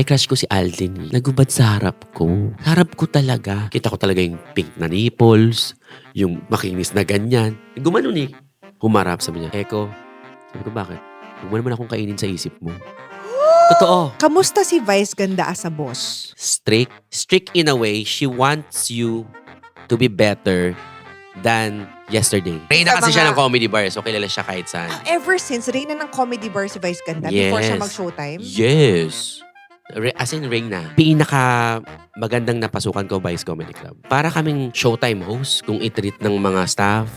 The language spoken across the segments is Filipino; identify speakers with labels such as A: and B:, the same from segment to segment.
A: Crush ko si Alden. Nagubad sa harap ko. Harap ko talaga. Kita ko talaga yung pink na nipples, yung makinis na ganyan. Gumanon eh. Humarap, sabi niya, Eko. Sabi ko, bakit? Huwag mo naman akong kainin sa isip mo. Totoo.
B: Kamusta si Vice Ganda as a boss?
A: Strict. Strict in a way. She wants you to be better than yesterday. Reyna kasi siya ng comedy bar, so kilala siya kahit saan.
B: Ever since, Reyna ng comedy bar si Vice Ganda before siya mag-showtime?
A: Yes. As in Reyna. Pinaka magandang napasukan ko Vice Comedy Club. Para kaming showtime host kung i-treat ng mga staff,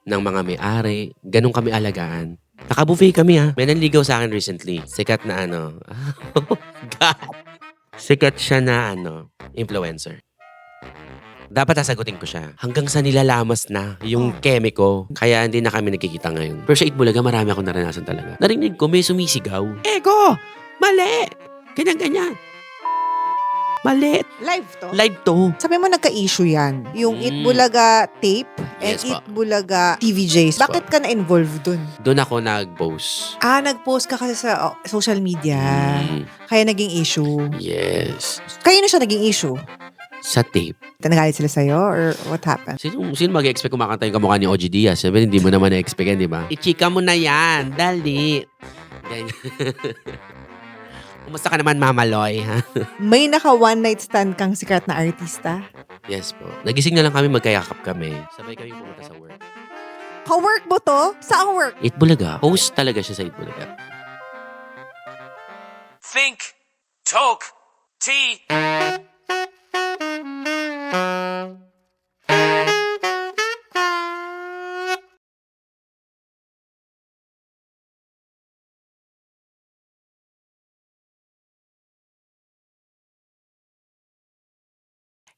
A: ng mga may-ari. Ganun kami alagaan. Naka-buffet kami ha. May nanligaw sa akin recently. Sikat na God. Sikat siya na influencer. Dapat sasagutin ko siya. Hanggang sa nilalamas na yung keme ko. Kaya hindi na kami nagkikita ngayon. Pero sa Itbulaga, marami akong naranasan talaga. Narinig ko, may sumisigaw. Ego! Mali! Ganyan-ganyan. Mali!
B: Live to?
A: Live to.
B: Sabi mo nagka-issue yan. Yung Itbulaga tape and
A: Yes, po.
B: Itbulaga TVJs.
A: Yes,
B: Bakit ka na-involved dun?
A: Doon ako nag-post.
B: Nag-post ka kasi sa social media. Kaya naging issue.
A: Yes.
B: Kayo na siya naging issue?
A: Sa tape.
B: Nagalit sila sa'yo or what happened?
A: Sino mag-expect kumakanta yung kamukha ni OG Diaz? Sabi, hindi mo naman na-expect yan, di ba? Ichika mo na yan. Dali. Ganyan. Kumusta ka naman, Mama Loy, ha?
B: May naka one night stand kang sikat na artista?
A: Yes po. Nagising na lang kami, magkayakap kami. Sabay kami pumunta sa work.
B: Ka-work mo to? Saan work?
A: Itbulaga. Host talaga siya sa Itbulaga.
C: Think, talk, tea.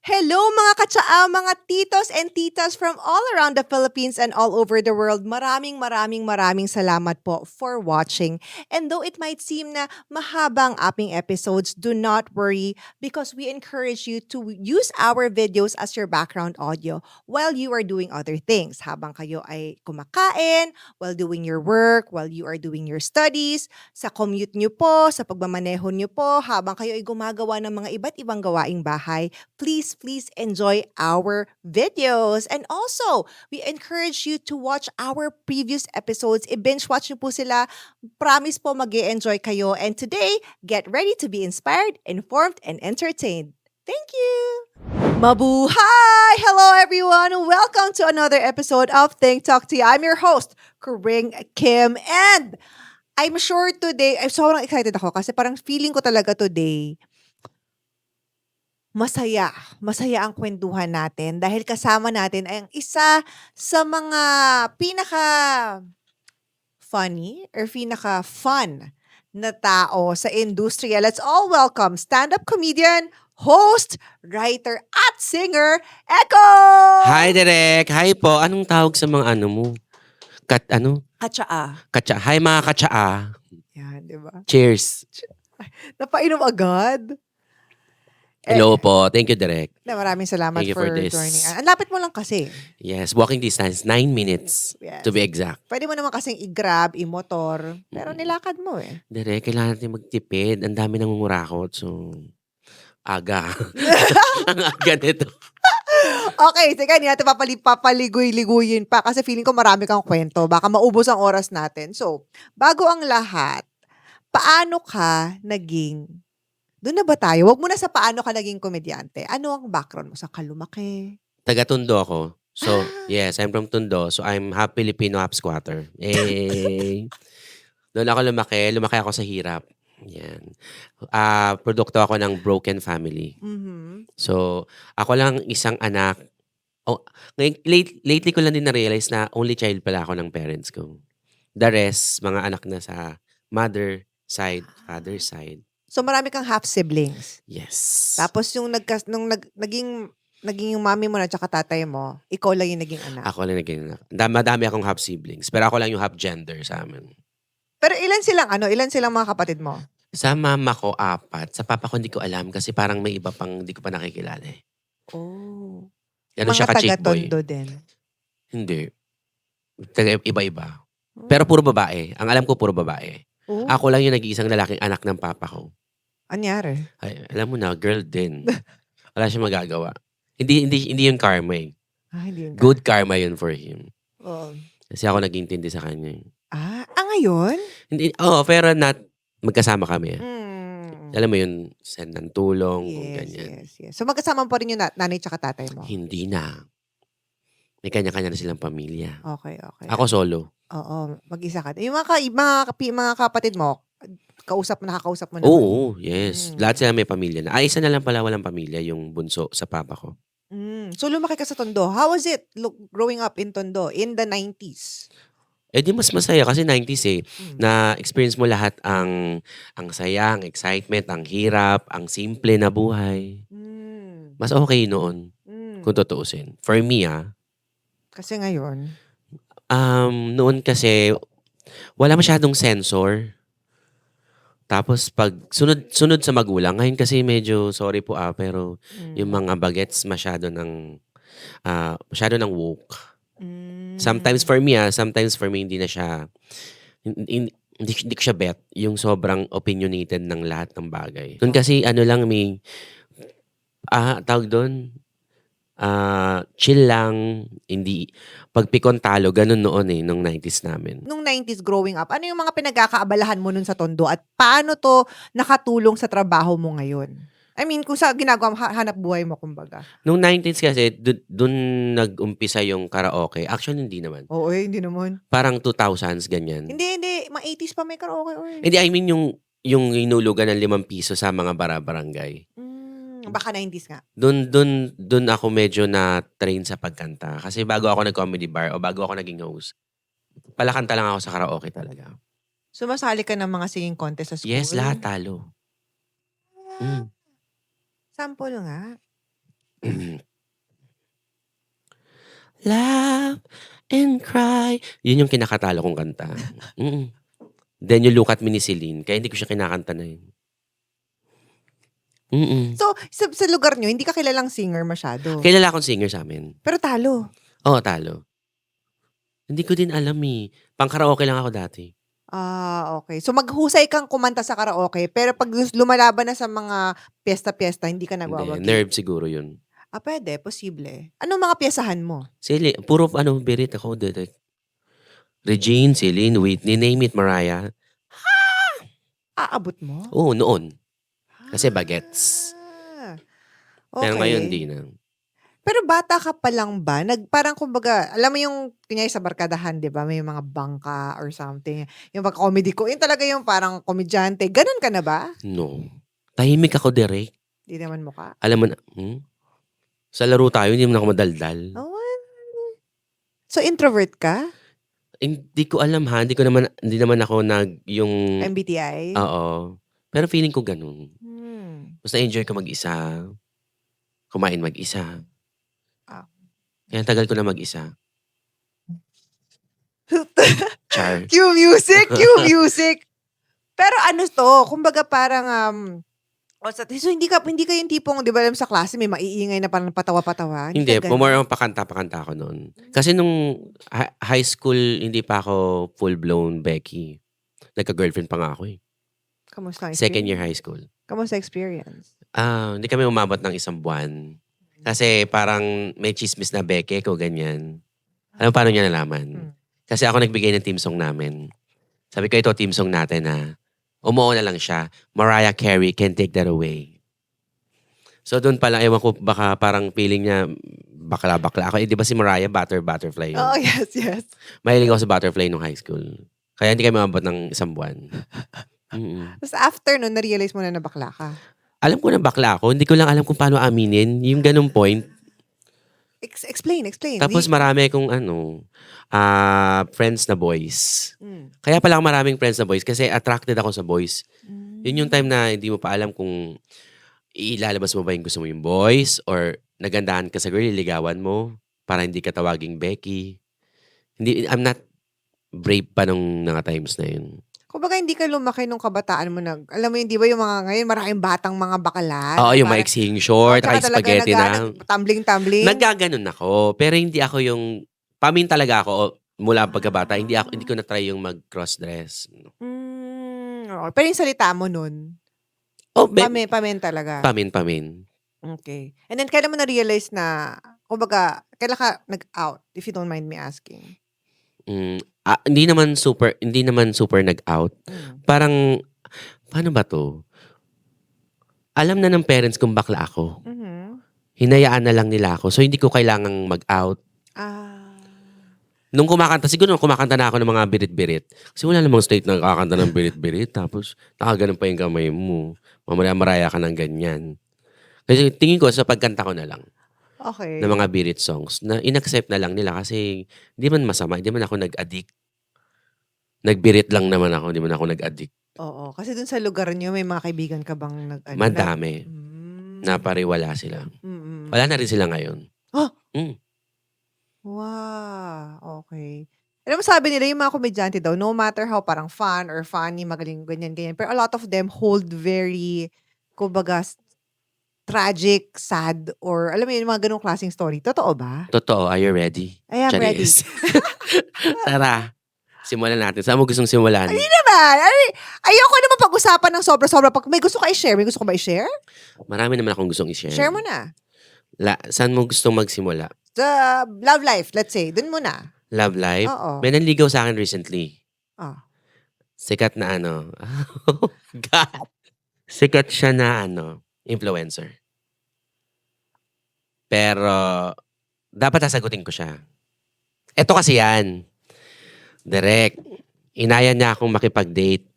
B: Hello mga katsaa, mga titos and titas from all around the Philippines and all over the world. Maraming salamat po for watching. And though it might seem na mahaba ang aming episodes, do not worry because we encourage you to use our videos as your background audio while you are doing other things. Habang kayo ay kumakain, while doing your work, while you are doing your studies, sa commute nyo po, sa pagmamaneho nyo po, habang kayo ay gumagawa ng mga iba't ibang gawaing bahay, please enjoy our videos. And also, we encourage you to watch our previous episodes. I-binge watch nyo po sila. Promise po mag-e-enjoy kayo. And today, get ready to be inspired, informed, and entertained. Thank you! Mabuhay! Hello everyone! Welcome to another episode of Think Talk Tea. I'm your host, Coring Kim. And I'm sure today, sobrang excited ako kasi parang feeling ko talaga today, masaya ang kwentuhan natin dahil kasama natin ay ang isa sa mga pinaka-funny or pinaka-fun na tao sa industriya. Let's all welcome stand-up comedian, host, writer, at singer, Eko!
A: Hi, Derek. Hi po. Anong tawag sa mga mo?
B: Katsaa.
A: Katsa. Hi, mga katsaa.
B: Yan, di ba?
A: Cheers.
B: Napainom agad.
A: Hello po. Thank you, Derek.
B: Maraming salamat
A: Thank you
B: for
A: for this.
B: joining. Ang lapit mo lang kasi.
A: Yes, walking distance, 9 minutes
B: Yes.
A: to be exact.
B: Pwede mo naman kasing i-grab, i-motor, pero nilakad mo eh.
A: Derek, kailangan natin magtipid. Ang dami nang ngurakot, so aga. Ang aga nito.
B: Okay, sige, hindi natin papaligoy-liguyin pa kasi feeling ko marami kang kwento. Baka maubos ang oras natin. So, bago ang lahat, paano ka naging, doon na ba tayo? Huwag mo na sa paano ka naging komedyante. Ano ang background mo? Sa kalumaki?
A: Taga-Tondo ako. So, yes, I'm from Tondo. So, I'm half Filipino, half squatter. Doon ako lumaki. Lumaki ako sa hirap. Yan. Produkto ako ng broken family.
B: Mhm.
A: So, ako lang isang anak. Lately ko lang din na-realize na only child pala ako ng parents ko. The rest, mga anak na sa mother side, father side.
B: So, marami kang half-siblings.
A: Yes.
B: Tapos, naging yung mami mo na tsaka tatay mo, ikaw lang yung naging anak.
A: Ako lang naging anak. Madami akong half siblings. Pero ako lang yung half gender sa amin.
B: Pero ilan silang mga kapatid mo?
A: Sa mama ko, 4. Sa papa ko, hindi ko alam kasi parang may iba pang hindi ko pa nakikilala eh.
B: Oh.
A: Ganun siya
B: Mga
A: ka-chick boy.
B: taga-Tondo din.
A: Hindi. Iba-iba. Pero puro babae. Ang alam ko, puro babae.
B: Oh.
A: Ako lang yung nag-iisang lalaking anak ng papa ko.
B: Anyari?
A: Ay, alam mo na, girl din. Wala siyang magagawa. Hindi yun karma eh.
B: Hindi yun
A: Good karma yun for him.
B: Oo.
A: Kasi ako nag-intindi sa kanya.
B: Ngayon?
A: Hindi, pero magkasama kami.
B: Mm.
A: Alam mo yun, send ng tulong, kung ganyan.
B: Yes. So magkasama pa rin yung nanay tsaka tatay mo?
A: Hindi na. May kanya-kanya na silang pamilya.
B: Okay.
A: Ako solo.
B: Oo, mag-isa ka. Yung mga kapatid mo, nakakausap mo naman?
A: Oo, yes. Lahat sila may pamilya na. Isa na lang pala walang pamilya, yung bunso sa papa ko.
B: So lumaki ka sa Tondo. How was it growing up in Tondo in the 90s?
A: Di mas masaya kasi 90s eh. Na-experience mo lahat ang saya, ang excitement, ang hirap, ang simple na buhay. Mas okay noon, kung tutuusin. For me
B: Kasi ngayon?
A: Noon kasi, wala masyadong sensor. Tapos pag sunod sa magulang, ngayon kasi medyo, sorry po pero yung mga bagets masyado ng woke. Sometimes for me hindi na siya, hindi ko siya bet yung sobrang opinionated ng lahat ng bagay. Doon kasi lang tawag doon, chill lang, hindi, pagpikon talo, ganun noon nung 90s namin.
B: Nung 90s growing up, ano yung mga pinagkakaabalahan mo nun sa Tondo at paano to nakatulong sa trabaho mo ngayon? I mean, kung sa ginagawa hanap buhay mo, kumbaga.
A: Nung 90s kasi, dun nag-umpisa yung karaoke. Actually, hindi naman.
B: Oo, hindi naman.
A: Parang 2000s, ganyan.
B: Hindi. Mga 80s pa may karaoke.
A: Hindi, I mean yung inulugan ng 5 piso sa mga barangay.
B: Baka 90s nga.
A: Dun ako medyo na-train sa pagkanta. Kasi bago ako nag-comedy bar o bago ako naging host, palakanta lang ako sa karaoke talaga.
B: Sumasali ka ng mga singing contest sa school?
A: Yes, lahat talo.
B: Sample nga.
A: Laugh and cry. Yun yung kinakatalo kong kanta. Then you look at me ni Celine. Kaya hindi ko siya kinakanta na yun.
B: So, sa lugar nyo, hindi ka kilalang singer masyado?
A: Kilala akong singer sa amin.
B: Pero talo?
A: Oo, talo. Hindi ko din alam eh. Pang-karaoke lang ako dati.
B: Okay. So, maghusay kang kumanta sa karaoke, pero pag lumalaban na sa mga piyesta-piyesta, hindi ka nagwawagi?
A: Hindi, nerve siguro yun.
B: Pwede. Posible. Anong mga piyasahan mo?
A: Puro birit ako. Regine, Celine, Whitney, name it, Mariah.
B: Aabot mo?
A: Oo, noon. Kasi bagets.
B: Okay.
A: Pero ngayon, di na.
B: Pero bata ka pa lang ba? Parang kumbaga, alam mo yung, kunyari sa barkadahan, di ba? May mga bangka or something. Yung pag-comedy ko, yun talaga yung parang komedyante. Ganun ka na ba?
A: No. Tahimik ako, Derek.
B: Hindi naman mukha.
A: Alam mo na, sa laro tayo, hindi naman ako madaldal.
B: So, introvert ka?
A: Hindi ko alam hindi naman ako yung...
B: MBTI?
A: Oo. Pero feeling ko ganun. Mas na-enjoy ko mag-isa. Kumain mag-isa. Kaya tagal ko na mag-isa. Char.
B: Cue music! Pero ano to, kumbaga parang, so hindi ka yung tipong, di ba alam sa klase, may maiingay na parang patawa-patawa?
A: Hindi,
B: ka ganun?
A: more pakanta ako noon. Kasi nung high school, hindi pa ako full-blown Becky. Nagka-girlfriend pa nga ako eh.
B: Kamusta
A: Second year high school.
B: Kamusta experience?
A: Hindi kami umabot ng 1 buwan. Kasi parang may chismis na Becky ko, ganyan. Alam mo paano niya nalaman? Kasi ako nagbigay ng team song namin. Sabi ko, ito team song natin umuo na lang siya. Mariah Carey, Can't Take That Away. So doon pala, ewan ko, baka parang feeling niya, bakla-bakla ako. Di ba si Mariah, butterfly yun?
B: Oh, yes.
A: Mahilig ako sa butterfly nung high school. Kaya hindi kami umabot ng 1 buwan.
B: Tapos after nun, na-realize mo na bakla ka?
A: Alam ko na bakla ako. Hindi ko lang alam kung paano aminin. Yung ganung point.
B: Explain.
A: Tapos marami akong friends na boys. Kaya pala ako maraming friends na boys kasi attracted ako sa boys. Yun yung time na hindi mo pa alam kung ilalabas mo ba yung gusto mo yung boys or nagandahan ka sa girl, iligawan mo para hindi ka tawaging Becky. I'm not brave pa nung mga times na yun.
B: Kumbaga hindi ka lumaki nung kabataan mo alam mo yun, di ba yung mga ngayon, maraming batang mga bakalan.
A: Oo, yung maiksing short,
B: tsaka
A: spaghetti na.
B: Tumbling.
A: Nagaganon ako. Pero hindi ako yung, pamin talaga ako, mula pagkabata, hindi ko na try yung mag-cross dress.
B: Pero yung salita mo nun?
A: Oh,
B: Pamin talaga.
A: pamin.
B: Okay. And then kailan mo na-realize na, kumbaga, kailan ka nag-out, if you don't mind me asking?
A: Hindi naman super nag-out.
B: Mm.
A: Parang, paano ba 'to? Alam na ng parents kong bakla ako.
B: Mhm.
A: Hinayaan na lang nila ako. So, hindi ko kailangang mag-out.
B: Ah.
A: Siguro nung kumakanta na ako ng mga birit-birit. Kasi wala namang state na kakanta ng birit-birit. Tapos, nakaganon pa yung kamay mo. Mamaya-maraya ka ng ganyan. Kasi tingin ko sa pagkanta ko na lang
B: Okay.
A: ng mga birit songs na inaccept na lang nila kasi hindi man masama, hindi man ako nag-addict. Nagbirit lang naman ako, hindi man ako nag-addict.
B: Oo. Kasi dun sa lugar niyo, may mga kaibigan ka bang
A: Madami.
B: Mm.
A: Napariwala sila.
B: Mm.
A: Wala na rin sila ngayon.
B: Ah!
A: Mm.
B: Wow, okay. Alam mo sabi nila yung mga komedyante daw, no matter how parang fun or funny, magaling, ganyan. Pero a lot of them hold very, kumbaga, tragic, sad, or alam mo yun, yung mga ganong klaseng story. Totoo ba?
A: Totoo, are you ready?
B: I am ready.
A: Charis. Tara, simulan natin. Saan mo gustong simulan?
B: Ay, naman! Ayoko naman pag-usapan ng sobra-sobra. Pag may gusto ka i-share, may gusto ko ba i-share?
A: Marami naman akong gustong i-share.
B: Share mo na.
A: Saan mo gustong magsimula?
B: Sa love life, let's say. Dun muna.
A: Love life?
B: Oo.
A: May nanligaw sa akin recently.
B: Ah.
A: Sikat na oh God. Sikat siya na influencer. Pero, dapat sasagutin ko siya. Eto kasi yan. Direct. Inaya niya akong makipag-date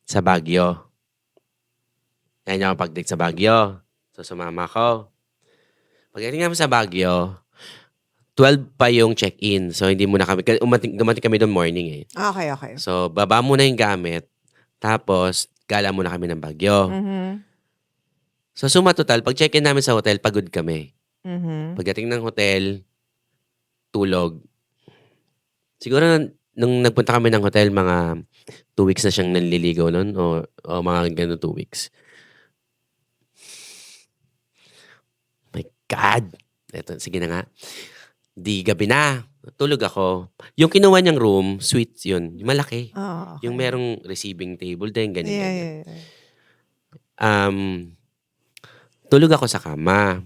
A: sa Baguio. Inaya niya akong pag-date sa Baguio. So, sumama ko. Pagdating namin sa Baguio, 12 pa yung check-in. So, hindi muna kami, dumating kami doon morning eh.
B: Okay.
A: So, baba muna yung gamit. Tapos, gala muna kami ng Baguio.
B: Mhm.
A: So, suma total, pag check-in namin sa hotel, pagod kami.
B: Mhm.
A: Pagdating ng hotel, tulog. Siguro, nung nagpunta kami ng hotel, mga 2 weeks na siyang nanliligaw nun. O mga gano'n 2 weeks. My God! Eto, sige na nga. Di gabi na. Tulog ako. Yung kinuha niyang room, suite yun. Yung malaki.
B: Ah, okay.
A: Yung merong receiving table din, ganyan.
B: Yeah.
A: Tulog ako sa kama.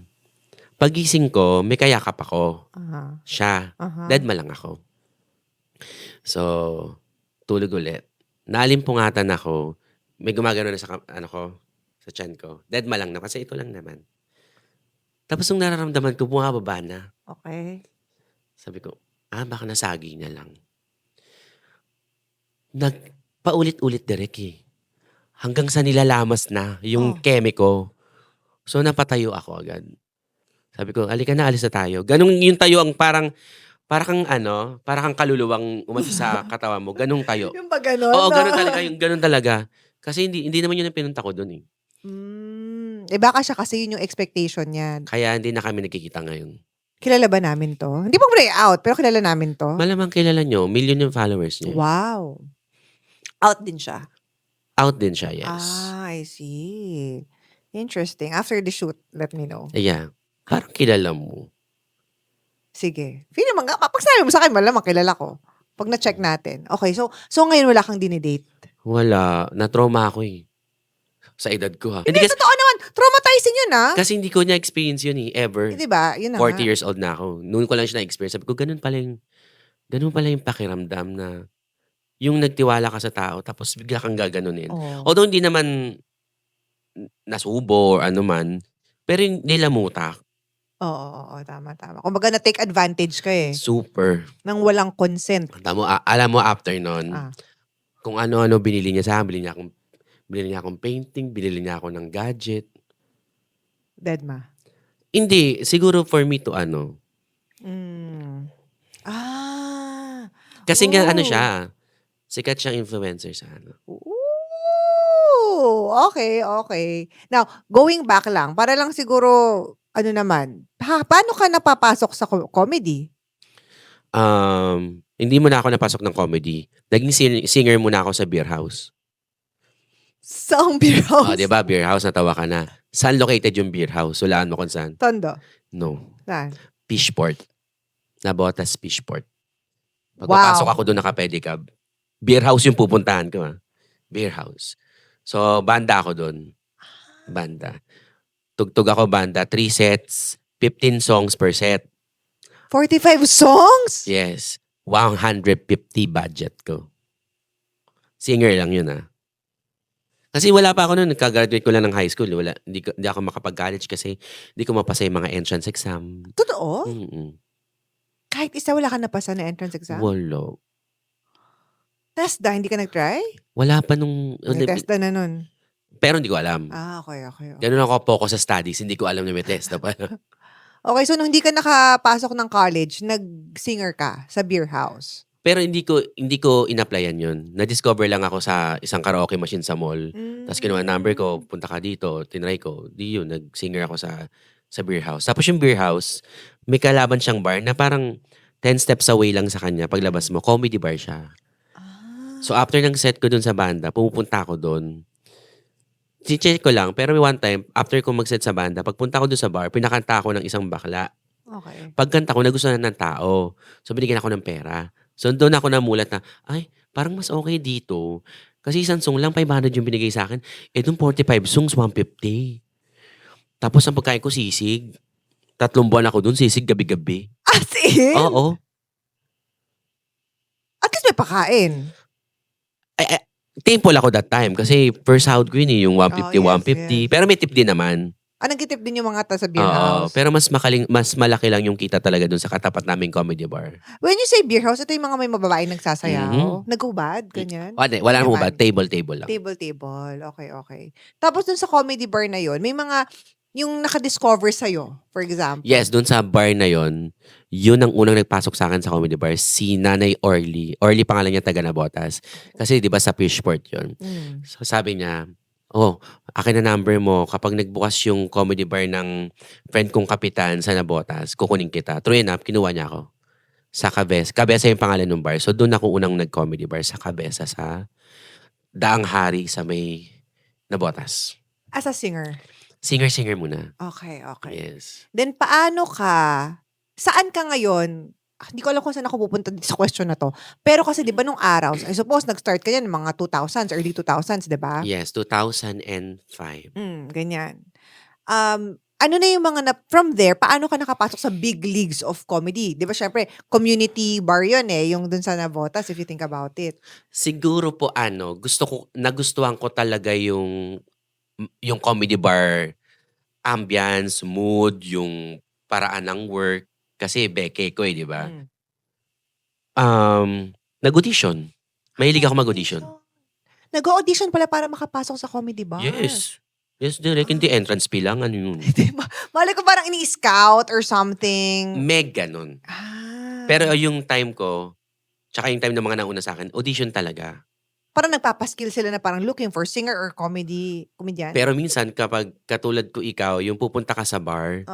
A: Pagising ko, may kayakap ako.
B: Aha.
A: Siya.
B: Aha.
A: Deadma lang ako. So, tulog ulit. Naalimpungatan ako. May gumagano na sa sa tiyan ko. Deadma lang na kasi ito lang naman. Tapos nung nararamdaman ko, bumababa na.
B: Okay.
A: Sabi ko, baka nasagi na lang. Nagpaulit-ulit direk eh. Hanggang sa nilalamas na yung keme ko. So, napatayo ako agad. Sabi ko, alika na, alis na tayo. Ganun yung tayo ang parang kang kaluluwang umalis sa katawan mo. Ganung tayo.
B: Yung ba ganon?
A: Oo, ganun talaga. Kasi hindi naman yun ang pinunta ko dun eh.
B: Baka siya kasi yun yung expectation niya.
A: Kaya hindi na kami nagkikita ngayon.
B: Kilala ba namin to? Hindi pa break out, pero kilala namin to.
A: Malamang kilala nyo, million yung followers niya.
B: Wow. Out din siya.
A: Out din siya, yes.
B: I see. Interesting. After the shoot, let me know.
A: Yeah. Parang kilala mo.
B: Sige. Feel naman, pag sinabi mo sa akin, malamang kilala ko. Pag na-check natin. Okay, so ngayon wala kang dinidate?
A: Wala. Na-trauma ako eh. Sa edad ko ha.
B: Hindi, totoo naman. Traumatizing yun
A: Kasi hindi ko na-experience yun eh, ever.
B: Diba? Yun na
A: 40 years old na ako. Noon ko lang siya na-experience. Sabi ko, ganun pala yung pakiramdam na yung nagtiwala ka sa tao tapos bigla kang gaganunin.
B: Oh.
A: Although hindi naman nasubo or ano man, pero yung nilamutak.
B: Oo, tama. Kumbaga na-take advantage ka eh.
A: Super.
B: Nang walang consent.
A: Alam mo after nun,
B: Ah.
A: kung ano-ano binili niya sa akin, binili niya akong painting, binili niya ako ng gadget.
B: Deadma.
A: Hindi, siguro for me to Kasi nga siya, sikat siyang influencer sa
B: Ooh, okay. Now, going back lang, para lang siguro, paano ka napapasok sa comedy?
A: Hindi mo na ako napasok ng comedy. Naging singer muna ako sa beer house.
B: Saan beer house?
A: Diba, beer house, natawa ka na. Saan located yung beer house? Hulaan mo kung saan?
B: Tondo.
A: No.
B: Saan?
A: Fishport. Nabotas Fishport. Pagpapasok ako doon naka-pedicab. Beer house yung pupuntahan ko. Beer house. So, banda ako doon. Banda. Tugtog ako banda, 3 sets, 15 songs per set.
B: 45 songs?
A: Yes. 150 budget ko. Singer lang yun Kasi wala pa ako noon, nagka-graduate ko lang ng high school. Hindi ako makapag-college kasi hindi ko mapasa yung mga entrance exam.
B: Totoo?
A: Mm-mm.
B: Kahit isa wala ka napasa na entrance exam?
A: Wala.
B: TESDA, hindi ka nag-try?
A: Wala pa nung...
B: Nag-TESDA na nun.
A: Pero hindi ko alam.
B: Okay.
A: Ganun ako focus sa studies. Hindi ko alam na may test pa.
B: Okay, so nung hindi ka nakapasok ng college, nag-singer ka sa beer house.
A: Pero hindi ko in-applyan yun. Na-discover lang ako sa isang karaoke machine sa mall. Tapos kinuha number ko, punta ka dito, tinry ko. Di yun, nag-singer ako sa beer house. Tapos yung beer house, may kalaban siyang bar na parang 10 steps away lang sa kanya. Paglabas mo, comedy bar siya. So after ng set ko dun sa banda, pumupunta ako dun. Check ko lang, pero may one time, after ko mag-set sa banda, pagpunta ko dun sa bar, pinakanta ako ng isang bakla.
B: Okay.
A: Pagkanta ko, nagustuhan ng tao. So binigyan ako ng pera. So doon ako namulat na, ay, parang mas okay dito. Kasi isang song lang, 500 yung binigay sa akin. Doon 45 songs, 150. Tapos ang pagkain ko, sisig. 3 buwan ako doon, sisig gabi-gabi.
B: As in?
A: Oo.
B: At least may pakain.
A: Thankful ako that time kasi first sahod ko yun yung 150,
B: Oh,
A: 150.
B: yes.
A: Pero may tip din naman.
B: Nagtitip din yung mga sa beer
A: Oo.
B: house.
A: Pero mas malaki lang yung kita talaga doon sa katapat naming comedy bar.
B: When you say beer house, ito yung mga may mababaeng nagsasayaw.
A: Mhm.
B: Nagubad, ganyan.
A: Wala namang ba?
B: Naman.
A: Table lang.
B: Table. Okay. Tapos dun sa comedy bar na yon, may mga yung nakadiscover sa'yo, for example.
A: Yes, doon sa bar na yon, yun ang unang nagpasok sa akin sa comedy bar, si Nanay Orly. Orly pangalan niya, taga Nabotas. Kasi di ba sa Fishport yun. So sabi niya, akin na number mo. Kapag nagbukas yung comedy bar ng friend kong kapitan sa Nabotas, kukunin kita. True enough, kinuha niya ako. Sa Cabeza. Cabeza yung pangalan ng bar. So doon ako unang nag-comedy bar sa Cabeza, sa Daang Hari sa may Nabotas.
B: As a singer.
A: Singer muna.
B: Okay.
A: Yes.
B: Then saan ka ngayon? Hindi ko alam kung saan ako pupunta dito sa question na to. Pero kasi di ba nung araw, I suppose nag-start ka yan mga 2000s, early 2000s, di ba?
A: Yes, 2005.
B: Ganyan. Ano na yung from there, paano ka nakapasok sa big leagues of comedy? Di ba syempre, community bar yun yung dun sa Navotas, if you think about it.
A: Siguro po nagustuhan ko talaga yung comedy bar ambience, mood, yung paraan ng work. Kasi beke ko di ba? Nag-audition. Mahilig ako mag-audition.
B: Nag-audition pala para makapasok sa comedy bar.
A: Yes. Yes, direct. Hindi entrance fee lang. Ano yun?
B: Malay ko parang ini-scout or something.
A: Mega nun. Pero yung time ko, tsaka yung time ng mga nauna sa akin, audition talaga.
B: Parang nagpapaskill sila na parang looking for singer or comedian.
A: Pero minsan, kapag katulad ko ikaw, yung pupunta ka sa bar,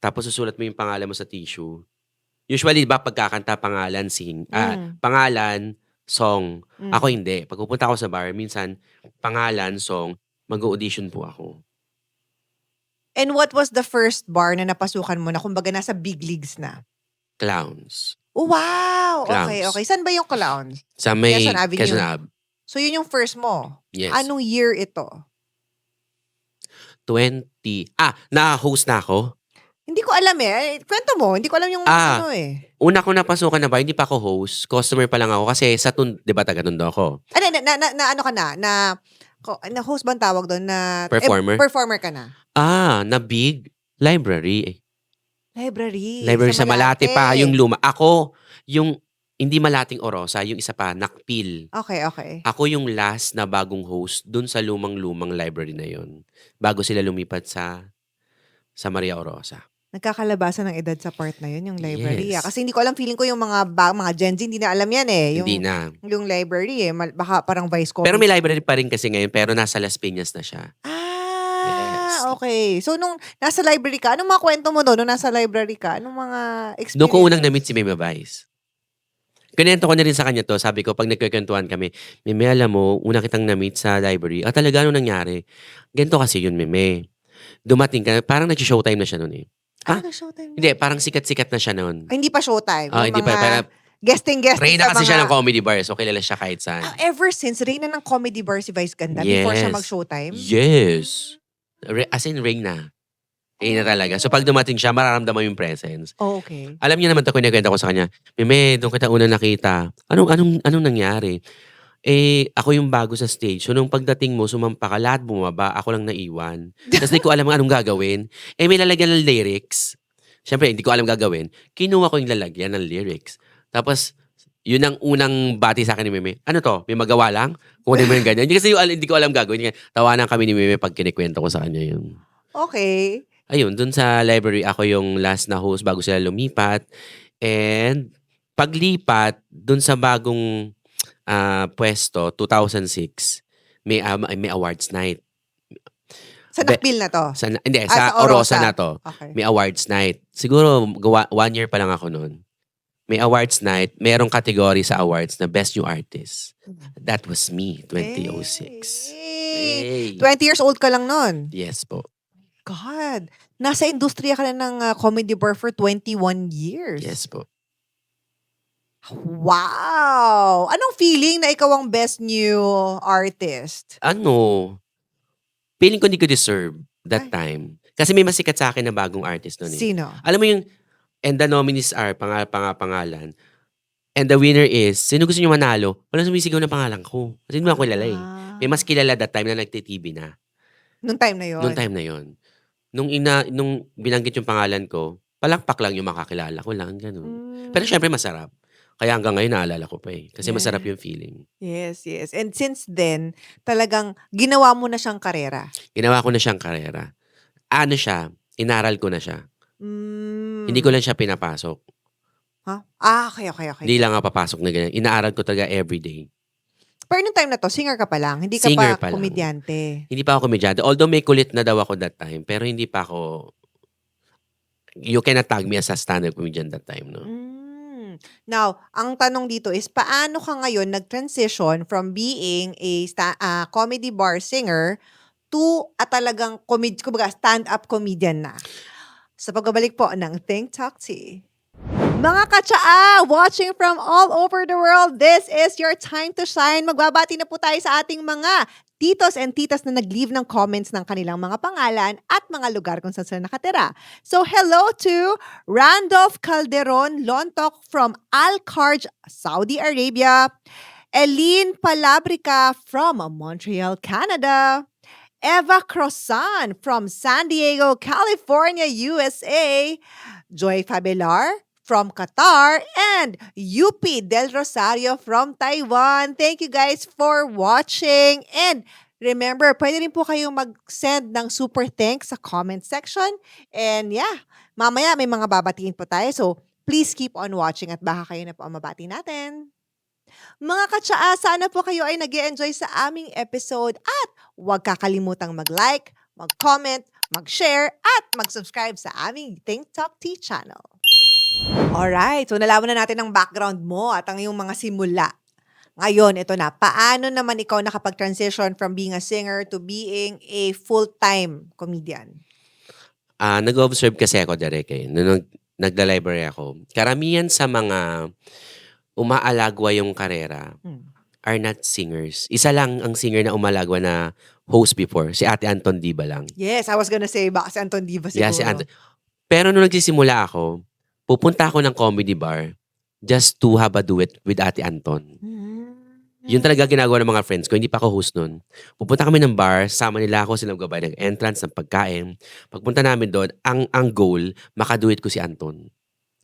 A: tapos susulat mo yung pangalan mo sa tissue. Usually, ba pagkakanta pangalan, pangalan, song. Ako hindi. Pag pupunta ako sa bar, minsan, pangalan, song, mag-audition po ako.
B: And what was the first bar na napasukan mo na kumbaga nasa big leagues na?
A: Clowns.
B: Oh, wow!
A: Clowns.
B: Okay. Saan ba yung Clowns?
A: Sa may
B: Quezon Avenue.
A: Quezon Ave.
B: So, yun yung first mo.
A: Yes.
B: Anong year ito?
A: 20. Na-host na ako.
B: Hindi ko alam kwento mo. Hindi ko alam yung
A: Una ko napasukan na bar, hindi pa ako host. Customer pa lang ako kasi sa di ba taga-Tondo ako?
B: Ano ka na host ba ang tawag doon?
A: Performer?
B: Performer ka na.
A: Na big library.
B: Library
A: Sa Malate pa, yung luma. Ako, yung hindi Malating Orosa, yung isa pa, Nakpil.
B: Okay.
A: Ako yung last na bagong host dun sa lumang-lumang library na yon. Bago sila lumipat sa Maria Orosa.
B: Nagkakalabasan ng edad sa part na yun, yung library.
A: Yes.
B: Kasi hindi ko alam, feeling ko yung mga Gen Z, hindi na alam yan
A: Hindi na.
B: Yung library baka parang vice comedy.
A: Pero may library pa rin kasi ngayon, pero nasa Las Piñas na siya. Yes.
B: Okay. So, nung nasa library ka, anong mga kwento mo doon? Nung nasa library ka, anong mga experience?
A: Doon ko unang na-meet si Meme Vice. Kinento ko na rin sa kanya to. Sabi ko, pag nagkikwentuhan kami, Meme, alam mo, una kitang na-meet sa library. Talaga, ano nangyari? Ganito kasi yun, Meme. Dumating ka, parang nag-showtime na siya noon
B: Showtime?
A: Hindi, parang sikat-sikat na siya noon.
B: Hindi pa showtime.
A: Hindi pa. Pero,
B: guesting
A: Reyna
B: sa
A: kasi
B: mga...
A: siya ng comedy bar, so kilala siya kahit saan.
B: Ever since, Reyna ng comedy bar si Vice Ganda before siya mag-showtime?
A: Yes. As in, ring na. Ring na talaga. So pag dumating siya, mararamdaman mo yung presence.
B: Oh, okay.
A: Alam niya naman ito, kinikwento ko sa kanya, Meme, doon kita unang nakita. Anong nangyari? Ako yung bago sa stage. So nung pagdating mo, sumampa ka, lahat bumaba, ako lang naiwan. Tapos di ko alam anong gagawin. May lalagyan ng lyrics. Siyempre, hindi ko alam gagawin. Kinuha ko yung lalagyan ng lyrics. Tapos, yun ang unang bati sa akin ni Meme. Ano to? May magawa lang? Kung ano mo yung ganyan. Hindi ko alam gagawin. Tawanan kami ni Meme pag kinikwento ko sa kanya yun.
B: Okay.
A: Ayun, dun sa library, ako yung last na host bago sila lumipat. And paglipat, dun sa bagong pwesto, 2006, may awards night.
B: Sa Nakpil na to?
A: Hindi,
B: sa
A: sa Orosa
B: Orosa.
A: na to.
B: Okay.
A: May awards night. Siguro, 1 year pa lang ako noon. May awards night. Merong category sa awards na Best New Artist. That was me, 2006.
B: Hey.
A: Hey.
B: 20 years old ka lang nun.
A: Yes po.
B: God. Nasa industriya ka na ng comedy bar for 21 years.
A: Yes po.
B: Wow! Anong feeling na ikaw ang best new artist?
A: Feeling ko hindi ko deserve that time. Kasi may masikat sa akin na bagong artist noon.
B: Sino?
A: Alam mo yung, and the nominees are, pangalan. And the winner is, sino gusto nyo manalo? Walang sumisigaw ng pangalan ko. Kasi hindi mo ako kilala eh. May mas kilala that time na nagte-TV na.
B: Nung time na yon.
A: Noong time na yon. Nung binanggit yung pangalan ko, palakpak lang yung makakilala ko lang, ganun. Pero syempre masarap. Kaya hanggang ngayon naalala ko pa eh. Kasi masarap yung feeling.
B: Yes, yes. And since then, talagang ginawa mo na siyang karera.
A: Ginawa ko na siyang karera. Inaral ko na siya. Hindi ko lang siya pinapasok.
B: Ha? Okay.
A: Hindi lang ako papasok na ganyan. Inaaral ko talaga everyday.
B: Pero nung time na to, singer ka pa lang. Hindi ka
A: Singer
B: pa
A: pa lang.
B: komedyante.
A: Hindi pa ako komedyante. Although may kulit na daw ako that time. Pero hindi pa ako... You cannot tag me as a stand-up comedian that time, no?
B: Now, ang tanong dito is, paano ka ngayon nag-transition from being a comedy bar singer to talagang stand-up comedian na? Sa pagbabalik po ng Think Talk Tea. Mga katsaa, watching from all over the world, this is your time to shine. Magbabati na po tayo sa ating mga titos and titas na nag-leave ng comments ng kanilang mga pangalan at mga lugar kung saan sila nakatira. So, hello to Randolph Calderon Lontok from Al-Kharj, Saudi Arabia. Eileen Palabrica from Montreal, Canada. Eva Crossan from San Diego, California, USA. Joy Fabelar from Qatar, and UP Del Rosario from Taiwan. Thank you guys for watching. And remember, pwede rin po kayong mag-send ng super thanks sa comment section. And yeah, mamaya may mga babatiin po tayo. So please keep on watching at baka kayo na po ang mabati natin. Mga katsaa, sana po kayo ay nag-enjoy sa aming episode at huwag kakalimutang mag-like, mag-comment, mag-share at mag-subscribe sa aming Think Talk Tea channel. Alright, so nalaman na natin ang background mo at ang iyong mga simula. Ngayon, ito na. Paano naman ikaw nakapag-transition from being a singer to being a full-time comedian?
A: Nag-observe kasi ako, Derek, nung nagla-library ako. Karamihan sa mga umaalagwa yung karera are not singers. Isa lang ang singer na umalagwa na host before, si Ate Anton Diba lang.
B: Yes, I was gonna say, baka si Anton Diva siguro.
A: Yeah, si Anton. Pero nung nagsisimula ako, pupunta ako ng comedy bar just to have a duet with Ate Anton. Yun talaga ginagawa ng mga friends ko. Hindi pa ako host nun. Pupunta kami ng bar, sama nila ako, sila magabay ng entrance, ng pagkain. Pagpunta namin doon, ang goal, makaduet ko si Anton.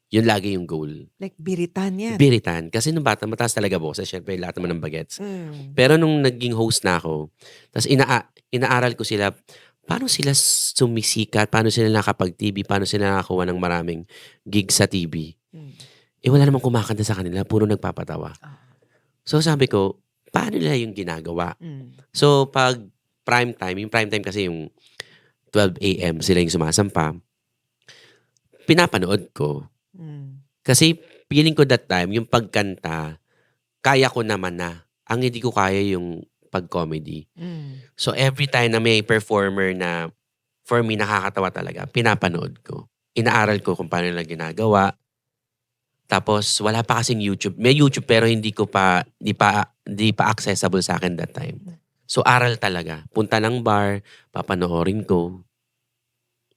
A: Yun lagi yung goal.
B: Like, biritan yan.
A: Biritan. Kasi nung bata, mataas talaga boses. Siyempre, lahat naman ng bagets. Pero nung naging host na ako, tapos inaaral ko sila, paano sila sumisikat, paano sila nakapag-TV, paano sila nakakuha ng maraming gigs sa TV. Wala namang kumakanta sa kanila, puro nagpapatawa. So sabi ko, paano nila yung ginagawa? So pag prime time, yung prime time kasi yung 12 a.m. sila yung sumasampa, pinapanood ko. Kasi feeling ko that time, yung pagkanta, kaya ko naman na. Ang hindi ko kaya yung pag-comedy. So every time na may performer na for me nakakatawa talaga, pinapanood ko. Inaaral ko kung paano nila ginagawa. Tapos wala pa kasing YouTube. May YouTube pero hindi pa accessible sa akin that time. So, aral talaga. Punta ng bar, papanoorin ko.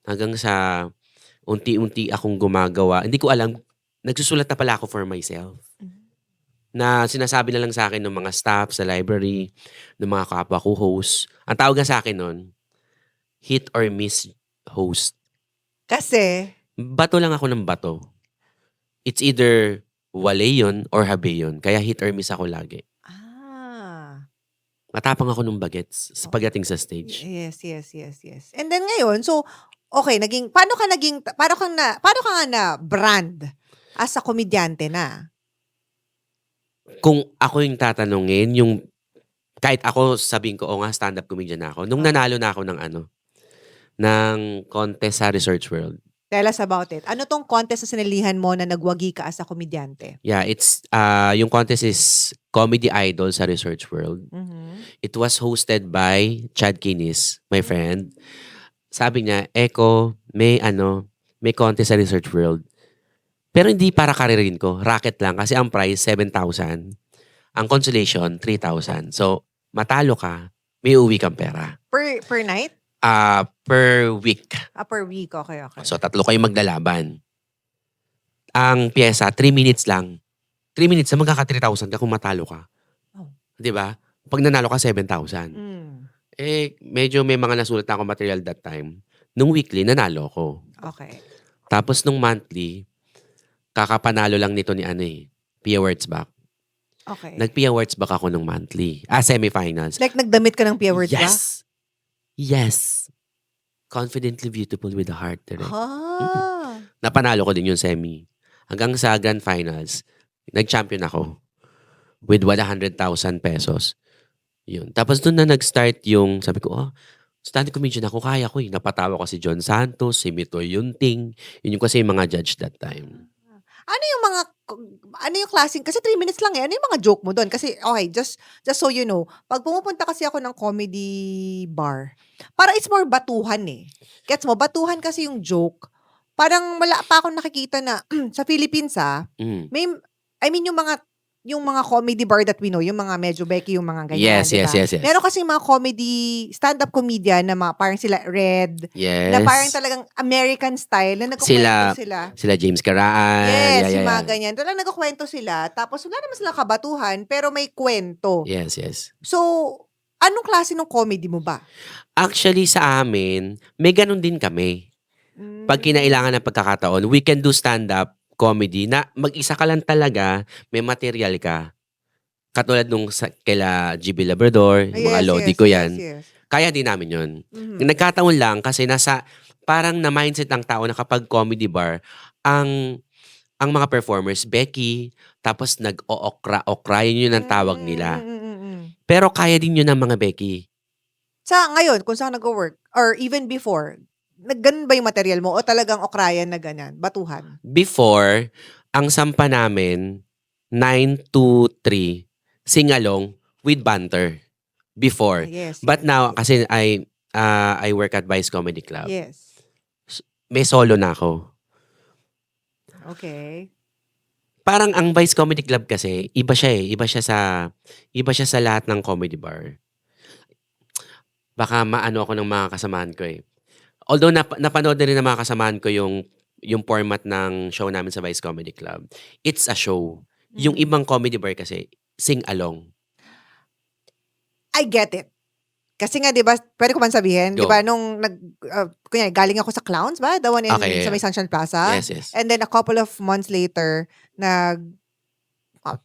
A: Hanggang sa unti-unti akong gumagawa. Hindi ko alam, nagsusulat na pala ako for myself. Na sinasabi na lang sa akin ng mga staff sa library, ng mga kapwa ko host. Ang tawag nga sa akin nun, hit or miss host.
B: Kasi,
A: Bato lang ako ng bato. It's either wale yun or habe yun. Kaya hit or miss ako lagi. Matapang ako ng bagets sa pagdating sa stage.
B: yes. And then ngayon, so, okay, paano ka nga na brand as a komedyante na?
A: Kung ako yung tatanungin, kahit ako sabihin ko, nga, stand-up comedian na ako. Nung nanalo na ako ng contest sa Research World.
B: Tell us about it. Ano tong contest na sinalihan mo na nagwagi ka as a komedyante?
A: Yeah, it's, yung contest is Comedy Idol sa Research World. It was hosted by Chad Kinis, my friend. Sabi niya, Eko, may contest sa Research World. Pero hindi para karirin ko. Racket lang. Kasi ang prize, 7,000. Ang consolation, 3,000. So, matalo ka, may uwi kang pera.
B: Per night?
A: Per week.
B: Per week. Okay.
A: So, 3 kayo maglalaban. Ang pyesa, 3 minutes lang. 3 minutes na magkaka-3,000 ka kung matalo ka.
B: Oh.
A: 'Di ba? Pag nanalo ka, 7,000. Medyo may mga nasulat na ako material that time. Nung weekly, nanalo ko.
B: Okay.
A: Tapos nung monthly, kakapanalo lang nito ni Pia Wurtzbach.
B: Okay.
A: Nag-Pia Wurtzbach ako nung monthly. Semifinals.
B: Like, nagdamit ka ng Pia Words ba?
A: Yes. Confidently beautiful with a heart. Direct.
B: Ah.
A: Napanalo ko din yung semi. Hanggang sa grand finals, nag-champion ako with 100,000 pesos. Yun. Tapos doon na nag-start yung, sabi ko, stand-up comedian ako, kaya ko eh. Napatawa ko si John Santos, si Mitoy Yunting. Yun yung kasi yung mga judge that time.
B: Ano yung klaseng, kasi 3 minutes lang eh. Ano yung mga joke mo doon? Kasi, okay, just so you know, pag pumupunta kasi ako ng comedy bar, para it's more batuhan eh. Gets mo? Batuhan kasi yung joke. Parang wala pa akong nakikita na sa Philippines yung mga comedy bar that we know, yung mga medyo Becky, yung mga ganyan.
A: Yes.
B: Meron kasi mga comedy, stand-up comedian na parang sila Red,
A: Yes.
B: na parang talagang American style, na nagkukwento sila.
A: Sila James Caraan.
B: Yes,
A: Yeah.
B: yung mga ganyan. Talagang nagkukwento sila, tapos wala naman silang kabatuhan, pero may kwento.
A: Yes.
B: So, anong klase ng comedy mo ba?
A: Actually, sa amin, may ganun din kami. Pag kinailangan ng pagkakataon, we can do stand-up comedy na mag-isa ka lang talaga, may material ka. Katulad nung kaila GB Labrador, yung mga Lodi ko yan.
B: Yes.
A: Kaya din namin yun. Nagkataon lang kasi parang na mindset ng tao na kapag comedy bar, ang mga performers, Becky, tapos nag-o-okra, yun ang tawag nila. Pero kaya din yun ng mga Becky.
B: Sa ngayon, kung saan nag-work, or even before, ganun ba yung material mo? O talagang okrayan na ganyan? Batuhan?
A: Before, ang sampa namin, 9 to 3, sing-along with banter. Before.
B: Yes.
A: But now, kasi I work at Vice Comedy Club.
B: Yes.
A: May solo na ako.
B: Okay.
A: Parang ang Vice Comedy Club kasi, iba siya eh. Iba siya sa lahat ng comedy bar. Baka maano ako ng mga kasamahan ko eh. Although napanood na rin ng mga kasamahan ko yung format ng show namin sa Vice Comedy Club. It's a show. Yung ibang comedy bar kasi, sing-along.
B: I get it. Kasi nga, di ba, pwede ko man sabihin, di
A: Go.
B: ba, nung kunyari, galing ako sa Clowns ba? The one sa may Sunshine Plaza?
A: Yes.
B: And then a couple of months later, 2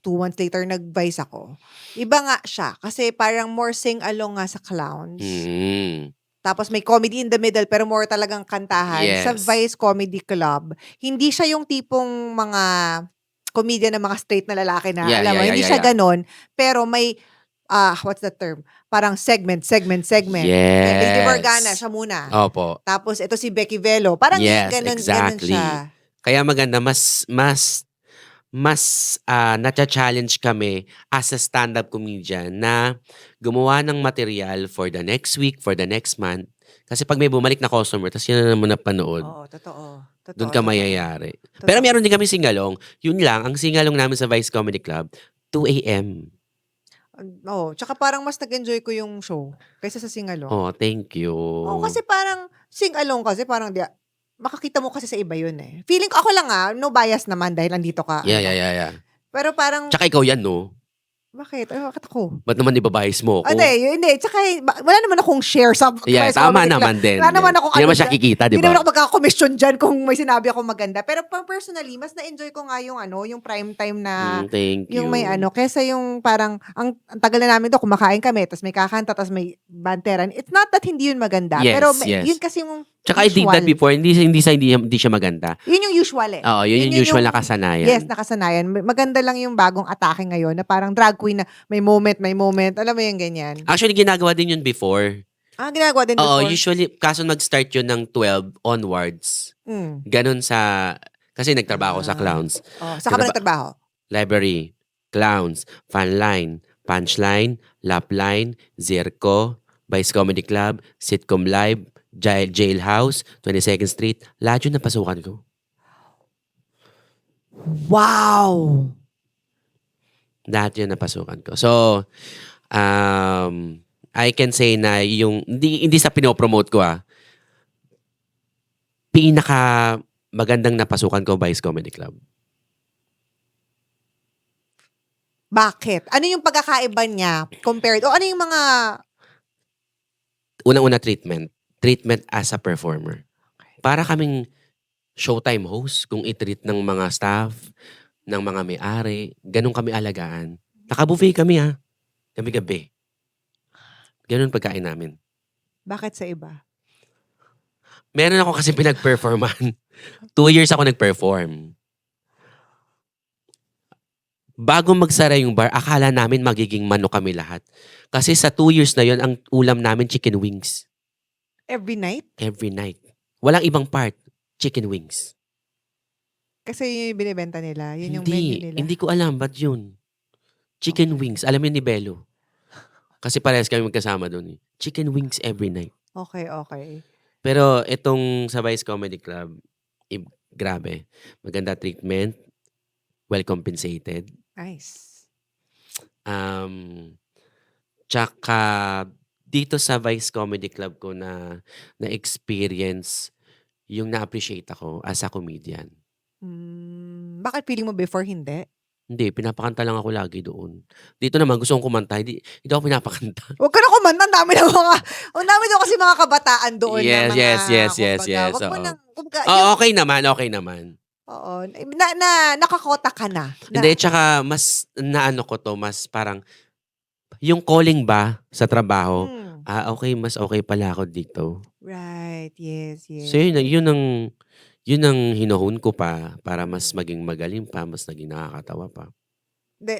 B: months later, nag-Vice ako. Iba nga siya. Kasi parang more sing-along nga sa Clowns. Tapos may comedy in the middle, pero more talagang kantahan.
A: Yes.
B: Sa Vice Comedy Club, hindi siya yung tipong mga comedian na mga straight na lalaki na, alam mo, hindi siya ganon. Pero may, what's the term? Parang segment.
A: Yes.
B: Lady Morgana, siya muna.
A: Opo.
B: Tapos ito si Becky Velo. Parang
A: Yes,
B: ganon
A: exactly.
B: siya.
A: Kaya maganda, mas nata-challenge kami as a stand-up comedian na gumawa ng material for the next week, for the next month. Kasi pag may bumalik na customer, tapos yun na naman napanood,
B: Oo, totoo.
A: doon ka mayayari. Pero meron din kami singalong. Yun lang, ang singalong namin sa Vice Comedy Club, 2 a.m.
B: Tsaka parang mas nag-enjoy ko yung show kaysa sa sing-along.
A: Oh, thank you.
B: Kasi parang sing-along kasi parang makakita mo kasi sa iba yun eh. Feeling ko ako lang no bias naman dahil andito ka.
A: Yeah.
B: Pero parang,
A: Tsaka ikaw yan, no?
B: bakit? Bakit ako?
A: Ba't naman ibabahis mo ako?
B: Hindi. Tsaka wala naman akong share sa
A: Yeah,
B: Vice
A: tama
B: Comedy Club.
A: naman din.
B: Wala naman akong
A: Hindi naman
B: ano
A: siya
B: dyan.
A: kikita, di
B: Hindi naman
A: ba?
B: ako magkaka-commission dyan kung may sinabi ako maganda. Pero personally, mas na-enjoy ko nga yung prime time na
A: Thank you.
B: yung may kesa yung parang, ang tagal na namin doon, kumakain kami, tapos may kakanta, tapos may banteran. It's not that hindi yun maganda.
A: Yes,
B: pero
A: yes.
B: yun kasi yung
A: Tsaka I did that
B: usual.
A: before. Hindi siya maganda.
B: Yun yung usual eh.
A: Oo, yun yung usual na kasanayan.
B: Yes, nakasanayan. Maganda lang yung bagong atake ngayon na parang drag queen na may moment. Alam mo yung ganyan.
A: Actually, ginagawa din yun before.
B: Ginagawa din
A: Oo,
B: before.
A: usually, kaso nag-start yun ng 12 onwards. Ganon kasi nagtrabaho sa clowns.
B: Saan ka ba nagtrabaho?
A: Library, clowns, fanline, punchline, lapline, Zirco, Vice Comedy Club, Sitcom Live, Jailhouse, 22nd Street. Lahat yun napasukan ko.
B: Wow!
A: Lahat yun napasukan ko. So, I can say na yung, hindi sa pinopromote ko pinaka magandang napasukan ko Vice Comedy Club.
B: Bakit? Ano yung pagkakaiba niya compared? O ano yung mga...
A: Unang-una treatment. Treatment as a performer. Para kaming showtime host kung i-treat ng mga staff, ng mga may-ari. Ganun kami alagaan. Naka-buffet kami Gabi-gabi. Ganun pagkain namin.
B: Bakit sa iba?
A: Meron ako kasi pinag-performan. 2 years ako nag-perform. Bago magsara yung bar, akala namin magiging mano kami lahat. Kasi sa 2 years na yon, ang ulam namin chicken wings.
B: Every night?
A: Every night. Walang ibang part. Chicken wings.
B: Kasi yun yung binibenta nila. Yun yung menu nila.
A: Hindi ko alam ba't yun. Chicken wings. Alam yun ni Bello. Kasi parehas kami magkasama doon. Chicken wings every night.
B: Okay.
A: Pero itong sa Vice Comedy Club, grabe. Maganda treatment. Well compensated.
B: Nice.
A: Tsaka dito sa Vice Comedy Club ko na-experience yung na-appreciate ako as a comedian.
B: Bakit feeling mo before hindi?
A: Hindi, pinapakanta lang ako lagi doon. Dito naman, gusto kong kumanta. Hindi ako pinapakanta.
B: Huwag ka na kumanta. Ang dami daw kasi mga kabataan doon.
A: Yes,
B: na mga,
A: yes.
B: Wag mo
A: Oo.
B: nang,
A: Okay naman.
B: Oo. Nakakota ka na.
A: Hindi, tsaka mas naano ko to, mas parang yung calling ba sa trabaho, okay, mas okay pala ako dito.
B: Right, yes.
A: So yun ang hinuhon ko pa para mas maging magaling pa, mas naging nakakatawa pa.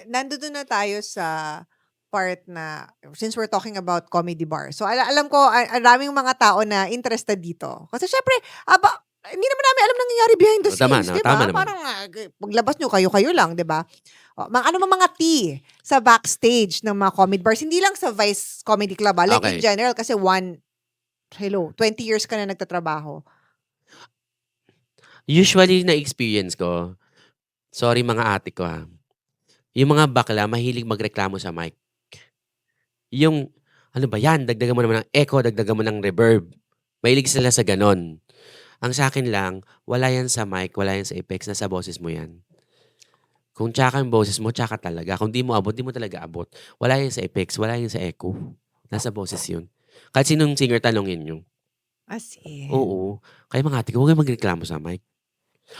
B: Nandun na tayo sa part na, since we're talking about comedy bar. So alam ko, ang daming mga tao na interested dito. Kasi syempre, hindi naman namin alam nangyayari behind the scenes, di ba?
A: Tama naman.
B: Parang paglabas nyo, kayo lang, di ba? Ano mga tea sa backstage ng mga comedy bars? Hindi lang sa Vice Comedy Club, like in
A: Okay.
B: general, kasi 20 years ka na nagtatrabaho.
A: Usually, na-experience ko, sorry mga ate ko yung mga bakla, mahilig magreklamo sa mic. Yung, ano ba yan? Dagdagan mo naman ng echo, dagdagan mo ng reverb. Mahilig sila sa ganon. Ang sa akin lang, wala yan sa mic, wala yan sa effects, nasa boses mo yan. Kung tsaka yung boses mo, tsaka talaga. Kung di mo abot, di mo talaga abot. Wala yan sa effects, wala yan sa echo. Nasa boses yun. Kahit sinong singer, tanongin nyo.
B: As in.
A: Oo. Kaya mga ate ko, huwag kayong magreklamo sa mic.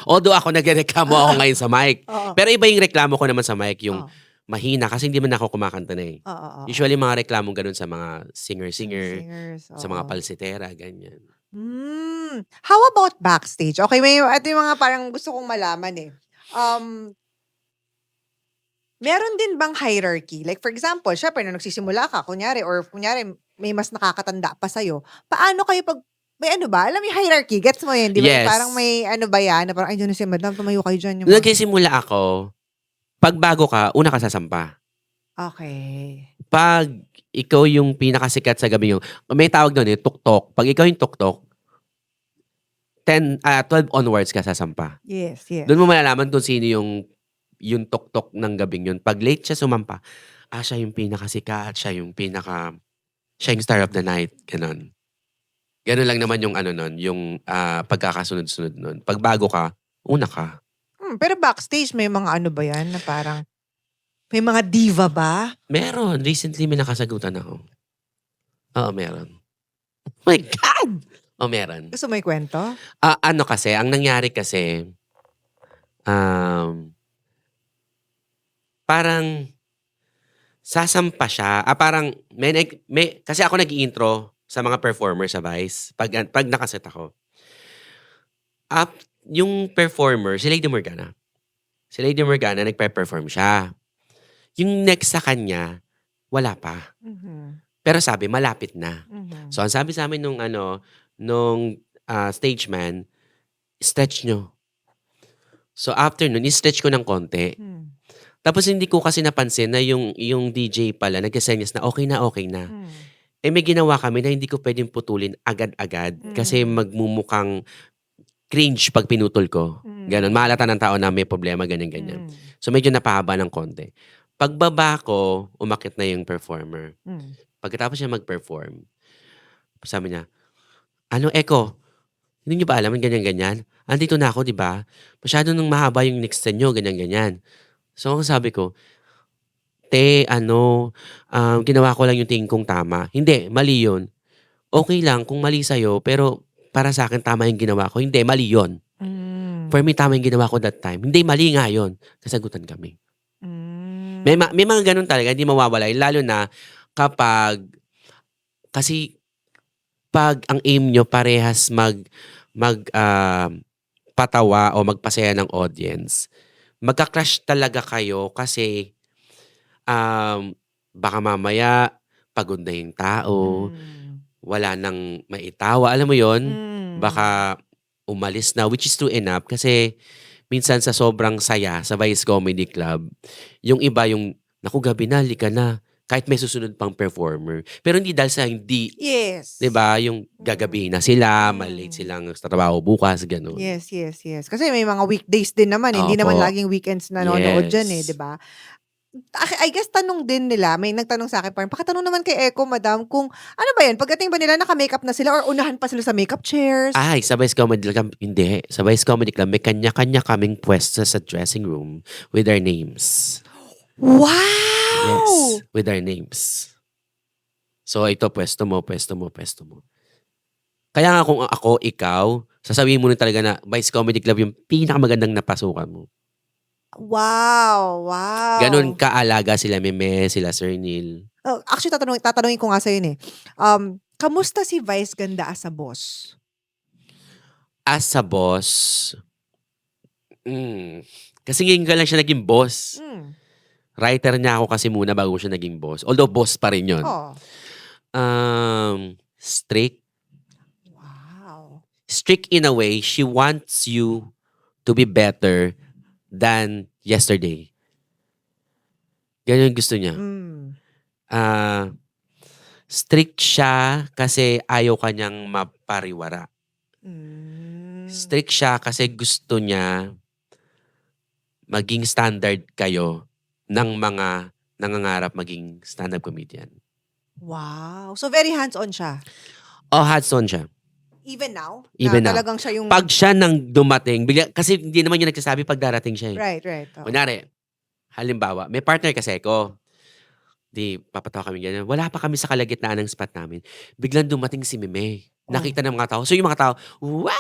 A: Although ako nagreklamo ako ngayon sa mic.
B: Oo.
A: Pero iba yung reklamo ko naman sa mic, yung
B: Oo.
A: mahina, kasi hindi man ako kumakanta na eh.
B: Oo.
A: Usually mga reklamo ganun sa mga singer-singer,
B: Singers,
A: sa mga
B: oo.
A: palsitera, ganyan.
B: How about backstage? Okay, ito yung mga parang gusto kong malaman eh. Meron din bang hierarchy? Like for example, syempre nung nagsisimula ka, kunyari may mas nakakatanda pa sa'yo, paano kayo may ano ba? Alam mo yung hierarchy? Gets mo yun? Di ba?
A: Yes.
B: Parang may ano ba yan? Na parang, ay, dyan na si madam, tumayo kayo dyan. Yung mga...
A: Nagsisimula ako, pag bago ka, una ka sasampa.
B: Okay.
A: Pag ikaw yung pinakasikat sa gabi yung, may tawag doon tuktok. Pag ikaw yung tuktok, 12 onwards ka sasampa.
B: Yes.
A: Doon mo malalaman kung sino yung tuktok ng gabing yun. Pag late siya sumampa, siya yung pinakasikat, siya yung star of the night, ganon. Ganon lang naman yung ano nun, yung pagkakasunod-sunod nun. Pag bago ka, una ka.
B: Pero backstage, may mga ano ba yan na parang, may mga diva ba?
A: Meron. Recently, may nakasagutan ako. Oo, meron. Oh my God! Meron.
B: Gusto mo ikwento?
A: Ano kasi, ang nangyari kasi, parang sasampa siya. Parang, kasi ako nag-intro sa mga performer sa Vice pag nakaset ako. Yung performer, si Lady Morgana. Si Lady Morgana, nagpe-perform siya. Yung next sa kanya, wala pa.
B: Mhm.
A: Pero sabi, malapit na.
B: Mhm.
A: So, ang sabi sa amin nung stage man, stretch nyo. So, after nun, stretch ko ng konti.
B: Hmm.
A: Tapos, hindi ko kasi napansin na yung DJ pala, nagkasenyas na okay na, okay na.
B: Hmm.
A: May ginawa kami na hindi ko pwedeng putulin agad-agad kasi magmumukhang cringe pag pinutol ko. Ganon. Mahalata ng tao na may problema, ganyan-ganyan. So, medyo napahaba ng konti. Pagbaba ko, umakit na yung performer. Pagkatapos niya mag-perform, sabi niya, Echo, hindi niyo ba alam ganyan-ganyan? Andito na ako, di ba? Masyado nang mahaba yung next nyo, ganyan-ganyan. So, ang sabi ko, ginawa ko lang yung tingin kong tama. Hindi, mali yun. Okay lang kung mali sa'yo, pero para sa akin, tama yung ginawa ko. Hindi, mali yun. For me, tama yung ginawa ko that time. Hindi, mali nga yun. Kasagutan kami. May mga ganun talaga, hindi mawawala. Lalo na kasi pag ang aim nyo parehas patawa o magpasaya ng audience, magka-crush talaga kayo kasi baka mamaya pagod na yung tao, wala nang maitawa. Alam mo yon, baka umalis na, which is true enough kasi minsan sa sobrang saya sa Vice Comedy Club, yung iba naku gabi na, lika na. Kahit may susunod pang performer. Pero hindi dahil sa hindi,
B: Yes.
A: 'di ba, yung gagabi na sila, malate silang sa trabaho bukas, ganun.
B: Yes. Kasi may mga weekdays din naman, hindi
A: Opo.
B: naman laging weekends nanonood dyan
A: Yes.
B: di ba? I guess tanong din nila, may nagtanong sa akin parang, pakitanong naman kay Echo, madam, kung ano ba yan, pagdating ba nila naka-makeup na sila or unahan pa sila sa makeup chairs?
A: Sa Vice Comedy Club, hindi. Sa Vice Comedy Club, may kanya-kanya kaming pwesto sa dressing room with our names.
B: Wow!
A: Yes, with our names. So, ito, pwesto mo, pwesto mo, pwesto mo. Kaya nga kung ako, ikaw, sasabihin mo na talaga na Vice Comedy Club yung pinakamagandang napasukan mo.
B: Wow!
A: Ganon kaalaga sila Meme, sila Sir Neil.
B: Actually, tatanungin ko nga sa'yo yun eh. Kamusta si Vice Ganda as a boss?
A: As a boss, kasi ngayon ka lang siya naging boss. Writer niya ako kasi muna bago siya naging boss. Although boss pa rin yun.
B: Oh.
A: Strict.
B: Wow.
A: Strict in a way, she wants you to be better than yesterday. Ganyan yung gusto niya. Strict siya kasi ayaw kanyang mapariwara. Strict siya kasi gusto niya maging standard kayo ng mga nangangarap maging stand-up comedian.
B: Wow. So very hands-on siya.
A: Hands-on siya.
B: Even now?
A: Even now.
B: Talagang siya yung...
A: Pag siya nang dumating, kasi hindi naman yung nagsasabi pag darating siya.
B: Right. Oh.
A: Kunyari, halimbawa, may partner kasi ako. Di, papatawa kami ganyan. Wala pa kami sa kalagitnaan ng spot namin. Biglang dumating si Meme. Nakita ng mga tao. So yung mga tao, wow!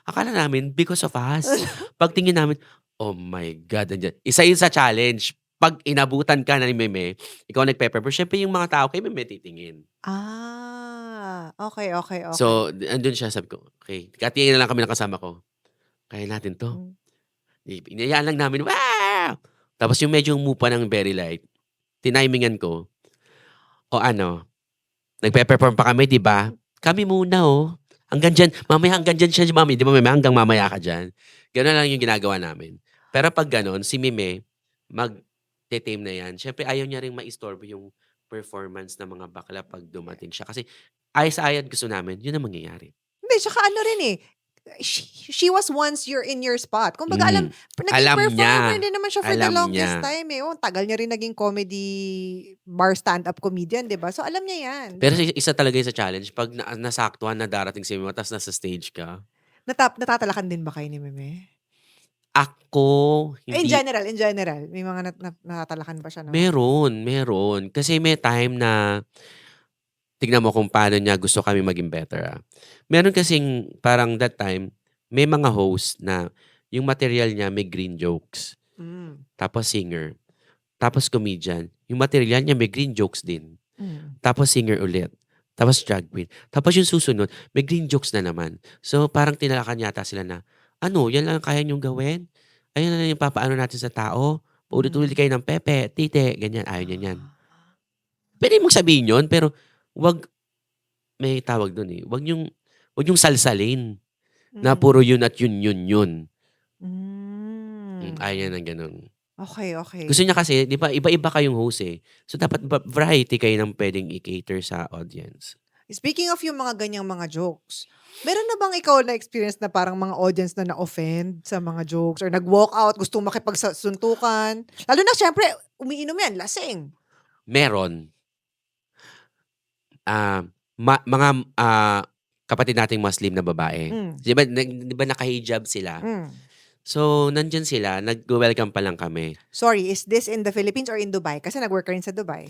A: Akala namin, because of us. Pagtingin namin, oh my God. Isa yun sa challenge. Pag inabutan ka na ni Meme, ikaw nagpe-prepare, syempre yung mga tao kay Meme titingin.
B: Okay.
A: So, andun siya, sabi ko, okay, katingin na lang kami ng kasama ko. Kaya natin to. Inayaan lang namin, wow! Tapos yung medyo umupa ng very light, tinimingan ko, nagpe-perform pa kami, di ba? Kami muna, hanggang dyan, mamaya hanggang dyan siya, mami, di ba, Meme, hanggang mamaya ka dyan. Gano'n lang yung ginagawa namin. Pero pag gano'n, si Meme, mag-tame na yan. Siyempre, ayaw niya rin ma-istorbo yung performance ng mga bakla pag dumating siya. Kasi ayos-ayad gusto namin, yun ang mangyayari.
B: Hindi, tsaka ano rin eh. she was once in your spot. Kumbaga,
A: Mm.
B: naging
A: Alam
B: performer
A: niya.
B: din naman siya for the
A: Alam
B: longest
A: niya.
B: time eh. Oh, tagal niya rin naging comedy bar stand-up comedian, di ba? So, alam niya yan.
A: Pero isa talaga yung sa challenge, pag nasaktuhan na darating si Meme tapos nasa stage ka.
B: Natatalakan din ba kayo ni Meme?
A: Ako,
B: In
A: hindi.
B: general. May mga natatalakan ba siya? No?
A: Meron. Kasi may time na, tignan mo kung paano niya gusto kami maging better. Meron kasing, parang that time, may mga host na, yung material niya may green jokes.
B: Mm.
A: Tapos singer. Tapos comedian. Yung material niya may green jokes din.
B: Mm.
A: Tapos singer ulit. Tapos drag queen. Tapos yung susunod, may green jokes na naman. So parang tinalakan yata sila na, yan lang kaya niyong gawin? Ayun na lang yung papaano natin sa tao? Paulit-ulit kayo ng pepe, tite, ganyan. Ayaw niya yan. Pwede mong sabihin yun, pero wag, may tawag dun eh. Wag yung salsalin. Na puro yun at yun. Ayaw niya ng ganun.
B: Okay.
A: Gusto niya kasi, di ba, iba-iba kayong host eh. So dapat variety kayo ng pwedeng i-cater sa audience.
B: Speaking of yung mga ganyang mga jokes, meron na bang ikaw na experience na parang mga audience na na-offend sa mga jokes or nag-walk out, gustong makipagsuntukan? Lalo na syempre, umiinom yan, lasing.
A: Meron. Mga kapatid nating Muslim na babae. Di ba naka-hijab sila? So, nandyan sila. Nag-welcome pa lang kami.
B: Sorry, is this in the Philippines or in Dubai? Kasi nag-work ka rin sa Dubai.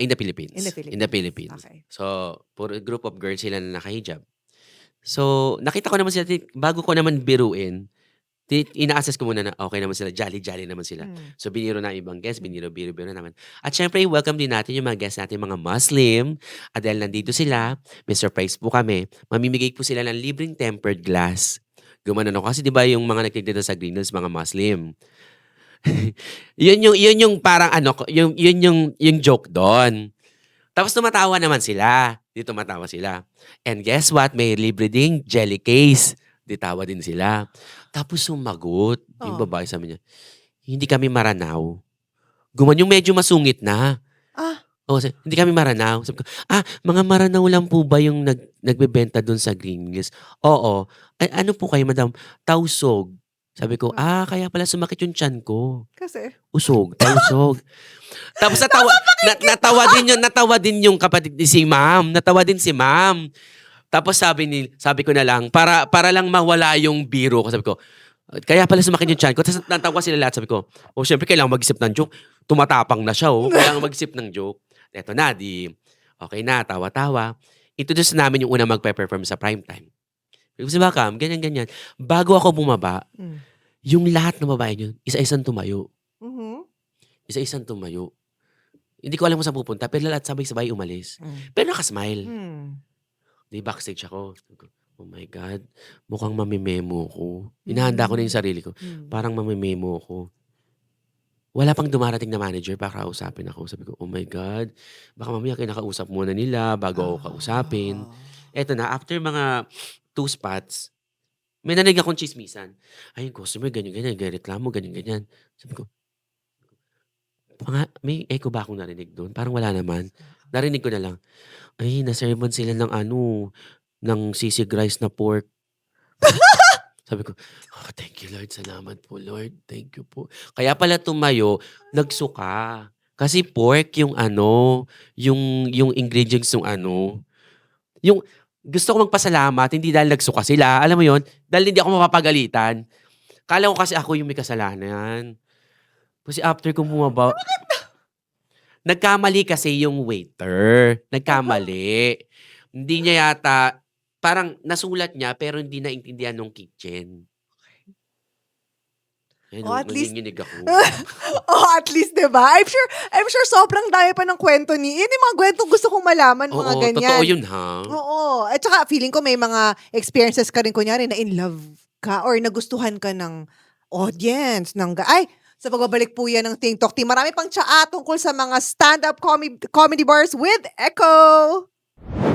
A: In the Philippines.
B: In the Philippines. Okay.
A: So, puro group of girls sila na naka-hijab. So, nakita ko naman sila, bago ko naman biruin, ina-assess ko muna na okay naman sila, jolly-jolly naman sila. So, biniro na ibang guest, biro naman. At syempre, welcome din natin yung mga guests natin, mga Muslim. At dahil nandito sila, may surprise po kami. Mamimigay po sila ng libreng tempered glass. Gumanon ako. Kasi di ba yung mga nagtitinda sa Green Hills, mga Muslim. yun yung parang yun yung joke doon. Tapos tumatawa naman sila. Tumatawa sila. And guess what? May libre ding jelly case. Tawa din sila. Tapos sumagot. Yung babae sabi niya, hindi kami maranaw. Yung medyo masungit na. Hindi kami maranaw. Sabi ko, mga maranaw lang po ba yung nagbebenta doon sa Green Hills? Oo. Ay, ano po kayo, madam? Tausog. Sabi ko, kaya pala sumakit yung tiyan ko.
B: Kasi?
A: Usog, tausog. Tapos natawa din yung kapatid ni si ma'am. Natawa din si ma'am. Tapos sabi ko na lang, para lang mawala yung biro ko. Sabi ko, kaya pala sumakit yung tiyan ko. Tapos natawa sila lahat. Sabi ko, syempre kailangan mag-isip ng joke. Tumatapang na siya, kailangan mag-isip ng joke. Eto na, okay na, tawa-tawa. Introduce namin yung una magpe-perform sa primetime. Kasi baka, ganyan. Bago ako bumaba, yung lahat ng babae yun, isa-isang tumayo. Isa-isang tumayo. Hindi ko alam kung saan pupunta, pero lahat sabay-sabay umalis. Pero nakasmile. Backstage ako. Oh my God, mukhang mamimemo ko. Inahanda ko na yung sarili ko. Parang mamimemo ko. Wala pang dumarating na manager para kausapin ako. Sabi ko, oh my God, baka mamaya kinakausap muna nila bago ako kausapin. Eto na, after mga 2 spots, may narinig akong chismisan. Ay, yung customer, ganyan, reklamo, ganyan. Sabi ko, may echo ba akong narinig doon? Parang wala naman. Narinig ko na lang, ay, naservan sila ng sisig rice na pork. Sabi ko, thank you Lord, salamat po Lord, thank you po. Kaya pala tumayo, nagsuka. Kasi pork yung yung ingredients ng yung gusto ko magpasalamat, hindi dahil nagsuka sila. Alam mo yon, dahil hindi ako mapapagalitan. Kala ko kasi ako yung may kasalanan. Kasi after kong bumaba, nagkamali kasi yung waiter. Nagkamali. Hindi niya yata, parang nasulat niya pero hindi naintindihan ng kitchen.
B: At least,
A: nanginginig ako.
B: at least, diba? I'm sure sobrang dami pa ng kwento ni Ian. Yung mga kwento gusto kong malaman, mga ganyan.
A: Totoo yun, ha?
B: Oo. At saka, feeling ko may mga experiences ka rin, kunyari, na in love ka or nagustuhan ka ng audience. Sa pagbabalik po yan ng Ting Talk Team, marami pang tsaa tungkol sa mga stand-up comedy bars with Echo.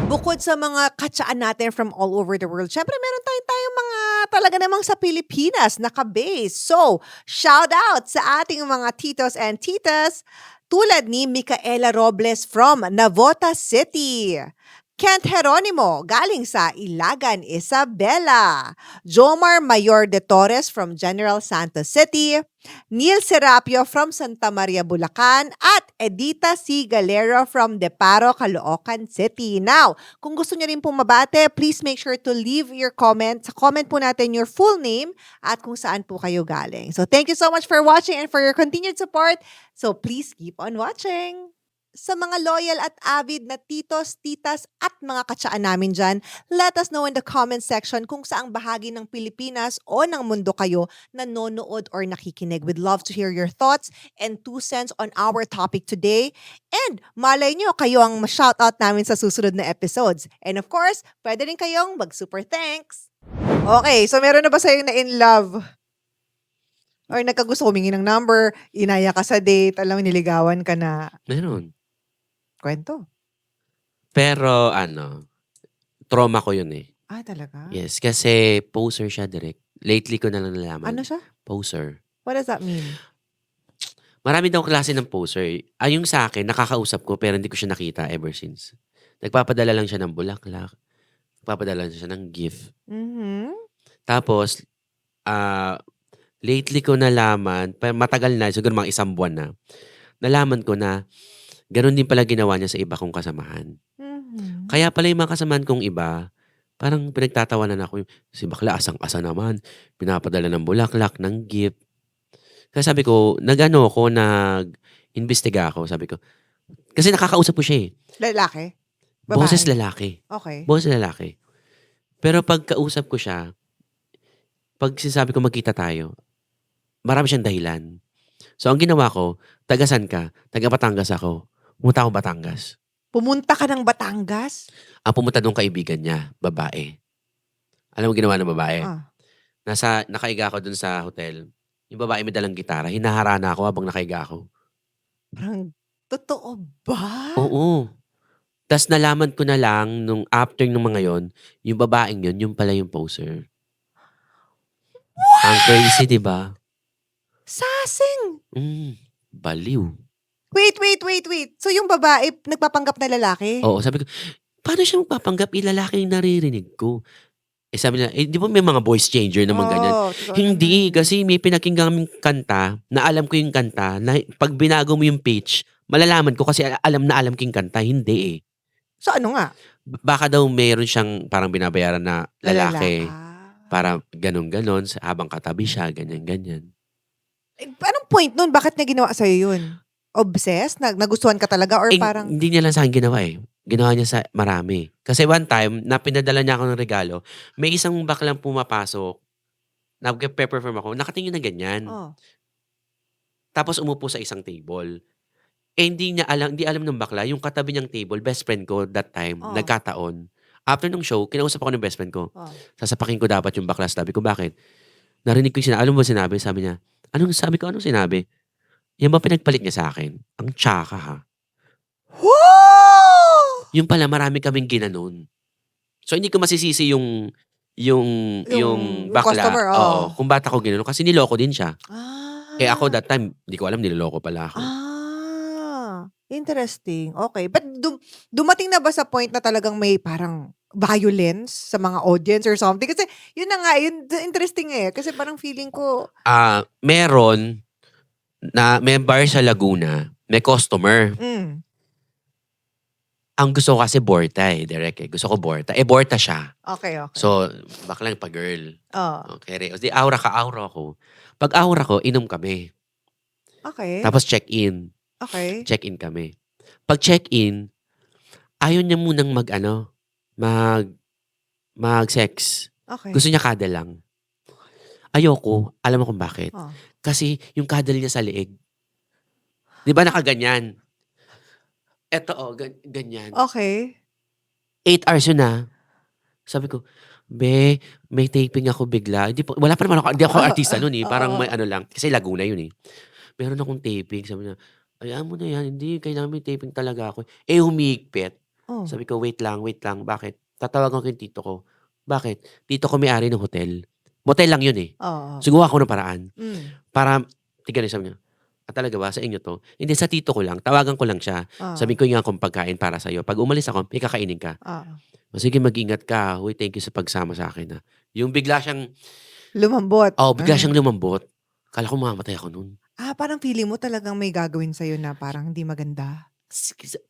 B: Bukod sa mga katsaan natin from all over the world, syempre meron tayong mga talaga namang sa Pilipinas naka-base. So, shout out sa ating mga titos and titas tulad ni Micaela Robles from Navotas City. Kent Jeronimo, galing sa Ilagan, Isabela. Jomar Mayor de Torres from General Santos City. Neil Serapio from Santa Maria, Bulacan. At Edita C. Galero from Deparo, Caloocan City. Now, kung gusto niyo rin pong mabate, please make sure to leave your comment. Sa comment po natin your full name at kung saan po kayo galing. So thank you so much for watching and for your continued support. So please keep on watching. Sa mga loyal at avid na titos, titas at mga katsaan namin dyan, let us know in the comment section kung saang bahagi ng Pilipinas o ng mundo kayo nanonood or nakikinig. We'd love to hear your thoughts and 2 cents on our topic today. And malay nyo, kayo ang ma-shoutout namin sa susunod na episodes. And of course, pwede rin kayong mag-super thanks. Okay, so meron na ba sa'yo na in love? Or nagkagusto humingi ng number, inaya ka sa date, alam mo, niligawan ka na.
A: Meron.
B: Kwento.
A: Pero trauma ko yun eh.
B: Ah, talaga?
A: Yes, kasi poser siya direct. Lately ko na lang nalaman.
B: Ano siya?
A: Poser.
B: What does that mean?
A: Marami daw klase ng poser. Yung sa akin, nakakausap ko pero hindi ko siya nakita ever since. Nagpapadala lang siya ng bulaklak. Nagpapadala lang siya ng gift.
B: Mhm.
A: Tapos, lately ko nalaman, matagal na, siguro mga 1 buwan na, nalaman ko na ganun din pala ginawa niya sa iba kong kasamahan.
B: Mhm.
A: Kaya pala yung mga kasamahan kong iba, parang pinagtatawanan ako. Si bakla, asang-asa naman. Pinapadala ng bulaklak, ng gift. Kaya sabi ko, nag-imbestiga ako. Sabi ko, kasi nakakausap ko siya eh.
B: Lalaki? Babae?
A: Boses lalaki.
B: Okay.
A: Boses lalaki. Pero pag kausap ko siya, pag sinasabi ko magkita tayo, marami siyang dahilan. So ang ginawa ko, tagasan ka, taga Batangas ako. Pumunta ako Batangas.
B: Pumunta ka ng Batangas?
A: Ang pumunta nung kaibigan niya, babae. Alam mo ginawa ng babae?
B: Ah.
A: Nakaiga ako dun sa hotel. Yung babae may dalang gitara. Hinaharana ako habang nakaiga ako.
B: Parang, totoo ba?
A: Oo. Tapos nalaman ko na lang nung after nung mga yon, yung babaeng yun, yung pala yung poser. Ang crazy, di ba?
B: Sasing!
A: Baliw.
B: Wait. So yung babae, nagpapanggap na lalaki?
A: Oo, sabi ko, paano siya magpapanggap? Lalaki yung naririnig ko. Sabi nila, di ba may mga voice changer naman ganyan?
B: Totoo
A: Hindi,
B: naman.
A: kasi may pinakinggan kaming kanta, na alam ko yung kanta, na pag binago mo yung pitch, malalaman ko kasi alam ko yung kanta. Hindi eh.
B: So ano nga?
A: Baka daw meron siyang parang binabayaran na lalaki.
B: Ah.
A: Para ganon-ganon, habang katabi siya, ganyan-ganyan.
B: Anong point nun? Bakit niya ginawa sa'yo yun? Obsessed? Nagustuhan ka talaga? Or parang...
A: Hindi niya lang sa akin ginawa eh. Ginawa niya sa marami. Kasi one time, na pinadala niya ako ng regalo, may isang baklang pumapasok, nag-perform ako, nakatingin na ganyan.
B: Oh.
A: Tapos umupo sa isang table. Hindi alam ng bakla, yung katabi niyang table, best friend ko that time,
B: Oh.
A: nagkataon. After nung show, kinausap ako ng best friend ko.
B: Oh.
A: Sasapakin ko dapat yung bakla. Sabi ko, bakit? Narinig ko yung sinabi. Alam mo ba sinabi? Sabi niya, anong sinabi? Yan ba pinagpalit niya sa akin? Ang tsaka ha.
B: Whoa!
A: Yung pala, marami kaming ginanon. So, hindi ko masisisi yung bakla.
B: customer, oh.
A: Oo, kung ba't ako ginanon. Kasi niloko din siya.
B: Ah.
A: Ako that time, hindi ko alam, niloloko pala ako.
B: Interesting. Okay. But dumating na ba sa point na talagang may parang violence sa mga audience or something? Kasi yun na nga, yun interesting eh. Kasi parang feeling ko...
A: Meron na may bar sa Laguna, may customer. Ang gusto ko kasi Borta eh, direct eh. Gusto ko Borta. Borta siya.
B: Okay.
A: So, baklang pa-girl.
B: Oh.
A: Okay. Di aura ako. Pag aura ko, inom kami.
B: Okay.
A: Tapos check-in.
B: Okay.
A: Check-in kami. Pag check-in, ayaw niya munang mag-sex.
B: Okay.
A: Gusto niya kada lang. Ayoko. Alam mo kung bakit?
B: Oh.
A: Kasi yung cuddle niya sa leeg. Di ba nakaganyan? Eto ganyan.
B: Okay.
A: 8 hours yun na. Sabi ko, be, may taping ako bigla. Wala pa naman ako, hindi ako artista nun eh. Parang may ano lang. Kasi Laguna yun eh. Meron akong taping. Sabi niya, ayaan mo na yan. Hindi, kailangan may taping talaga ako. Humigpit.
B: Oh.
A: Sabi ko, wait lang. Bakit? Tatawagan ko yung tito ko. Bakit? Tito ko may-ari ng hotel. Motel lang yun eh.
B: Oh.
A: Siguro ako ng paraan.
B: Mm.
A: Para, tignan sabi niya, Talaga ba? Sa inyo to? Hindi, sa tito ko lang. Tawagan ko lang siya.
B: Ah,
A: Sabi ko yung akong pagkain para sa'yo. Pag umalis ako, may kakainin ka.
B: ah.
A: O sige, mag-ingat ka. Uy, thank you sa pagsama sa akin. Yung bigla siyang,
B: Lumambot.
A: bigla siyang lumambot. Kala ko mamamatay ako nun.
B: Parang feeling mo talagang may gagawin sa'yo na parang hindi maganda.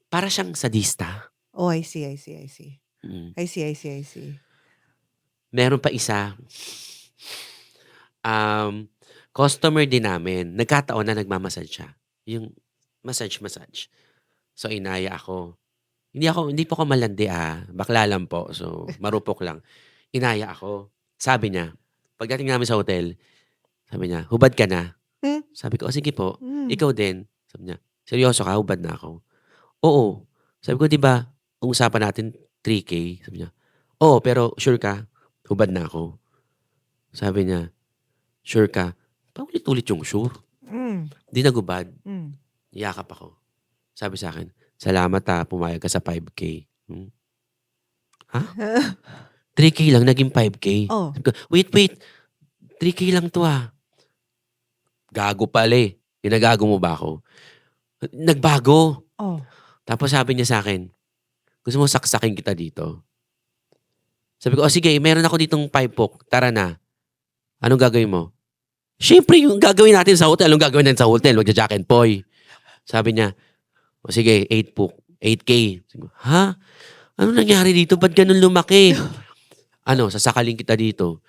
A: Para siyang sadista.
B: Oh, I see, I see, I see.
A: Mm.
B: I see, I see, I see.
A: Meron pa isa. Customer din namin. Nagkataon na nagmamassage siya. Yung massage. So, inaya ako. Hindi po ako malandi Bakla lang po. So, marupok lang. Inaya ako. Sabi niya, pagdating namin sa hotel, sabi niya, hubad ka na.
B: Hmm?
A: Sabi ko, sige po.
B: Hmm.
A: Ikaw din. Sabi niya, seryoso ka? Hubad na ako. Oo. Sabi ko, di ba, ang usapan natin 3K? Sabi niya, oo, pero sure ka? Hubad na ako. Sabi niya, sure ka? Paulit-ulit yung sure.
B: Mm.
A: Di nagubad.
B: Mm.
A: Yakap ako. Sabi sa akin, salamat pumayag ka sa 5K. Ha? 3K lang, naging 5K.
B: Oh.
A: Sabi ko, wait. 3K lang to Gago pala Ginagago mo ba ako? Nagbago.
B: Oh.
A: Tapos sabi niya sa akin, gusto mo saksakin kita dito? Sabi ko, sige, meron ako ditong 5 pok. Tara na. Anong gagawin mo? Siyempre, yung gagawin natin sa hotel. Anong gagawin natin sa hotel? Magja-jack and poy. Sabi niya, sige, 8 pok. 8K. Sabi ko, ha? Ano nangyari dito? Ba't ganun lumaki? Sasakalin kita dito.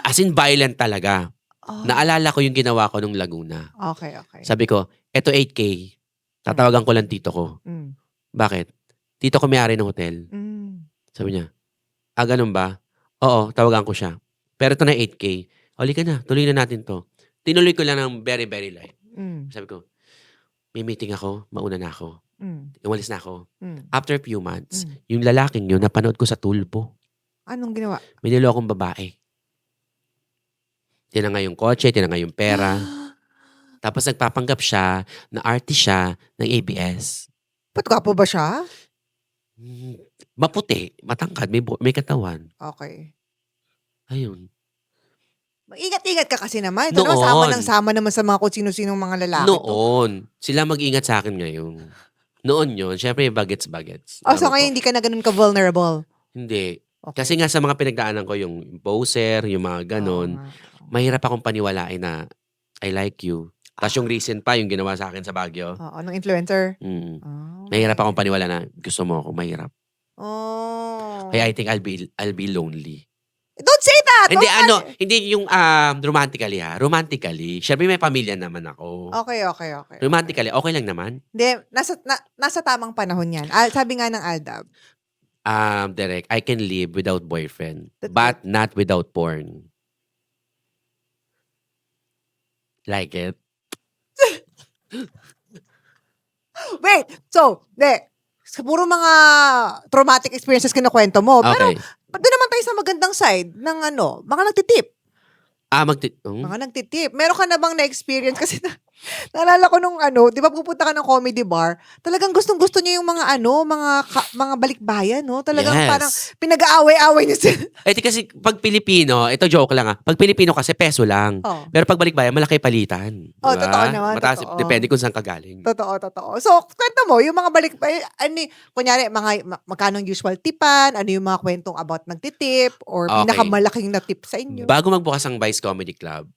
A: As in, violent talaga.
B: Oh.
A: Naalala ko yung ginawa ko nung Laguna.
B: Okay.
A: Sabi ko, eto 8K. Tatawagan ko lang tito ko.
B: Mm.
A: Bakit? Tito ko may-ari ng hotel.
B: Mm.
A: Sabi niya, ganun ba? Oo, tawagan ko siya. Pero ito na 8K. Huli ka na, tuloy na natin to. Tinuloy ko lang ng very, very light.
B: Mm.
A: Sabi ko, may meeting ako, mauna na ako.
B: Mm.
A: Umalis na ako.
B: Mm.
A: After a few months,
B: Mm.
A: yung lalaking yun, napanood ko sa tulpo.
B: Anong ginawa?
A: May nilokong babae. Tinangay yung kotse, tinangay yung pera. Tapos nagpapanggap siya na artist siya ng ABS.
B: Ba't gwapo ba siya?
A: Maputi, matangkad, may katawan.
B: Okay.
A: Ayun.
B: Mag-ingat-ingat ka kasi naman. Ito naman, sama naman sa mga kung sino-sinong mga lalaki.
A: Noon. Sila mag-ingat sa akin ngayon. Noon yun. Syempre, bagets-bagets.
B: So ngayon hindi ka na ganun ka-vulnerable?
A: Hindi.
B: Okay.
A: Kasi nga sa mga pinagdaanan ko, yung poser, yung mga ganon, mahirap akong paniwalain na I like you. Tapos yung recent pa, yung ginawa sa akin sa Baguio.
B: Anong influencer?
A: Mahirap akong paniwala na gusto mo ako. Mahirap.
B: Oh.
A: Kaya I think I'll be lonely.
B: Don't say that!
A: Hindi,
B: Don't-
A: hindi yung romantically Romantically. Syempre may pamilya naman ako.
B: Okay.
A: Romantically, okay lang naman.
B: Hindi, nasa tamang panahon yan. Sabi nga ng Aldab.
A: Derek, I can live without boyfriend.
B: That's
A: But not without porn. Like it?
B: Wait! So, puro mga traumatic experiences kinukwento mo. Pero,
A: Okay.
B: doon naman tayo sa magandang side ng mga nagtitip.
A: Hmm?
B: Mga nagtitip. Meron ka na bang na-experience? Kasi naalala ko nung di ba pupunta ka ng comedy bar, talagang gustong-gusto niya yung mga mga balikbayan, no? Talagang
A: Yes.
B: parang pinag-aaway-aaway niya sila.
A: Kasi pag Pilipino, ito joke lang Pag Pilipino kasi peso lang.
B: Oh.
A: Pero pag balikbayan, malaki palitan.
B: Oh,
A: Diba?
B: totoo naman,
A: Mataas,
B: totoo.
A: depende kung saan ka galing.
B: Totoo. So, kwento mo, yung mga balikbayan, kunyari, magkano usual tipan, ano yung mga kwentong about nagtitip, or
A: Okay.
B: pinakamalaking na tip sa inyo.
A: Bago magbukas ang Vice Comedy Club,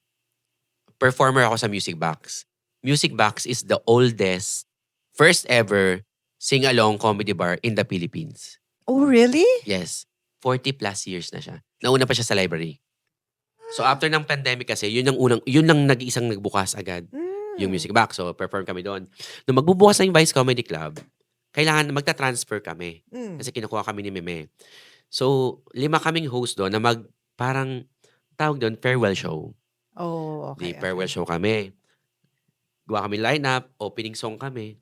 A: performer ako sa Music Box. Music Box is the oldest, first ever sing-along comedy bar in the Philippines.
B: Oh, really?
A: Yes. 40 plus years na siya. Nauna pa siya sa library. So after ng pandemic kasi, yun ang nag-iisang nagbukas agad. Yung Music Box. So perform kami doon. Nung magbubukas na yung Vice Comedy Club, kailangan magta-transfer kami. Kasi kinukuha kami ni Meme. So 5 kaming host doon na parang tawag doon, farewell show.
B: Oh, okay.
A: Farewell show kami. Gawa kami lineup, opening song kami.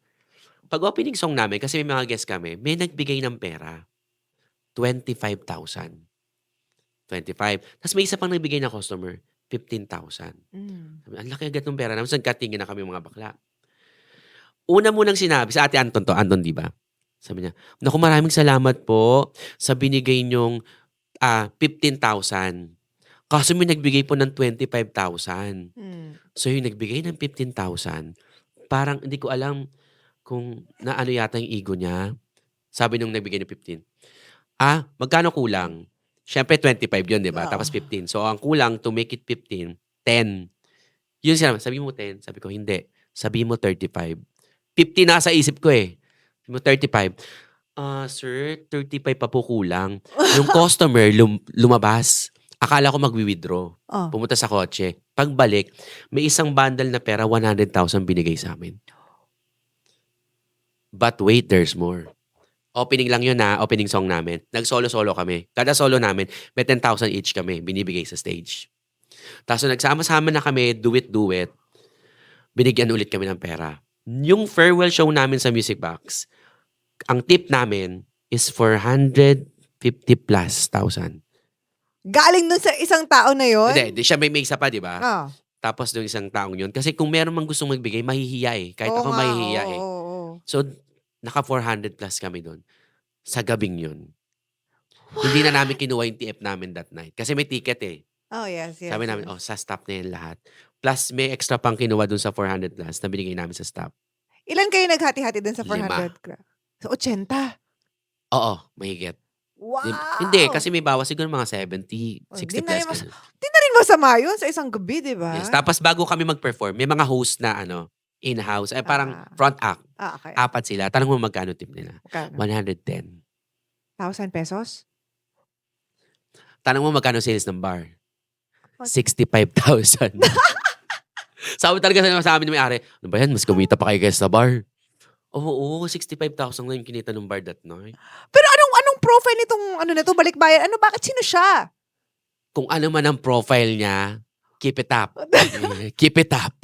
A: Pag opening song namin, kasi may mga guest kami, may nagbigay ng pera. 25,000. 25. Tapos may isa pang nagbigay na customer, 15,000. Sabi, ang laki agad ng pera. Tapos nagkatingin na kami mga bakla. Una munang sinabi, sa ate Anton to, Anton di ba? Sabi niya, naku, maraming salamat po sa binigay niyong 15,000. Kaso may nagbigay po ng 25,000. So yung nagbigay ng 15,000, parang hindi ko alam kung naano yata yung ego niya. Sabi nung nagbigay ng 15, magkano kulang? Siyempre 25 yun, di ba?
B: Oo.
A: Tapos 15. So, ang kulang to make it 15, 10. Yun sinabi, sabi mo 10. Sabi ko, hindi. Sabi mo 35. 50 nasa isip ko eh. Sabi mo 35. Sir, 35 pa po kulang. Yung customer lumabas. Akala ko magwi-withdraw.
B: Oh.
A: Pumunta sa kotse. Pagbalik, may isang bundle na pera, 100,000 binigay sa amin. But wait, there's more. Opening lang yun opening song namin. Nag-solo-solo kami. Kada solo namin, may 10,000 each kami binibigay sa stage. Tapos nagsama-sama na kami, duet-duet, binigyan ulit kami ng pera. Yung farewell show namin sa Music Box, ang tip namin is 450 plus thousand.
B: Galing dun sa isang tao na yun?
A: Hindi, siya may isa pa, di ba?
B: Oh.
A: Tapos yung isang taong yun. Kasi kung meron mang gustong magbigay, mahihiya eh. Kahit
B: Oo
A: ako
B: nga,
A: mahihiya eh.
B: oo.
A: So, naka 400 plus kami doon. Sa gabing yun. Hindi na namin kinuha yung TF namin that night. Kasi may ticket eh.
B: Oh, yes.
A: Sabi namin, sa stop na yan lahat. Plus, may extra pang kinuha doon sa 400 plus na binigay namin sa stop.
B: Ilan kayo naghati-hati dun sa 400?
A: 5.
B: Sa 80?
A: Oo, mahigit.
B: Wow!
A: Hindi, kasi may bawas siguro mga 70, 60
B: di na
A: plus.
B: yun Di na rin masama yun sa isang gabi, di ba?
A: Yes. Tapos bago kami mag-perform, may mga host na in-house. Parang front act.
B: Okay.
A: 4 sila. Tanong mo magkano tip nila?
B: Magkano?
A: 110.
B: 1,000 pesos?
A: Tanong mo magkano sales ng bar? 65,000. Sabi talaga sa amin ng may-ari, ano ba yan? Mas kumita pa kayo sa bar. Oo, 65,000 na yung kinita ng bar that night.
B: Pero anong profile nitong na to, balikbayan? Bakit sino siya?
A: Kung ano man ang profile niya, keep it up. Keep it up.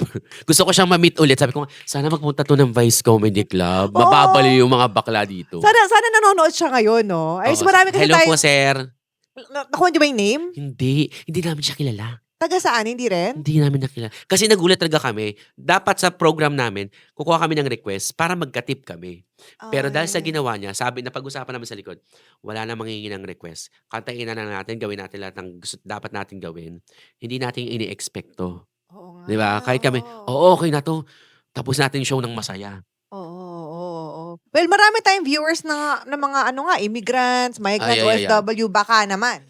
A: Gusto ko siyang ma-meet ulit. Sabi ko, sana magpunta to ng Vice Comedy Club. Mababaliw yung mga bakla dito.
B: Sana nanonood siya ngayon, no? Ay,
A: Oo.
B: marami kasi
A: Hello
B: tayo.
A: po, sir.
B: Nakuha niyo ba yung name?
A: Hindi namin siya kilala.
B: Taga saan? Hindi rin?
A: Hindi namin nakilala. Kasi nagulat talaga kami. Dapat sa program namin, kukuha kami ng request para magka-tip kami. Pero dahil sa ginawa niya, sabi na pag-usapan namin sa likod, wala na manghingi ng request. Kantayin na natin, gawin natin lahat ng gusto, dapat natin gawin. Hindi natin ini-expect to.
B: Oo nga.
A: Di ba? Kahit kami, okay na to. Tapos natin yung show ng masaya.
B: Oo. Well, marami tayong viewers na mga immigrants, migrant,
A: Ay.
B: OFW, baka naman.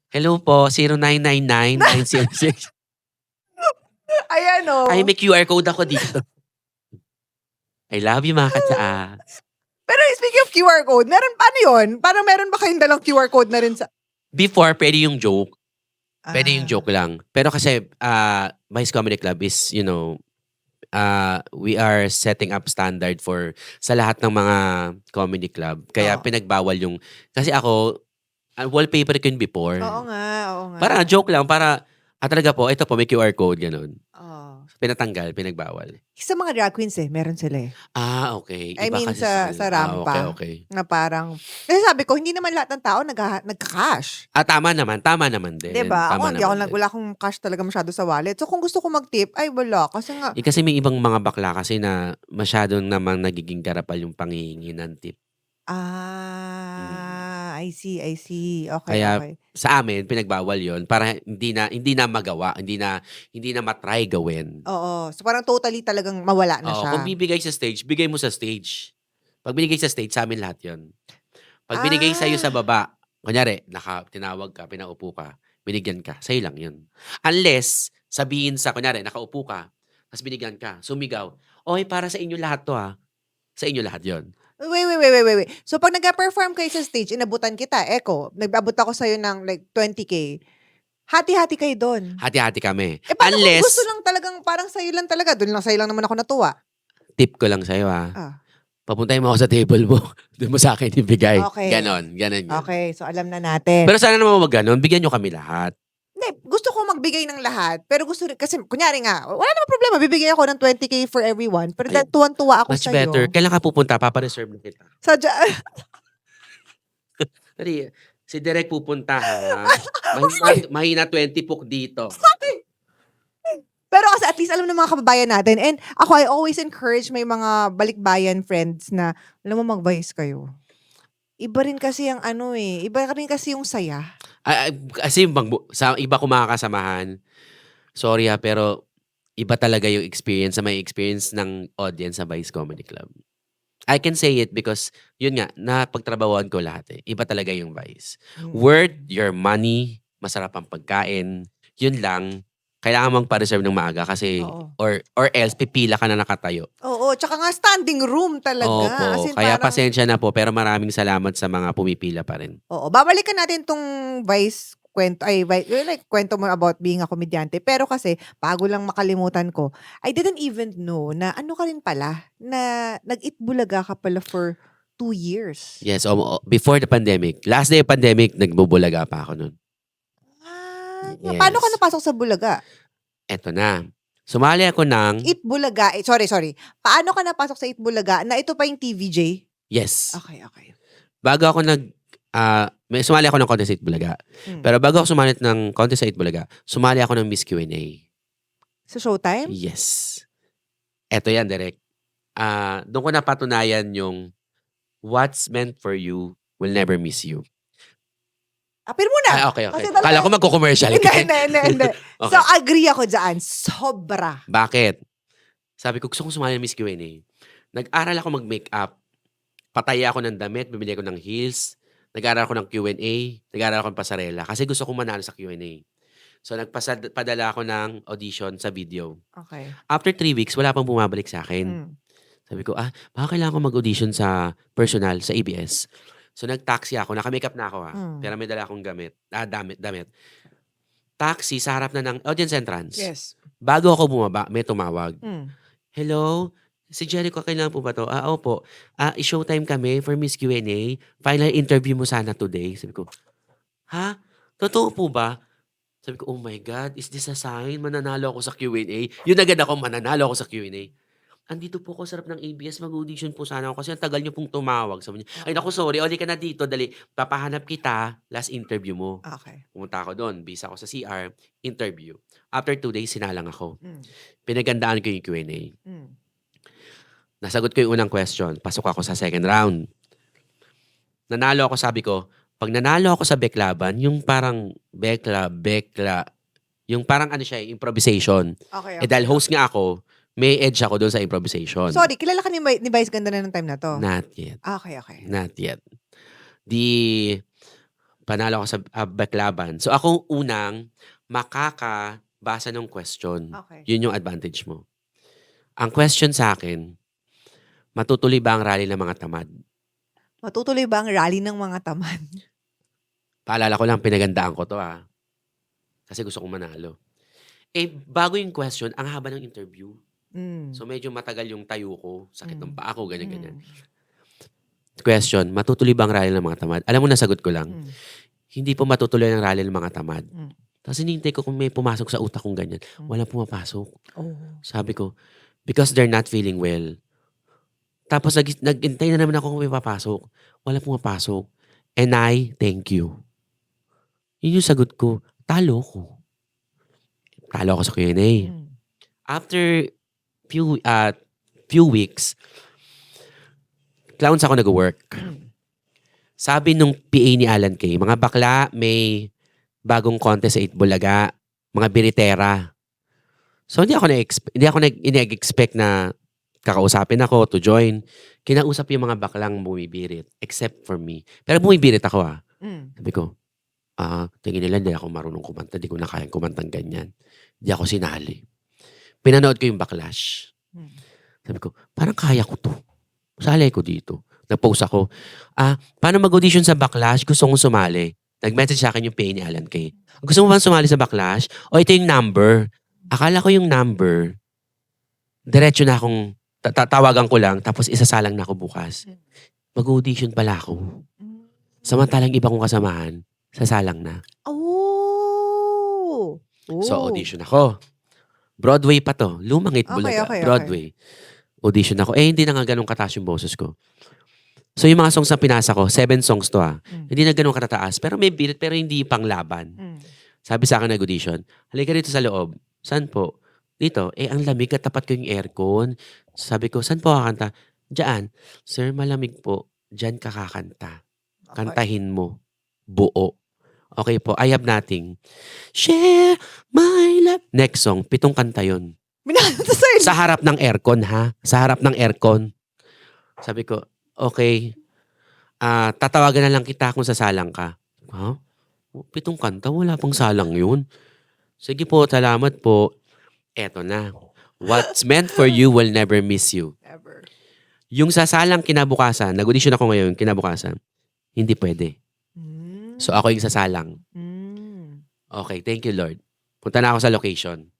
A: Hello po, 0999-906.
B: Ayan, o.
A: Ay, may QR code ako dito. I love you, mga katsaa.
B: Pero speaking of QR code, paano yun? Parang meron ba kayong dalang QR code na rin sa...
A: Before, pwede yung joke. Pwede yung joke lang. Pero kasi, Vice Comedy Club is, we are setting up standard for sa lahat ng mga comedy club. Kaya pinagbawal yung... Kasi ako, wallpaper ko yun before.
B: Oo nga.
A: Para joke lang, para... talaga po, ito po, may QR code, ganun. Pinatanggal, pinagbawal.
B: Sa mga drag queens meron sila
A: Okay.
B: I
A: Iba
B: mean,
A: kasi
B: sa
A: sila.
B: rampa.
A: Okay.
B: Na parang... Kasi sabi ko, hindi naman lahat ng tao nagka-cash.
A: Tama naman din.
B: Diba?
A: Tama
B: Ako,
A: naman din.
B: wala akong cash talaga masyado sa wallet. So, kung gusto ko mag-tip, ay wala. Kasi nga...
A: Kasi may ibang mga bakla kasi na masyadong namang nagiging garapal yung panghihingi ng tip.
B: I see. Okay,
A: Kaya,
B: okay.
A: sa amin, pinagbawal yon para hindi na magawa, hindi na matry gawin.
B: Oo. So, parang totally talagang mawala na siya.
A: Kung bibigay sa stage, bigay mo sa stage. Pag binigay sa stage, sa amin lahat yon. Pag binigay sa'yo sa baba, kunyari, tinawag ka, pinaupo ka, binigyan ka, sa'yo lang yun. Unless, sabihin kunyari, nakaupo ka, tapos binigyan ka, sumigaw, oy, para sa inyo lahat to Sa inyo lahat yon.
B: Wait. So, pag nag-perform kayo sa stage, inabutan kita, nag-abot ako sa'yo ng like 20K, hati-hati kayo doon.
A: Hati-hati kami.
B: Paano
A: Unless,
B: kung gusto lang talagang, parang sa'yo lang talaga, doon lang sa'yo lang naman ako natuwa.
A: tip ko lang sa'yo papuntahin mo ako sa table mo. Doon mo sa akin ibigay.
B: Okay.
A: Ganon yun.
B: Okay, so alam na natin.
A: Pero sana naman wag ganon. Bigyan nyo kami lahat.
B: Hindi, gusto ko magbigay ng lahat. Pero gusto rin, kasi kunyari nga, wala namang problema, bibigay ako ng 20K for everyone. Pero
A: Ayun.
B: tuwan-tuwa ako
A: Much
B: sa'yo.
A: better. Kailan ka pupunta? Papareserve na kita.
B: Sadya,
A: Sorry, si Derek pupunta Mahina 20 puk dito.
B: pero kasi at least alam ng mga kababayan natin. And ako, I always encourage may mga balikbayan friends na, alam mo, mag-vice kayo. Iba rin kasi yung iba rin kasi yung saya.
A: Kasi sa iba ko mga kasamahan, sorry pero iba talaga yung experience sa may experience ng audience sa Vice Comedy Club. I can say it because, yun nga, napagtrabahuan ko lahat eh. Iba talaga yung Vice. Worth your money, masarap ang pagkain, yun lang, kailangan mong pa-reserve ng maaga kasi,
B: Oo.
A: or else, pipila ka na nakatayo.
B: Oo, tsaka nga standing room talaga. As
A: Opo,
B: in,
A: kaya
B: parang,
A: pasensya na po, pero maraming salamat sa mga pumipila pa rin.
B: oo, babalikan natin tong Vice kwento, kwento mo about being a komedyante. Pero kasi, bago lang makalimutan ko, I didn't even know na ano ka rin pala, na nag-Itbulaga ka pala for 2 years.
A: Yes, before the pandemic. Last day of pandemic, nagbubulaga pa ako nun.
B: Paano ka
A: Yes.
B: napasok sa Bulaga?
A: Eto na. Sumali ako ng...
B: Itbulaga, sorry. Paano ka napasok sa Itbulaga na ito pa yung TVJ?
A: Yes.
B: Okay.
A: Bago ako may sumali ako ng contest sa Itbulaga. Pero bago ako sumali ng contest sa Itbulaga, sumali ako ng Miss Q&A.
B: Sa Showtime?
A: Yes. Eto yan, direct. Doon ko napatunayan yung what's meant for you will never miss you.
B: Apir mo na.
A: Okay.
B: Kasi talaga-
A: Kala ko magko-commercial.
B: Hindi.
A: Okay.
B: So, agree ako dyan. Sobra.
A: Bakit? Sabi ko, gusto kong sumali ng Miss Q&A. Nag-aral ako mag-makeup. Patay ako ng damit, bibili ako ng heels. Nag-aral ako ng Q&A. Nag-aral ako ng pasarela. Kasi gusto kong manalo sa Q&A. So, nagpadala ako ng audition sa video.
B: Okay.
A: After 3 weeks, wala pang bumabalik sa akin. Sabi ko, baka kailangan ko mag-audition sa personal, sa ABS. So, nag-taxi ako. Naka-makeup na ako Pero may dala akong damit. Taxi sa harap na ng audience entrance.
B: Yes.
A: Bago ako bumaba, may tumawag.
B: Mm.
A: Hello? Si Jericho, kailangan po ba to? Opo. I-showtime kami for Miss Q&A. Final interview mo sana today. Sabi ko, ha? Totoo po ba? Sabi ko, oh my God, is this a sign? Mananalo ako sa Q&A. Yun agad ako, mananalo ako sa Q&A. Andito po ako sa harap ng ABS, mag-audition po sana ako kasi ang tagal niyo pong tumawag. Sabi niya, ay naku, sorry, uli ka na dito, dali. Papahanap kita, last interview mo.
B: Okay.
A: Pumunta ako doon, bisa ako sa CR, interview. After 2 days, sinalang ako.
B: Mm.
A: Pinagandaan ko yung Q&A.
B: Mm.
A: Nasagot ko yung unang question. Pasok ako sa second round. Nanalo ako, sabi ko, pag nanalo ako sa Beklaban, yung parang Bekla, yung parang ano siya, improvisation.
B: Okay.
A: Dahil host nga ako, may edge ako doon sa improvisation.
B: Sorry, kilala ka ni Vice ganda na ng time na to?
A: Not yet.
B: Okay.
A: Not yet. Panalo ako sa Beklaban. So, ako unang makakabasa ng question.
B: Okay.
A: Yun yung advantage mo. Ang question sa akin, matutuloy ba ang rally ng mga tamad?
B: Matutuloy ba ang rally ng mga tamad?
A: Paalala ko lang, pinagandaan ko to Kasi gusto kong manalo. Bago yung question, ang haba ng interview. So, medyo matagal yung tayo ko. Sakit ng paa ko, ganyan. Question, matutuloy ba ang rally ng mga tamad? Alam mo, nasagot ko lang. Hindi po matutuloy ang rally ng mga tamad. Tapos hinihintay ko kung may pumasok sa utak kong ganyan. Walang pumapasok.
B: Oh.
A: Sabi ko, because they're not feeling well. Tapos naghintay na naman ako kung may papasok. Walang pumapasok. And I thank you. Yun yung sagot ko. Talo ko. Talo ako sa Q&A. After few weeks, clowns ako nag-work. Sabi nung PA ni Alan Kay, mga bakla, may bagong contest sa Itbulaga, mga biritera. So hindi ako nag-expect na kakausapin ako to join. Kinausap yung mga baklang bumibirit, except for me. Pero bumibirit ako Sabi ko, tingin nila hindi ako marunong kumanta, hindi ko na kayang kumantang ganyan. Hindi ako sinali. Pinanood ko yung backlash. Sabi ko, parang kaya ko to. Sali ko dito. Nag-post ako, paano mag-audition sa backlash? Gusto kong sumali. Nag-message sa akin yung PA ni Alan Kay. Gusto mo bang sumali sa backlash? O ito yung number. Akala ko yung number, diretso na akong, tatawagan ko lang, tapos isasalang na ako bukas. Mag-audition pala ako. Samantalang iba kong kasamahan, sasalang na.
B: Oh!
A: So, audition ako. Broadway pa to. Lumang Itbulaga.
B: Okay.
A: Broadway. Audition ako. Hindi na nga ganun kataas yung boses ko. So, yung mga songs na pinasa ko, 7 songs to Hindi na ganun katataas. Pero may birit, pero hindi pang laban. Sabi sa akin nag-audition, halika dito sa loob. Saan po? Dito. Ang lamig, katapat ko yung aircon. Sabi ko, saan po kakanta? Diyan. Sir, malamig po. Diyan ka kakanta. Kantahin mo. Buo. Okay po, I have nothing. Share my love. Next song, 7 kanta yun.
B: Binanata sa'yo.
A: Sa harap ng aircon, ha? Sa harap ng aircon. Sabi ko, okay, tatawagan na lang kita kung sasalang ka. Ha? 7 kanta, wala pang salang yun. Sige po, salamat po. Eto na. What's meant for you will never miss you.
B: Ever.
A: Yung sasalang kinabukasan, nag-audition ako ngayon, kinabukasan, hindi pwede.
B: Mm.
A: So ako yung sasalang.
B: Mm.
A: Okay, thank you Lord. Punta na ako sa location.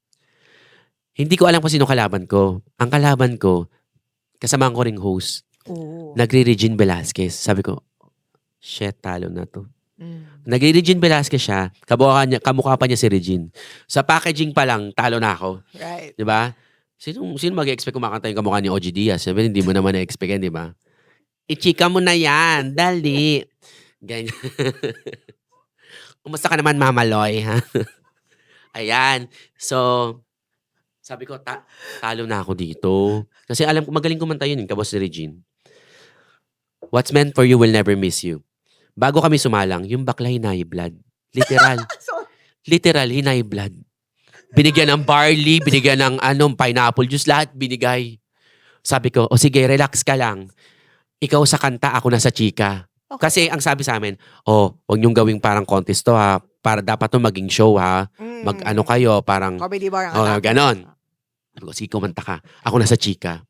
A: Hindi ko alam kung sino kalaban ko. Ang kalaban ko, kasama ko ring host.
B: Oo.
A: Nagre-Regine Velasquez. Sabi ko, shit, talo na to.
B: Mm.
A: Nagre-Regine Velasquez siya, kamukha pa niya si Regine. Sa packaging pa lang, talo na ako.
B: Right.
A: Di ba? Sino mag-expect kumakanta yung kamukha ni OG Diaz? Sabi, hindi mo naman na-expect yan, di ba? Ichika mo na yan. Dali. Ganyan. Kumusta ka naman, Mama Loy, ha? Ayan. So, sabi ko, talo na ako dito. Kasi alam ko, magaling kumanta yun, kabos ni Regine. What's meant for you will never miss you. Bago kami sumalang, yung bakla hinay blood. Literal.
B: So,
A: Literal, hinay blood. Binigyan ng barley, binigyan ng pineapple juice, lahat binigay. Sabi ko, sige, relax ka lang. Ikaw sa kanta, ako na sa chika.
B: okay.
A: Kasi ang sabi sa amin, huwag niyong gawing parang contest to ha. Para dapat to maging show ha. Mag-ano kayo, parang,
B: Comedy bar ang anak.
A: ganon. Sabi ko, sige, kumanta ka. Ako na sa chika.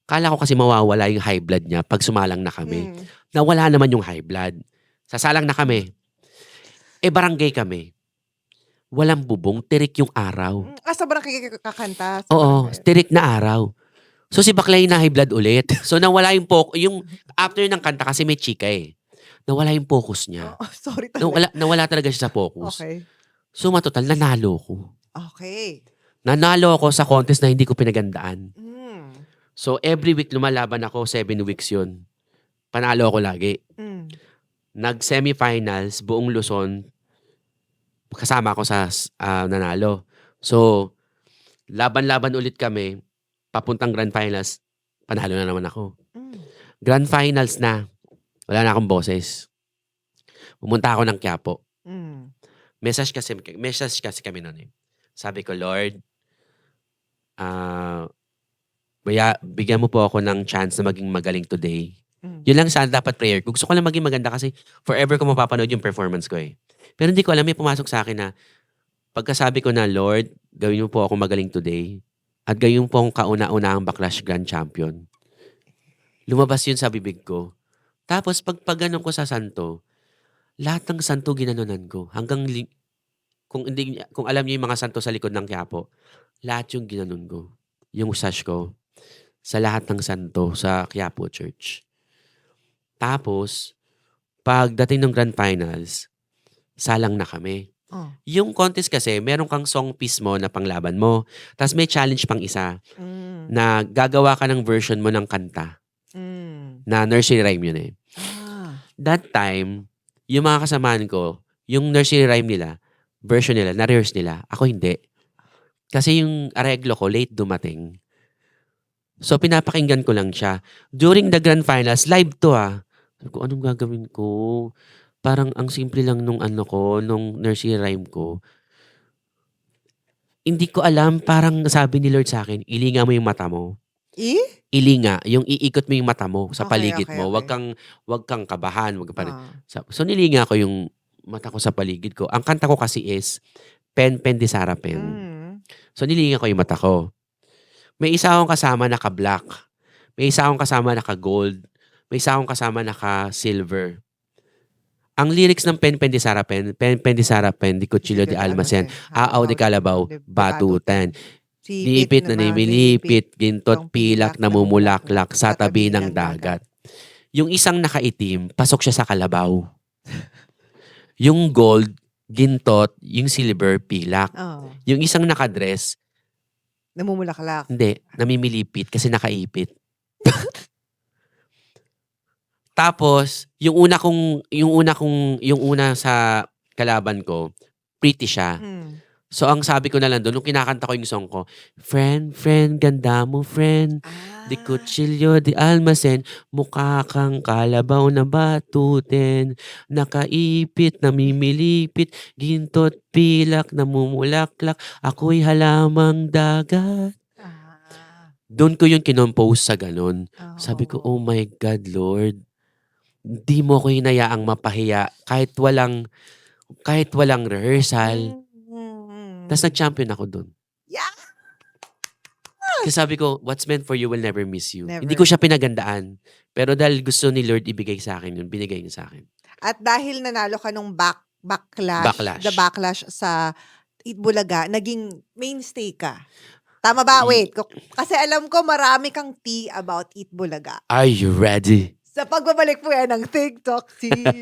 A: Kala ko kasi mawawala yung high blood niya pag sumalang na kami.
B: Mm.
A: Nawala naman yung high blood. Sasalang na kami. Barangay kami. Walang bubong, tirik yung araw.
B: Sobrang kakanta.
A: Oo, tirik na araw. So si bakla yung na high blood ulit. So nawala yung after ng kanta kasi may chika eh. Nawala yung focus niya.
B: Oh, sorry talaga.
A: Nawala talaga siya sa focus.
B: Okay.
A: So matotal, nanalo ko.
B: Okay.
A: Nanalo ako sa contest na hindi ko pinagandaan.
B: Mm.
A: So every week lumalaban ako, 7 weeks yun. Panalo ako lagi.
B: Mm.
A: Nag-semifinals, buong Luzon, kasama ako sa nanalo. So, laban-laban ulit kami, papuntang Grand Finals, panalo na naman ako.
B: Mm.
A: Grand Finals na, wala na akong boses. Pumunta ako ng Quiapo.
B: Mm.
A: Message kasi kami noon eh. Sabi ko, Lord, bigyan mo po ako ng chance na maging magaling today.
B: Mm.
A: Yun lang sana dapat prayer ko. Gusto ko lang maging maganda kasi forever ko mapapanood yung performance ko eh. Pero hindi ko alam, may pumasok sa akin na pagkasabi ko na, Lord, gawin mo po ako magaling today at gawin mo po akong kauna-unahang Backlash Grand Champion. Lumabas yun sa bibig ko. Tapos pag ganun ko sa santo, lahat ng santo ginanunan ko. Hanggang kung alam niyo yung mga santo sa likod ng Quiapo, lahat yung ginanon ko. Yung sash ko sa lahat ng santo sa Quiapo Church. Tapos, pagdating ng Grand Finals, salang na kami.
B: Oh.
A: Yung contest kasi, meron kang song piece mo na panglaban mo. Tapos may challenge pang isa
B: Mm.
A: na gagawa ka ng version mo ng kanta
B: Mm.
A: na nursery rhyme yun eh. That time, yung mga kasamaan ko, yung nursery rhyme nila, version nila, na-rehearse nila. Ako hindi. Kasi yung areglo ko, late dumating. So, pinapakinggan ko lang siya. During the Grand Finals, live to Sabi ko, anong gagawin ko? Parang ang simple lang nung nung nursery rhyme ko. Hindi ko alam, parang sabi ni Lord sa akin, ilinga mo yung mata mo. Ilinga, yung iikot mo yung mata mo sa
B: Okay,
A: paligid
B: okay,
A: mo.
B: okay.
A: Wag kang kabahan, wag ka So nilinga ko yung mata ko sa paligid ko. Ang kanta ko kasi is Pen Pen de Sara Pen.
B: Mm.
A: So nilinga ko yung mata ko. May isa akong kasama naka-black. May isa akong kasama naka-gold. May isa akong kasama naka-silver. Ang lyrics ng Pen Pen de Sara Pen, Pen Pen de Sara Pen, di Cuchillo de Almacen, Aaw de Kalabaw, Batutan, Lipit na nimilipit, gintot pilak, namumulaklak sa tabi ng dagat. Yung isang nakaitim, pasok siya sa kalabaw. Yung gold, gintot, yung silver, pilak.
B: Oh.
A: Yung isang nakadress,
B: Namumulaklak.
A: hindi, namimilipit kasi nakaipit. Tapos, yung una sa kalaban ko, pretty siya.
B: Mm.
A: So, ang sabi ko na lang doon, nung kinakanta ko yung song ko, Friend, friend, ganda mo, friend. Di Cuchillo, di Almacen, mukha kang kalabaw na batutin. Nakaipit, namimilipit, gintot, pilak, namumulaklak. Ako'y halamang dagat. Doon ko yung kinompose sa ganun. Sabi ko, oh my God, Lord. Di mo ko hinayaang mapahiya kahit walang rehearsal. Tapos nag-champion ako doon.
B: Yeah!
A: Kasi sabi ko, what's meant for you will never miss you.
B: Never.
A: Hindi ko siya pinagandaan. Pero dahil gusto ni Lord ibigay sa akin yun, binigay niya sa akin.
B: At dahil nanalo ka nung
A: Backlash.
B: the backlash sa Itbulaga, naging mainstay ka. Tama ba? Wait. Kasi alam ko marami kang tea about Itbulaga.
A: Are you ready?
B: Sa pagbabalik po yan ng TikTok tea.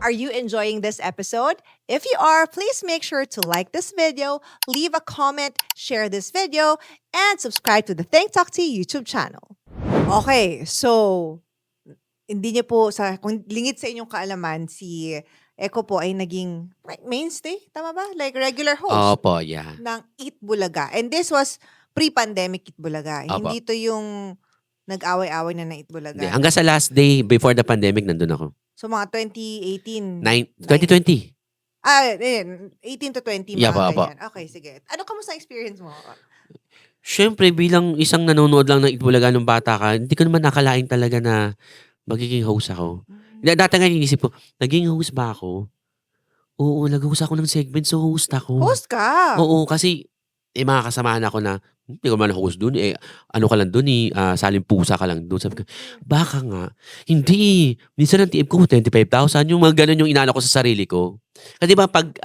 B: Are you enjoying this episode? If you are, please make sure to like this video, leave a comment, share this video, and subscribe to the TikTok tea YouTube channel. Okay, so hindi niyo po kung lingid sa inyong kaalaman, si Eko po ay naging mainstay, tama ba? Like regular host
A: Opo, yeah.
B: ng Eat Bulaga. And this was pre-pandemic Eat Bulaga.
A: Opo.
B: Hindi to yung nag-away-away na Eat Bulaga.
A: Hindi, hanggang sa last day before the pandemic, nandun ako.
B: So mga 2018.
A: 2020.
B: 18 to 20.
A: Yeah,
B: Mga
A: po.
B: ganyan. Okay, sige. Ano kamusta ang experience mo?
A: Siyempre, bilang isang nanonood lang ng Itbulaga nung bata ka, hindi ko naman nakalain talaga na magiging host ako. Dati nga inisip ko, naging host ba ako? Oo, nag-host ako ng segment, so host ako.
B: Host ka?
A: Oo, kasi mga kasamahan ako na, hindi ko man host dun, ano ka lang dun, saling pusa ka lang dun. Sabi ko, baka nga, hindi. Minsan ang TF ko, 25,000, yung mga ganun yung inano ko sa sarili ko. Kasi diba pag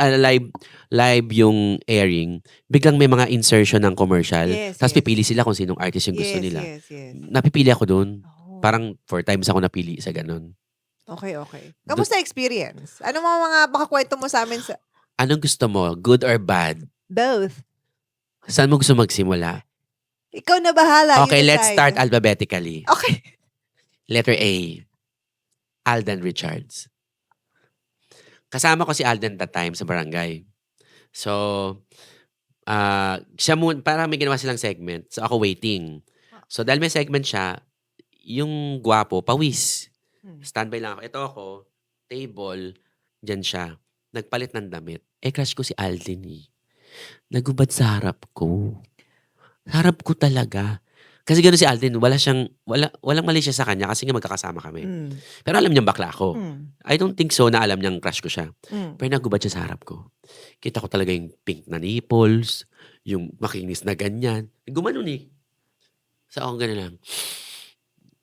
A: live yung airing, biglang may mga insertion ng commercial,
B: Yes,
A: tapos
B: yes.
A: pipili sila kung sinong artist yung gusto nila.
B: Yes.
A: Napipili ako dun.
B: Oh.
A: Parang 4 times ako napili sa ganun.
B: Okay. Kamusta experience? Ano mga baka kwento mo sa amin sa
A: Anong gusto mo? Good or bad?
B: both?
A: Saan mo gusto magsimula?
B: Ikaw na bahala.
A: Okay,
B: you
A: let's
B: decide.
A: start alphabetically.
B: Okay.
A: Letter A. Alden Richards. Kasama ko si Alden that time sa barangay. So, siya para may ginawa silang segment. So, ako waiting. So, dahil may segment siya, yung gwapo, pawis. Standby lang ako. Ito ako, table, dyan siya. Nagpalit ng damit. Crush ko si Alden eh. Nagubad sa harap ko. Harap ko talaga. Kasi gano'n si Alden, walang mali siya sa kanya kasi nga magkakasama kami. Pero alam niyang bakla ako. I don't think so na alam niyang crush ko siya. Pero nagubad siya sa harap ko. Kita ko talaga yung pink na nipples, yung makinis na ganyan. Gumanon eh. So ako gano'n lang.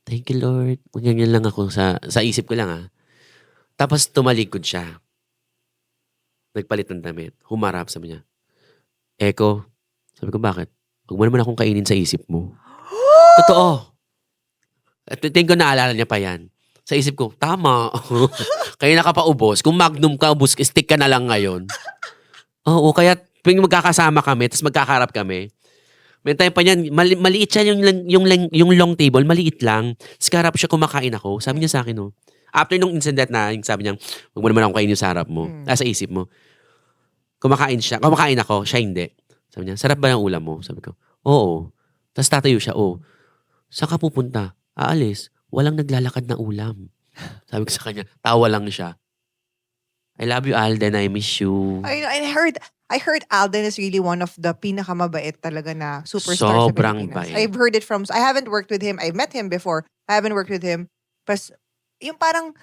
A: Thank you Lord. Ganyan lang ako sa isip ko lang ah. Tapos tumalikod siya. Nagpalit ng damit. Humarap, sabi niya. Eko, sabi ko bakit? Huwag mo naman akong kainin sa isip mo. Totoo. At tingin ko naalala niya pa yan. Sa isip ko, tama. Kaya nakapaubos. Kung magnum ka, ubos, stick ka na lang ngayon. Oo, kaya tuwing magkakasama kami, tapos magkakarap kami, may time pa niyan, maliit siya yung long table, maliit lang. Tapos karap siya, kumakain ako. Sabi niya sa akin, no, after nung incident na, yung sabi niya, huwag mo naman akong kainin sa harap mo. Sa isip mo. Kumakain ako, siya hindi. Sabi niya, sarap ba ng ulam mo? Sabi ko, oo. Tapos tatayo siya, oo. Saan ka pupunta? Aalis. Walang naglalakad na ulam. Sabi ko sa kanya, tawa lang siya. I love you, Alden. I miss you.
B: I heard Alden is really one of the pinakamabait talaga na superstar
A: Sobrang
B: sa Pilipinas.
A: bait.
B: I've heard it I haven't worked with him. I met him before. I haven't worked with him. Pas, yung parang,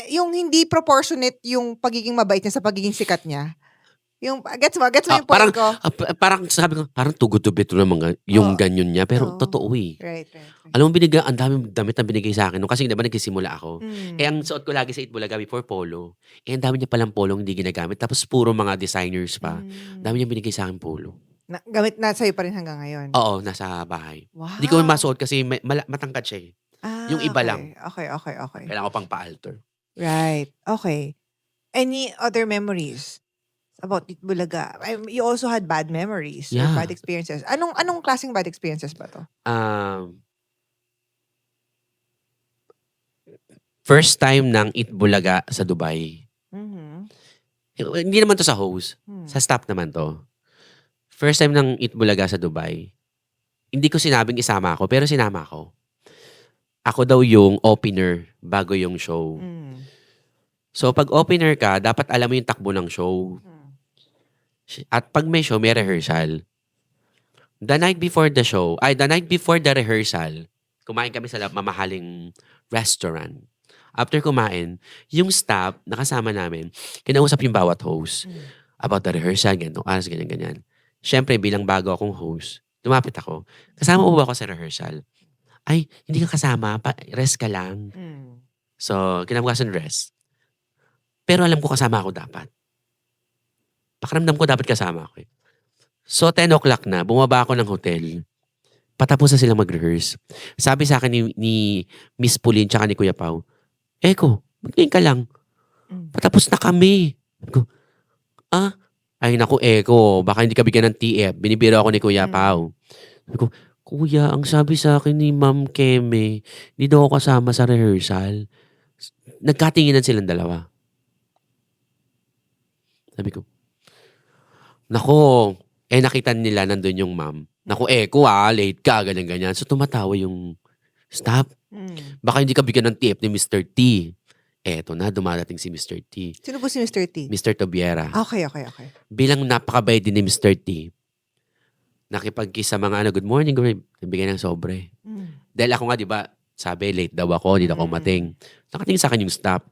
B: yung hindi proportionate yung pagiging mabait niya sa pagiging sikat niya. Yung, gets mo yung point ko?
A: Parang sabi ko, parang too good to be true naman yung
B: Oo.
A: ganyan niya. Pero
B: Oo.
A: totoo eh.
B: Right.
A: Alam mo, ang daming damit na binigay sa akin. Kasi diba nagsisimula ako. Ang suot ko lagi sa Itbulaga before polo. Ang dami niya palang polong hindi ginagamit. Tapos puro mga designers pa. Dami niya binigay sa akin polo.
B: Gamit na sa'yo pa rin hanggang ngayon.
A: Oo, nasa bahay.
B: Wow.
A: Hindi ko masuot kasi matangkad siya eh. Yung iba lang.
B: Okay.
A: Kailangan ko pang pa-alter.
B: Right. Okay. Any other memories about Itbulaga? You also had bad memories or
A: Yeah.
B: bad experiences. Anong klaseng bad experiences ba to?
A: First time ng Itbulaga sa Dubai.
B: Mhm.
A: Hindi naman to sa host. Sa staff naman to. First time ng Itbulaga sa Dubai. Hindi ko sinabing isama ako, pero sinama ako. Ako daw yung opener bago yung show. So, pag opener ka, dapat alam mo yung takbo ng show. At pag may show, may rehearsal. The night before the rehearsal, kumain kami sa mamahaling restaurant. After kumain, yung staff na kasama namin, kinausap yung bawat host about the rehearsal, ganito, ganyan. Siyempre, bilang bago akong host, lumapit ako. Kasama mo ba ako sa rehearsal? Ay, hindi ka kasama. Rest ka lang. So, kinabukasan rest. Pero alam ko kasama ako dapat. Pakiramdam ko dapat kasama ako. So, 10 o'clock na, bumaba ako ng hotel. Patapos na silang mag-rehearse. Sabi sa akin ni Miss Pauline tsaka ni Kuya Pao, Eko, magiging ka lang. Patapos na kami. Sabi ko, ay naku, Eko, baka hindi ka bigyan ng TF. Binibiro ako ni Kuya Pao. Sabi ko, Kuya, ang sabi sa akin ni Ma'am Keme, hindi daw ako kasama sa rehearsal. Nagkatinginan silang dalawa. Sabi ko, nako, nakita nila nandun yung ma'am. Naku, Eko late ka, ganyan-ganyan. So tumatawa yung staff. Baka hindi ka bigyan ng tip ni Mr. T. Eto na, dumadating si Mr. T.
B: Sino po si Mr. T?
A: Mr. Tobiera.
B: Okay.
A: Bilang napakabait din ni Mr. T, nakipag-kiss sa mga good morning, nabigay ng sobre. Dahil ako nga, di ba, sabi, late daw ako, hindi daw ako mating. Nakatingin sa akin yung staff.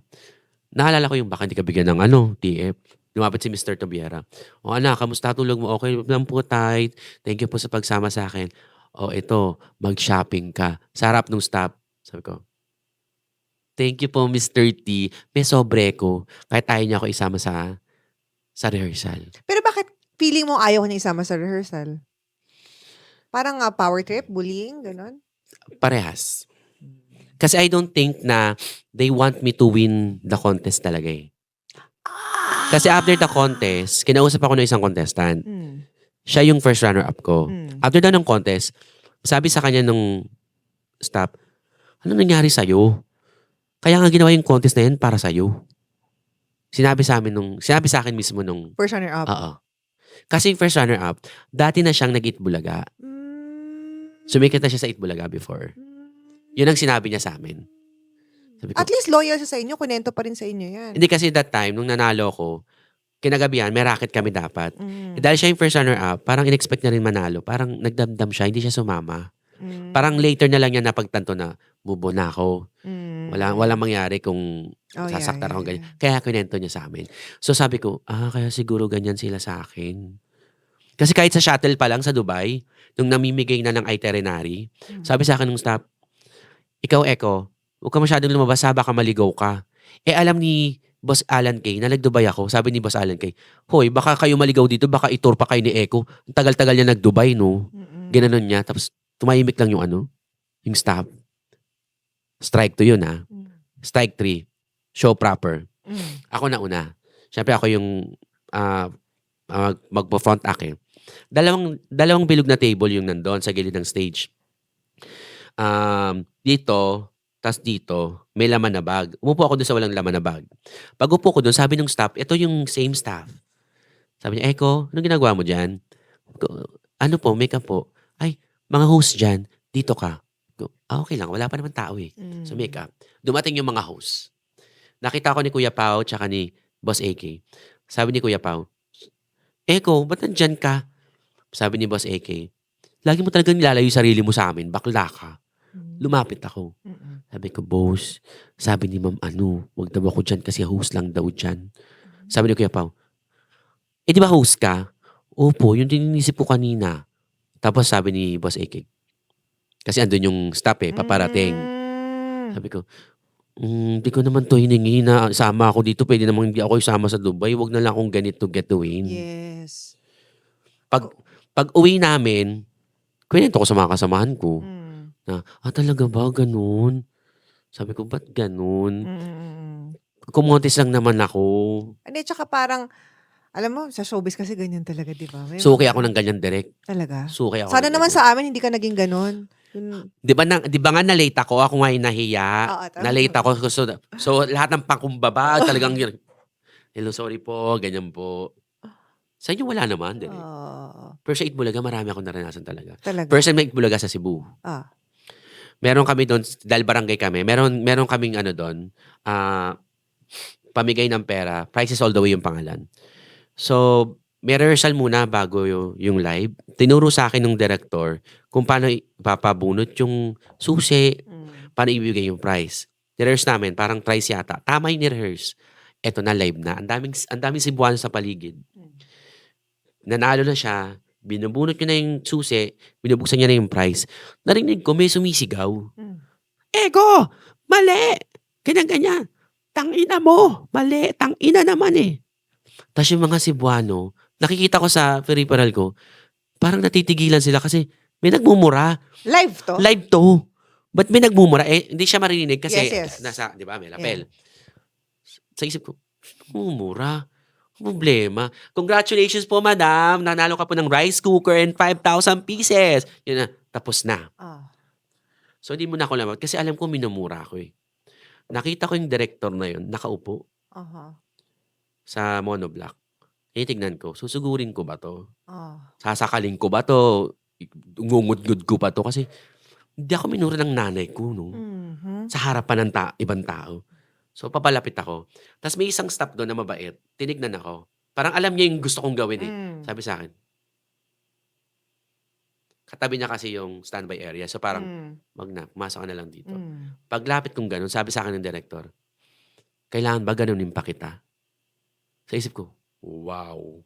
A: Naalala ko yung baka hindi ka bigyan ng TF. Lumapit si Mr. Tobiera. O anak, kamusta tulog mo? Okay lang po, tight. Thank you po sa pagsama sa akin. O ito, mag-shopping ka. Sa harap ng staff. Sabi ko, thank you po, Mr. T. May sobre ko. Kahit ayaw niya ako isama sa rehearsal.
B: Pero bakit feeling mo ayaw ko niya isama sa rehearsal? Parang power trip, bullying, ganon?
A: Parehas. Kasi I don't think na they want me to win the contest talaga eh. Kasi after the contest, kinausap ako ng isang contestant. Siya yung first runner-up ko. After daw ng contest, sabi sa kanya nung staff, ano nangyari sa'yo? Kaya nga ginawa yung contest na yan para sa'yo. Sinabi sa akin mismo nung...
B: First runner-up?
A: Oo. Kasi yung first runner-up, dati na siyang nag-Itbulaga. Sumikat na siya sa Itbulaga before. Yun ang sinabi niya sa amin. Sabi ko,
B: At least loyal siya sa inyo, kunento pa rin sa inyo yan.
A: hindi kasi that time, nung nanalo ko, kinagabihan, may racket kami dapat. Dahil siya yung first runner-up, parang in-expect na rin manalo. Parang nagdamdam siya, hindi siya sumama. Parang later na lang niya napagtanto na, mubo na ako. Walang mangyari kung sasaktan ako ganyan. Kaya kinento niya sa amin. So sabi ko, kaya siguro ganyan sila sa akin. Kasi kahit sa shuttle pa lang sa Dubai, nung namimigay na ng itinerary, sabi sa akin ng staff, ikaw, Eko, huwag ka masyadong lumabas, baka maligaw ka. Alam ni Boss Alan Kay na nag-Dubai ako. Sabi ni Boss Alan Kay, hoy, baka kayo maligaw dito, baka itur pa kayo ni Eko. Ang tagal-tagal niya nag-Dubai, no? Ginanon niya. Tapos tumahimik lang yung staff. Strike 2 yun, Strike 3, show proper. Ako na una. Siyempre ako yung magpo-front act. Dalawang bilog na table yung nandun sa gilid ng stage. Dito, tas dito, may laman na bag. Umupo ako doon sa walang laman na bag. Pag upo ko doon, sabi ng staff, ito yung same staff. Sabi niya, Eko, anong ginagawa mo dyan? Ano po, makeup po. Ay, mga host dyan, dito ka. Okay lang, wala pa naman tao eh. So makeup. Dumating yung mga host. Nakita ko ni Kuya Pao tsaka ni Boss AK. Sabi ni Kuya Pao, Eko, ba't nandyan ka? Sabi ni Boss AK, lagi mo talagang nilalayo yung sarili mo sa amin, bakla ka. Lumapit ako. Sabi ko, boss, sabi ni ma'am, wag daw ako dyan kasi host lang daw dyan. Sabi ni Kuya Pao, di ba host ka? Opo, yung dinisip ko kanina. Tapos sabi ni Boss AK, kasi andun yung staff paparating. Sabi ko, di ko naman to hiningi na sama ako dito. Pwede namang hindi ako isama sa Dubai. Wag na lang akong ganito gatuin.
B: Yes.
A: Pag uwi namin, kwento ko sa mga kasamahan ko. Na, talaga ba? Ganun? Sabi ko, ba't ganun? Kumontes lang naman ako.
B: Hindi, tsaka parang, alam mo, sa showbiz kasi ganyan talaga, di ba?
A: Suki ako ng ganyan direct.
B: Talaga?
A: Suki ako.
B: Sana
A: ng
B: naman
A: ganyan.
B: sa amin, hindi ka naging ganun.
A: Di ba nga na-late ako? Ako nga yung nahiya.
B: Oo, tama.
A: Na-late ako. So lahat ng pangkumbaba, talagang, hello, sorry po, ganyan po. Sa inyo wala naman. Pero sa Itbulaga, marami akong naranasan talaga.
B: Talaga?
A: First time na Itbulaga sa Cebu. Meron kami doon, dahil barangay kami, meron kaming doon, pamigay ng pera, Prices All the Way yung pangalan. So, may rehearsal muna bago yung live. Tinuro sa akin ng director kung paano ipapabunot yung susi, paano ibigay yung prize. Ni-rehearse namin, parang prize yata. Tama yung ni-rehearse. Eto na, live na. Ang daming Cebuano sa paligid. Nanalo na siya, binubunot niya na yung susi, binubuksan niya na yung prize. Narinig ko, may sumisigaw. Ego! Mali! Ganyan-ganyan. Tangina mo! Mali! Tangina naman eh. Tapos yung mga Cebuano, nakikita ko sa peripheral ko, parang natitigilan sila kasi may nagmumura.
B: Live to?
A: Live to. Ba't may nagmumura? Eh, hindi siya marinig kasi
B: Yes.
A: nasa, di ba, may lapel. Sa isip ko, mumura. Problema. Congratulations po, madam. Nanalo ka po ng rice cooker and 5,000 pieces. Yun na, tapos na. So, hindi mo na ako lamat kasi alam ko minumura ako eh. Nakita ko yung director na yun, nakaupo sa monoblock. Tingnan ko, susugurin ko ba to? Sasakalin ko ba to? Ngungudgud ko ba to? Kasi hindi ako minura ng nanay ko, no? Sa harapan ng ibang tao. So, papalapit ako. Tapos may isang staff doon na mabait. Tinignan ako. Parang alam niya yung gusto kong gawin eh. Sabi sa akin, katabi niya kasi yung standby area. So, parang, wag na, pumasok ka na lang dito. Paglapit kong ganun, sabi sa akin ng director, kailangan ba ganunin pa kita? Sa isip ko, wow.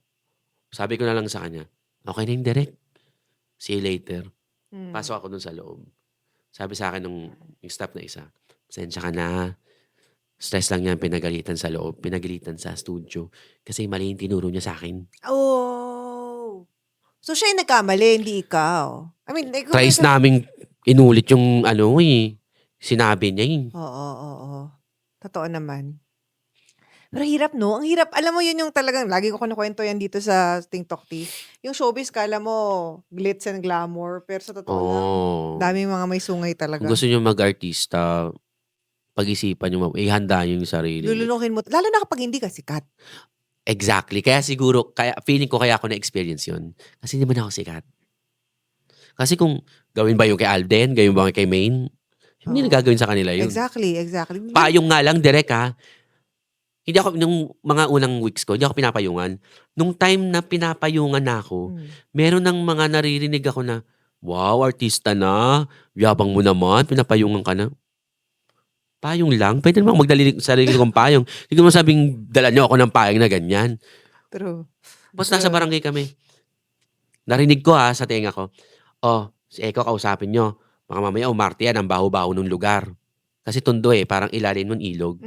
A: Sabi ko na lang sa kanya, okay na yung direct. See you later. Pasok ako dun sa loob. Sabi sa akin yung staff na isa, pasensya ka na. Stress lang yan, pinagalitan sa loob, pinagalitan sa studio. Kasi mali yung tinuro niya sa akin.
B: Oh. So, siya yung nagkamali, hindi ikaw. I mean, like,
A: Tries naming inulit yung sinabi niya eh.
B: Oo. Totoo naman. Pero hirap, no? Ang hirap. Alam mo, yun yung talagang, lagi ko kinukwento yan dito sa TikTok Tea. Yung showbiz, kala mo, glitz and glamour. Pero sa totoo lang, daming mga may sungay talaga.
A: Kung gusto niyo mag-artista, pag-isipan niyo, ihanda niyo yung sarili.
B: Lulunukin mo. Lalo na kapag hindi ka sikat.
A: Exactly. Kaya siguro, feeling ko kaya ako na-experience yun. Kasi hindi man ako sikat. Kasi kung gawin ba yung kay Alden, gawin ba yung kay Maine, hindi na gagawin sa kanila yun.
B: Exactly.
A: Payong nga lang, direct ha. Hindi ako, nung mga unang weeks ko, hindi ako pinapayungan. Nung time na pinapayungan na ako, meron ng mga naririnig ako na, wow, artista na, yabang mo naman, pinapayungan ka na. Payong lang? Pwede naman magdali sarili kong payong. Hindi ko masabing dala niyo ako ng payong na ganyan.
B: True.
A: Tapos nasa barangay kami. Narinig ko sa tenga ko, si Eko kausapin nyo. Mga mamaya umarte yan ang baho-baho ng lugar. Kasi tundo parang ilalim ng ilog.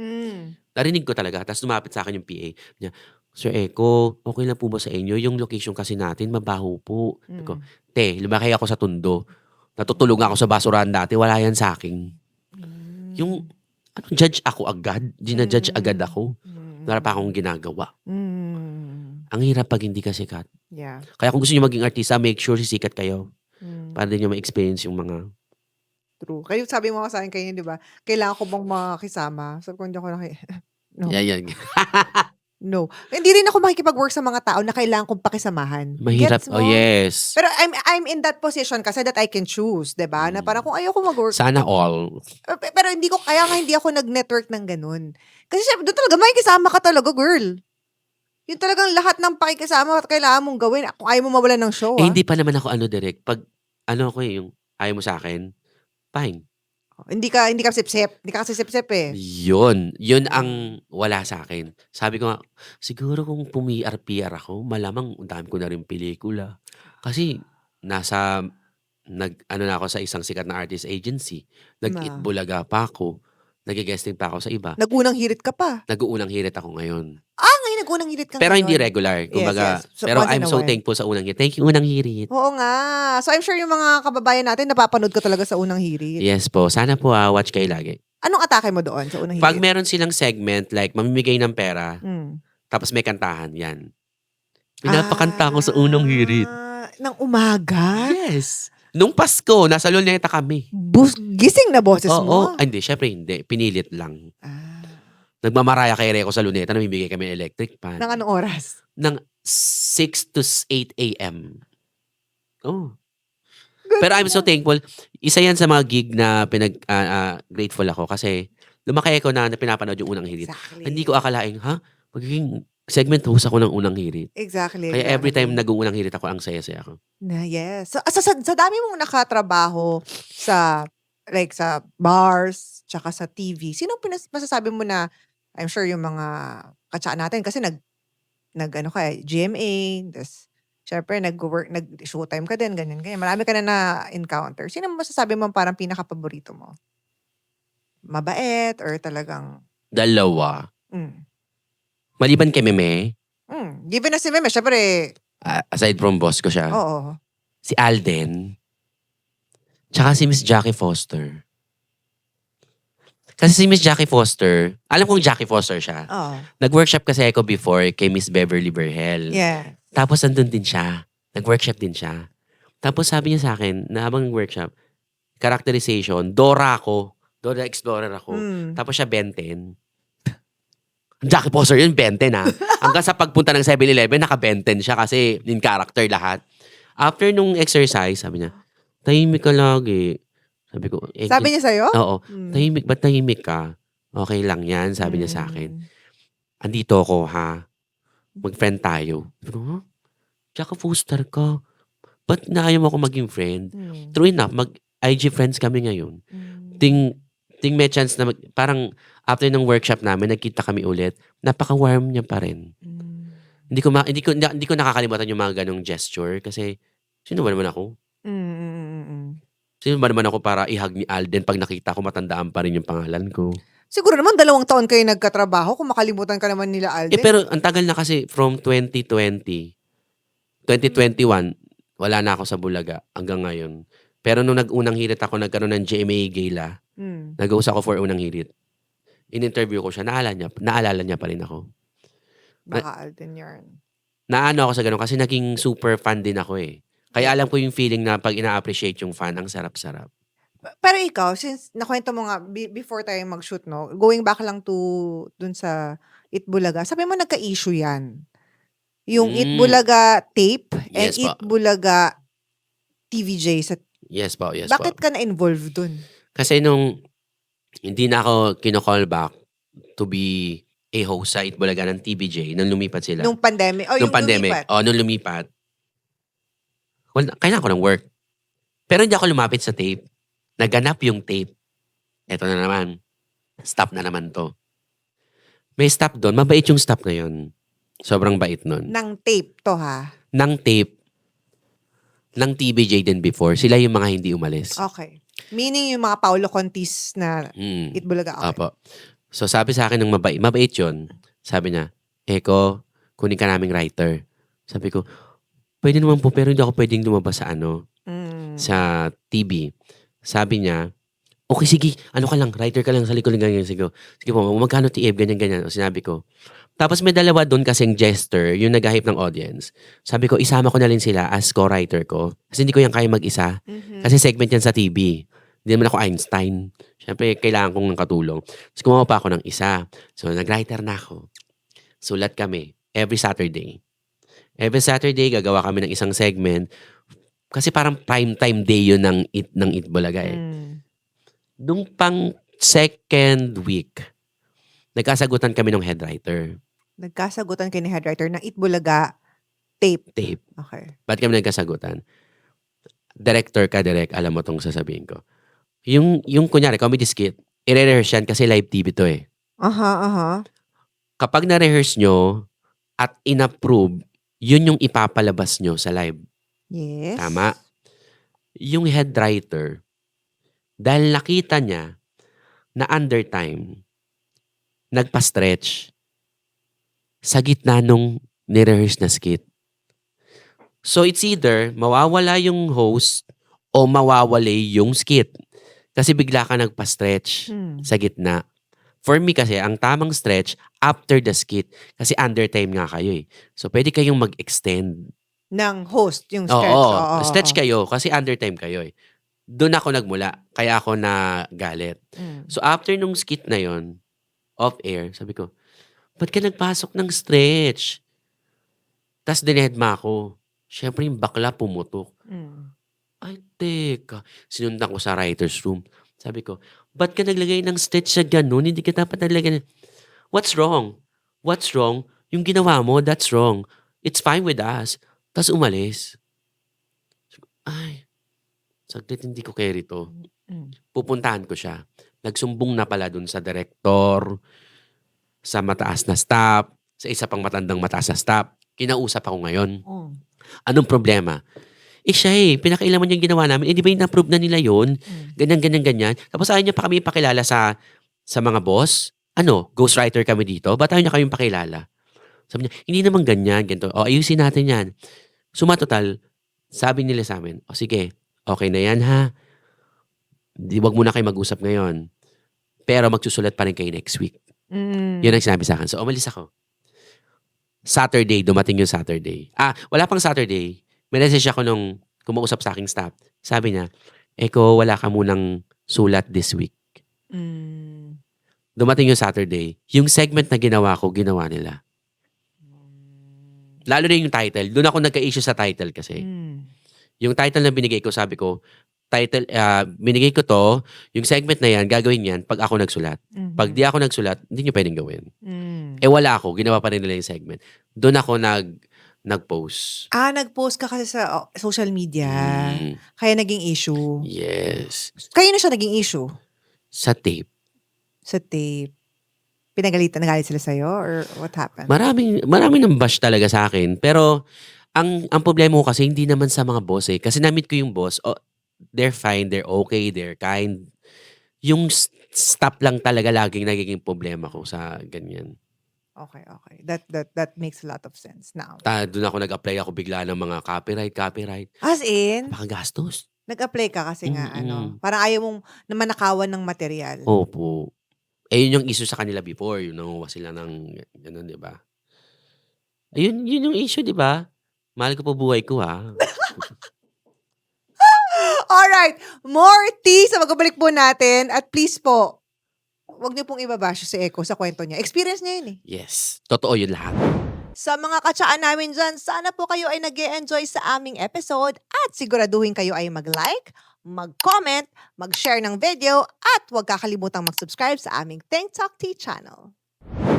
A: Narinig ko talaga. Tapos lumapit sa akin yung PA. Niya, Sir Eko, okay lang po ba sa inyo? Yung location kasi natin, mabaho po. Ko, lumaki ako sa tundo. Natutulog ako sa basurahan dati. Wala yan sa akin. Yung, judge ako agad. Gina-judge agad ako. Wala pa akong ginagawa. Ang hirap pag hindi ka sikat.
B: Yeah.
A: Kaya kung gusto nyo maging artista, make sure sikat kayo. Para din nyo ma-experience yung mga...
B: True. Kayo sabi mo sa akin kayo, di ba? Kailangan ko bang makakisama? Sabi ko, hindi ako No.
A: Yan.
B: No. Hindi rin ako makikipag-work sa mga tao na kailangan kong pakisamahan.
A: Mahirap.
B: Gets mo?
A: Yes.
B: Pero I'm in that position kasi that I can choose, 'di ba? Na parang kung ayoko mag-work.
A: Sana all.
B: Pero hindi ko kaya nga hindi ako nag-network ng ganun. Kasi syempre doon talaga makikisama ka talaga, girl. Yun talagang lahat ng pakikisama kailangan mong gawin kung ayaw mo mawalan ng show.
A: Hindi pa naman ako direct. Pag yung ayaw mo sa akin, fine.
B: Hindi ka sip-sip. Hindi ka kasi sip-sip
A: Yun ang wala sa akin. Sabi ko nga, siguro kung pumi-RPR ako, malamang ang dami ko na rin pelikula. Kasi na ako sa isang sikat na artist agency. Nag-Itbulaga pa ako. Nag-guesting pa ako sa iba.
B: Nag-unang hirit ka pa.
A: Nag-uunang hirit ako ngayon.
B: Ngayon nag-unang hirit ka
A: Pero
B: ngayon.
A: hindi regular. Kumbaga,
B: Yes. So,
A: pero
B: once in
A: I'm
B: a
A: so
B: while.
A: thankful sa unang hirit. Thank you, unang hirit.
B: Oo nga. So I'm sure yung mga kababayan natin napapanood ko talaga sa unang hirit.
A: Yes po. Sana po watch kayo lagi.
B: Anong atake mo doon sa unang hirit?
A: Pag meron silang segment, like mamimigay ng pera,
B: Mm.
A: tapos may kantahan, yan. Pinapakanta ko sa unang hirit.
B: Ng umaga?
A: Yes. Nung Pasko, nasa Luneta kami.
B: Gising na boses mo?
A: Hindi, syempre hindi. Pinilit lang.
B: Ah.
A: Nagmamaraya kay Reco sa Luneta, namimigay kami ng electric fan.
B: Ng anong oras?
A: Ng 6 to 8 a.m. Pero I'm so thankful. Isa yan sa mga gig na grateful ako kasi lumaki ako na pinapanood yung unang hirit.
B: Exactly.
A: Hindi ko akalaing, magiging segment host ako ng unang hirit.
B: Exactly,
A: Kaya every time
B: exactly.
A: nag-uunang hirit ako, ang saya-saya ako.
B: Yes. So, sa dami mong nakatrabaho sa like sa bars, tsaka sa TV, sino masasabi mo na, I'm sure yung mga katsaan natin kasi nag ano ka GMA, tas syempre nag-work, nag-showtime ka din, ganyan, ganyan. Marami ka na na-encounter. Sino masasabi mo parang pinaka-paborito mo? Mabait or talagang,
A: Dalawa.
B: mm,
A: Maliban kay Meme,
B: given na si Meme, syempre,
A: aside from boss ko siya,
B: oo.
A: si Alden, tsaka si Miss Jackie Foster. Kasi si Miss Jackie Foster, alam kong Jackie Foster siya.
B: Oo.
A: Nag-workshop kasi ako before kay Miss Beverly Berhel.
B: Yeah.
A: Tapos andun din siya. Nag-workshop din siya. Tapos sabi niya sa akin, na habang workshop, characterization, Dora ako. Dora Explorer ako.
B: Mm.
A: Tapos siya Benten. Jackie Foster yun, Benten ha. Hanggang sa pagpunta ng 7-Eleven, naka-Benten siya kasi in character lahat. After nung exercise, sabi niya, tahimik ka lagi. Sabi ko,
B: Sabi niya sa'yo?
A: oo,
B: Mm.
A: ba't tahimik ka? Okay lang yan, sabi niya sa akin.
B: Mm.
A: Andito ako ha. Mag-friend tayo. Sabi ko, huh? Jackie Foster ka. Ba't naayaw mo ako maging friend?
B: Mm.
A: True enough, mag-IG friends kami ngayon.
B: Mm.
A: Ting may chance na parang after ng workshop namin, nagkita kami ulit. Napaka-warm niya pa rin.
B: Mm.
A: Hindi ko nakakalimutan yung mga ganong gesture kasi sino ba naman ako? Sino ba naman ako para i-hug ni Alden pag nakita ko matandaan pa rin yung pangalan ko?
B: Siguro naman 2 taon kayo nagkatrabaho kung makalimutan ka naman nila Alden.
A: Pero ang tagal na kasi from 2021, wala na ako sa Bulaga hanggang ngayon. Pero nung nag-unang hirit ako, nagkaroon ng GMA Gala, nag-uus ako for unang hirit. In-interview ko siya, naalala niya pa rin ako.
B: Baka Alden yarn.
A: Naano ako sa ganun kasi naging super fan din ako eh. Kaya alam ko yung feeling na pag ina-appreciate yung fan, ang sarap-sarap.
B: Pero ikaw, since nakwento mo nga, before tayo mag-shoot, no, going back lang to dun sa Itbulaga, sabi mo nagka-issue yan. Yung Itbulaga tape and
A: Yes po.
B: Itbulaga TVJ.
A: Yes po, yes po.
B: Bakit ka na-involve dun?
A: Kasi nung hindi na ako kino-call back to be a host sa Itbulaga ng TVJ, nung lumipat sila.
B: Nung pandemic? O
A: Nung
B: yung
A: pandemic.
B: lumipat?
A: Nung lumipat. Kailangan ko ng work. Pero hindi ako lumapit sa tape. Naganap yung tape. Eto na naman. Stop na naman to. May stop doon. Mabait yung stop na yun. Sobrang bait nun.
B: Nang tape to ha?
A: Nang tape, ng TVJ din before, sila yung mga hindi umalis.
B: Okay. Meaning yung mga Paulo Contis na Itbulaga. Okay.
A: Apo. So sabi sa akin ng mabait yun. Sabi niya, Eko, kunin ka naming writer. Sabi ko, pwede naman po, pero hindi ako pwedeng lumabas sa sa TV. Sabi niya, okay, sige, ano ka lang, writer ka lang sa likod ng ganyan. Sige po, magkano TF, ganyan. O sinabi ko. Tapos may dalawa doon kasing jester, yung nag-hype ng audience. Sabi ko, isama ko na rin sila as co-writer ko. Kasi hindi ko yan kaya mag-isa. Kasi segment yan sa TV. Hindi naman ako Einstein. Siyempre, kailangan kong ng katulong. Tapos gumawa pa ako ng isa. So, nag-writer na ako. Sulat kami. Every Saturday. Every Saturday, gagawa kami ng isang segment. Kasi parang primetime day yun ng Itbulaga eh. Nung pang second week, nagkasagutan kami ng head writer.
B: Nagkasagutan kayo ni head writer ng Itbulaga tape. Okay.
A: Ba't kami nagkasagutan? Director ka, direct, alam mo tong sasabihin ko. Yung kunyari, comedy skit, i-rehearse yan kasi live TV to eh. Kapag na-rehearse nyo at in-approve, yun yung ipapalabas nyo sa live.
B: Yes.
A: Tama. Yung head writer, dahil nakita niya na under time, nagpa-stretch sa gitna nung ni-rehearse na skit. So it's either mawawala yung host o mawawali yung skit. Kasi bigla ka nagpa-stretch sa gitna. For me kasi, ang tamang stretch after the skit. Kasi under time nga kayo eh. So pwede kayong mag-extend.
B: Ng host, yung stretch.
A: Oo. Stretch kayo kasi under time kayo eh. Doon ako nagmula. Kaya ako nagalit. So after nung skit na yon, off-air, sabi ko, ba't ka nagpasok ng stretch? Tapos dinedma ako. Siyempre yung bakla pumutok. Ay, teka. Sinundan ko sa writer's room. Sabi ko, ba't ka naglagay ng stretch sa ganun? Hindi ka dapat naglagay. What's wrong? What's wrong? Yung ginawa mo, that's wrong. It's fine with us. Tapos umalis. Ay, saglit hindi ko carry to.
B: Mm.
A: Pupuntahan ko siya. Nagsumbong na pala dun sa director, sa mataas na staff, sa isa pang matandang mataas na staff. Kinausap ako ngayon.
B: Mm.
A: Anong problema? Siya pinakailaman yung ginawa namin. Di ba yung na-approve na nila yun?
B: Mm.
A: Ganyan, ganyan, ganyan. Tapos ayaw niya pa kami ipakilala sa mga boss. Ano, ghostwriter kami dito? Ba't ayaw niya kami pakilala? Sabi niya, hindi naman ganyan, ganito. O, ayusin natin yan. Sumatotal, sabi nila sa amin, o sige, okay na yan ha. Wag muna kayo mag-usap ngayon. Pero magsusulat pa rin kayo next week.
B: Mm.
A: Yun ang sinabi sa akin. So, umalis ako. Saturday, dumating yung Saturday. Wala pang Saturday. May message ako nung kumausap sa aking staff. Sabi niya, Eko, wala ka munang sulat this week.
B: Mm.
A: Dumating yung Saturday. Yung segment na ginawa ko, ginawa nila. Lalo na yung title. Doon ako nagka-issue sa title kasi.
B: Mm.
A: Yung title na binigay ko, sabi ko, binigay ko to, yung segment na yan, gagawin yan pag ako nagsulat.
B: Mhm.
A: Pag di ako nagsulat, hindi nyo pwedeng gawin.
B: Mm.
A: Wala ako. Ginawa pa rin nila yung segment. Doon ako nag-post.
B: Nag-post ka kasi sa social media.
A: Mm,
B: Kaya naging issue.
A: yes.
B: Kaya na siya naging issue
A: Sa tape.
B: sa tape. Nagalit sila sa'yo or what happened?
A: Maraming ng bash talaga sa akin. Pero, ang problema ko kasi hindi naman sa mga boss Kasi na-meet ko yung boss. They're fine, they're okay, they're kind. Yung stop lang talaga laging nagiging problema ko sa ganyan.
B: Okay. That makes a lot of sense now.
A: Doon ako nag-apply ako bigla ng mga copyright.
B: As in,
A: Napakagastos.
B: nag-apply ka kasi nga,
A: Mm-mm.
B: parang ayaw mong naman nakawan ng material.
A: Opo. Yun yung issue sa kanila before. Yung nanguha sila ng gano'n, di ba? Yun yung issue, di ba? Mahal ko po buhay ko, ha?
B: Alright, more tea sa magbabalik po natin. At please po, wag niyo pong ibabash si Eko sa kwento niya. Experience niya yun eh.
A: Yes. Totoo yun lahat.
B: Sa mga katsaan namin dyan, sana po kayo ay nag-e-enjoy sa aming episode at siguraduhin kayo ay mag-like, mag-comment, mag-share ng video at huwag kakalimutang mag-subscribe sa aming Think Talk Tea channel.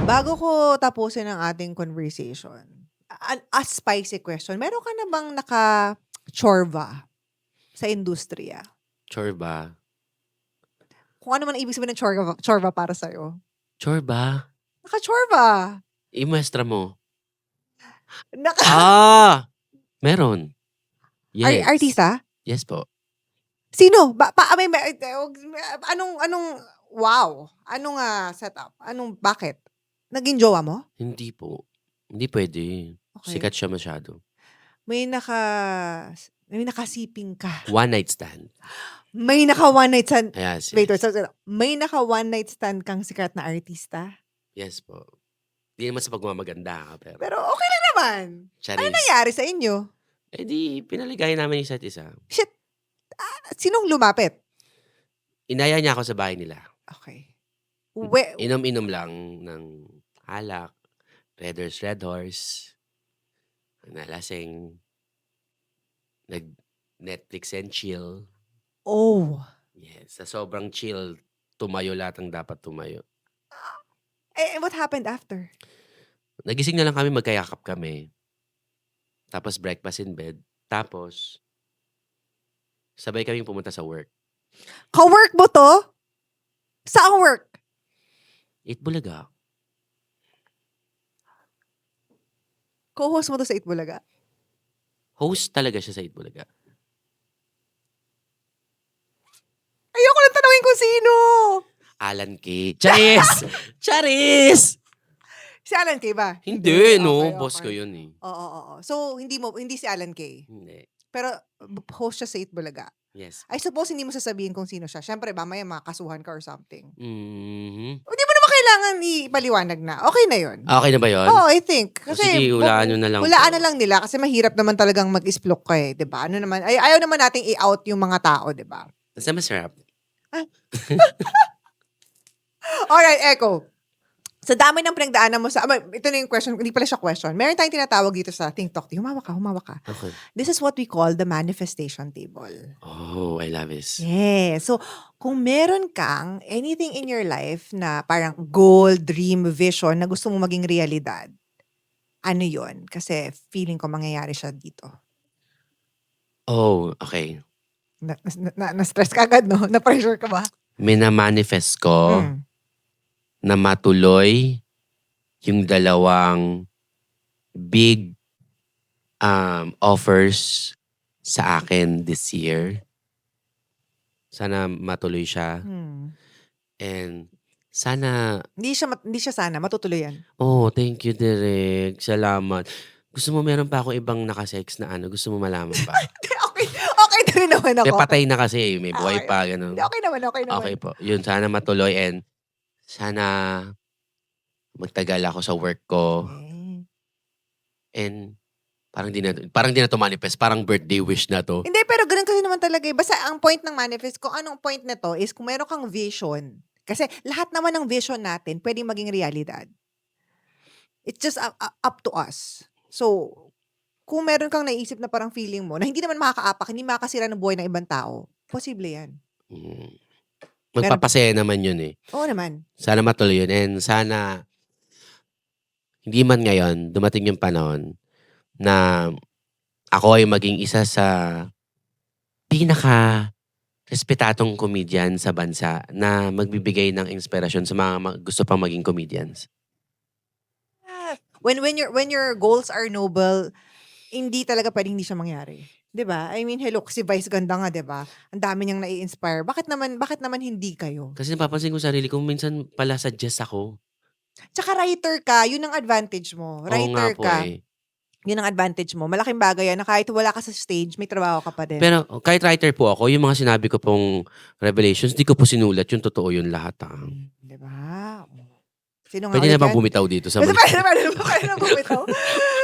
B: Bago ko tapusin ang ating conversation, a spicy question, meron ka na bang naka-chorva sa industriya?
A: Chorba.
B: Kung ano man ibig sabihin ng chorva para sa'yo.
A: Chorba?
B: Naka-chorva.
A: Imuestra mo. Meron. Yes.
B: Artista?
A: Yes po.
B: Sino? Wow. Anong setup? Bakit? Naging jowa mo?
A: Hindi po. Hindi pwede.
B: Okay.
A: Sikat siya masyado.
B: May nakasiping ka.
A: One night stand.
B: May naka-one night stand.
A: Yes.
B: Wait, may naka-one night stand kang sikat na artista?
A: Yes po. Hindi naman sa pagmamaganda. Pero
B: Pero okay lang naman.
A: charis.
B: Ano nangyari sa inyo?
A: Di, pinaligay namin yung isa't isa.
B: Shit. Sinong lumapit?
A: Inaya niya ako sa bahay nila.
B: Okay.
A: Inom-inom lang ng alak, Red Horse, nalasing, nag-Netflix and chill.
B: Oh.
A: Yes, sa sobrang chill, tumayo lahat ang dapat tumayo.
B: What happened after?
A: Nagising na lang kami, magkayakap kami. Tapos breakfast in bed. Tapos, sabay kaming pumunta sa work.
B: Ka-work mo to? Saan work?
A: Itbulaga.
B: Co-host mo to sa Itbulaga?
A: Host talaga siya sa Itbulaga.
B: Ayoko lang tanungin kung sino.
A: Alan K. Charis! Charis!
B: Si Alan Kay ba?
A: Hindi, no.
B: Okay,
A: Boss
B: okay.
A: ko yun eh.
B: Oo. So, hindi si Alan Kay.
A: Hindi.
B: Pero, host siya sa Itbulaga.
A: Yes.
B: I suppose hindi mo sasabihin kung sino siya. Siyempre, mamaya makakasuhan ka or something.
A: Mhm.
B: Hindi mo naman kailangan ipaliwanag na. Okay na yun.
A: Okay na ba yun?
B: Oo, I think.
A: O
B: Kasi,
A: sige, hulaan nyo na lang.
B: hulaan
A: po.
B: na lang nila kasi mahirap naman talagang mag-isplok ka eh. Diba? Ano naman, ayaw naman nating i-out yung mga tao, diba?
A: Basta masarap.
B: Alright, Echo. Sa dami ng pinagdaanan mo sa... ito na yung question. Hindi pala siya question. Meron tayong tinatawag dito sa Think Talk. Humawa ka.
A: Okay.
B: This is what we call the manifestation table.
A: Oh, I love this.
B: Yeah. So, kung meron kang anything in your life na parang goal, dream, vision na gusto mo maging realidad, Ano yun? Kasi feeling ko mangyayari siya dito.
A: Oh, okay.
B: Na-stress ka agad, no? Na-pressure ka ba?
A: Minamanifest ko
B: Mm.
A: na matuloy yung dalawang big offers sa akin this year. Sana matuloy siya.
B: Hmm.
A: And sana,
B: Hindi siya sana. Matutuloy yan.
A: oh, thank you, Direk. Salamat. Gusto mo meron pa ako ibang nakasex na ano? Gusto mo malaman ba?
B: Okay. Okay na rin naman
A: May
B: ako.
A: patay na kasi, may buhay
B: Okay.
A: pa, ganun.
B: Hindi, okay naman.
A: Okay po. Yun, sana matuloy and sana magtagal ako sa work ko.
B: Okay.
A: And parang di na to manifest. Parang birthday wish na to.
B: Hindi, pero ganun kasi naman talaga eh. Basta ang point ng manifest, kung anong point nito is kung meron kang vision. Kasi lahat naman ng vision natin pwedeng maging realidad. It's just up to us. So, kung meron kang naisip na parang feeling mo na hindi naman makakaapak, hindi makakasira ng buhay ng ibang tao, posible yan.
A: Mm. Magpapasaya naman yun eh.
B: Oo naman.
A: Sana matuloy yun. And sana, hindi man ngayon, dumating yung panahon na ako ay maging isa sa pinaka-respetadong comedian sa bansa na magbibigay ng inspirasyon sa mga gusto pang maging comedians.
B: When your goals are noble, hindi talaga pwedeng hindi siya mangyari. 'Di ba? I mean, hello, si Vice ganda nga, 'di ba? Ang dami niyang nai-inspire. Bakit naman hindi kayo?
A: Kasi napapansin ko sarili ko, minsan pala suggest ako.
B: Tsaka writer ka, yun ang advantage mo.
A: Oo nga
B: Writer
A: po
B: ka,
A: eh.
B: yun ang advantage mo. Malaking bagay yan na kahit wala ka sa stage, may trabaho ka pa din.
A: Pero kahit writer po ako, yung mga sinabi ko pong revelations, di ko po sinulat. Yung totoo yun lahat.
B: Di ba? Sino nga
A: Pwede
B: ulit
A: na bang
B: yan?
A: bumitaw dito sa
B: Pwede
A: mga...
B: na bumitaw.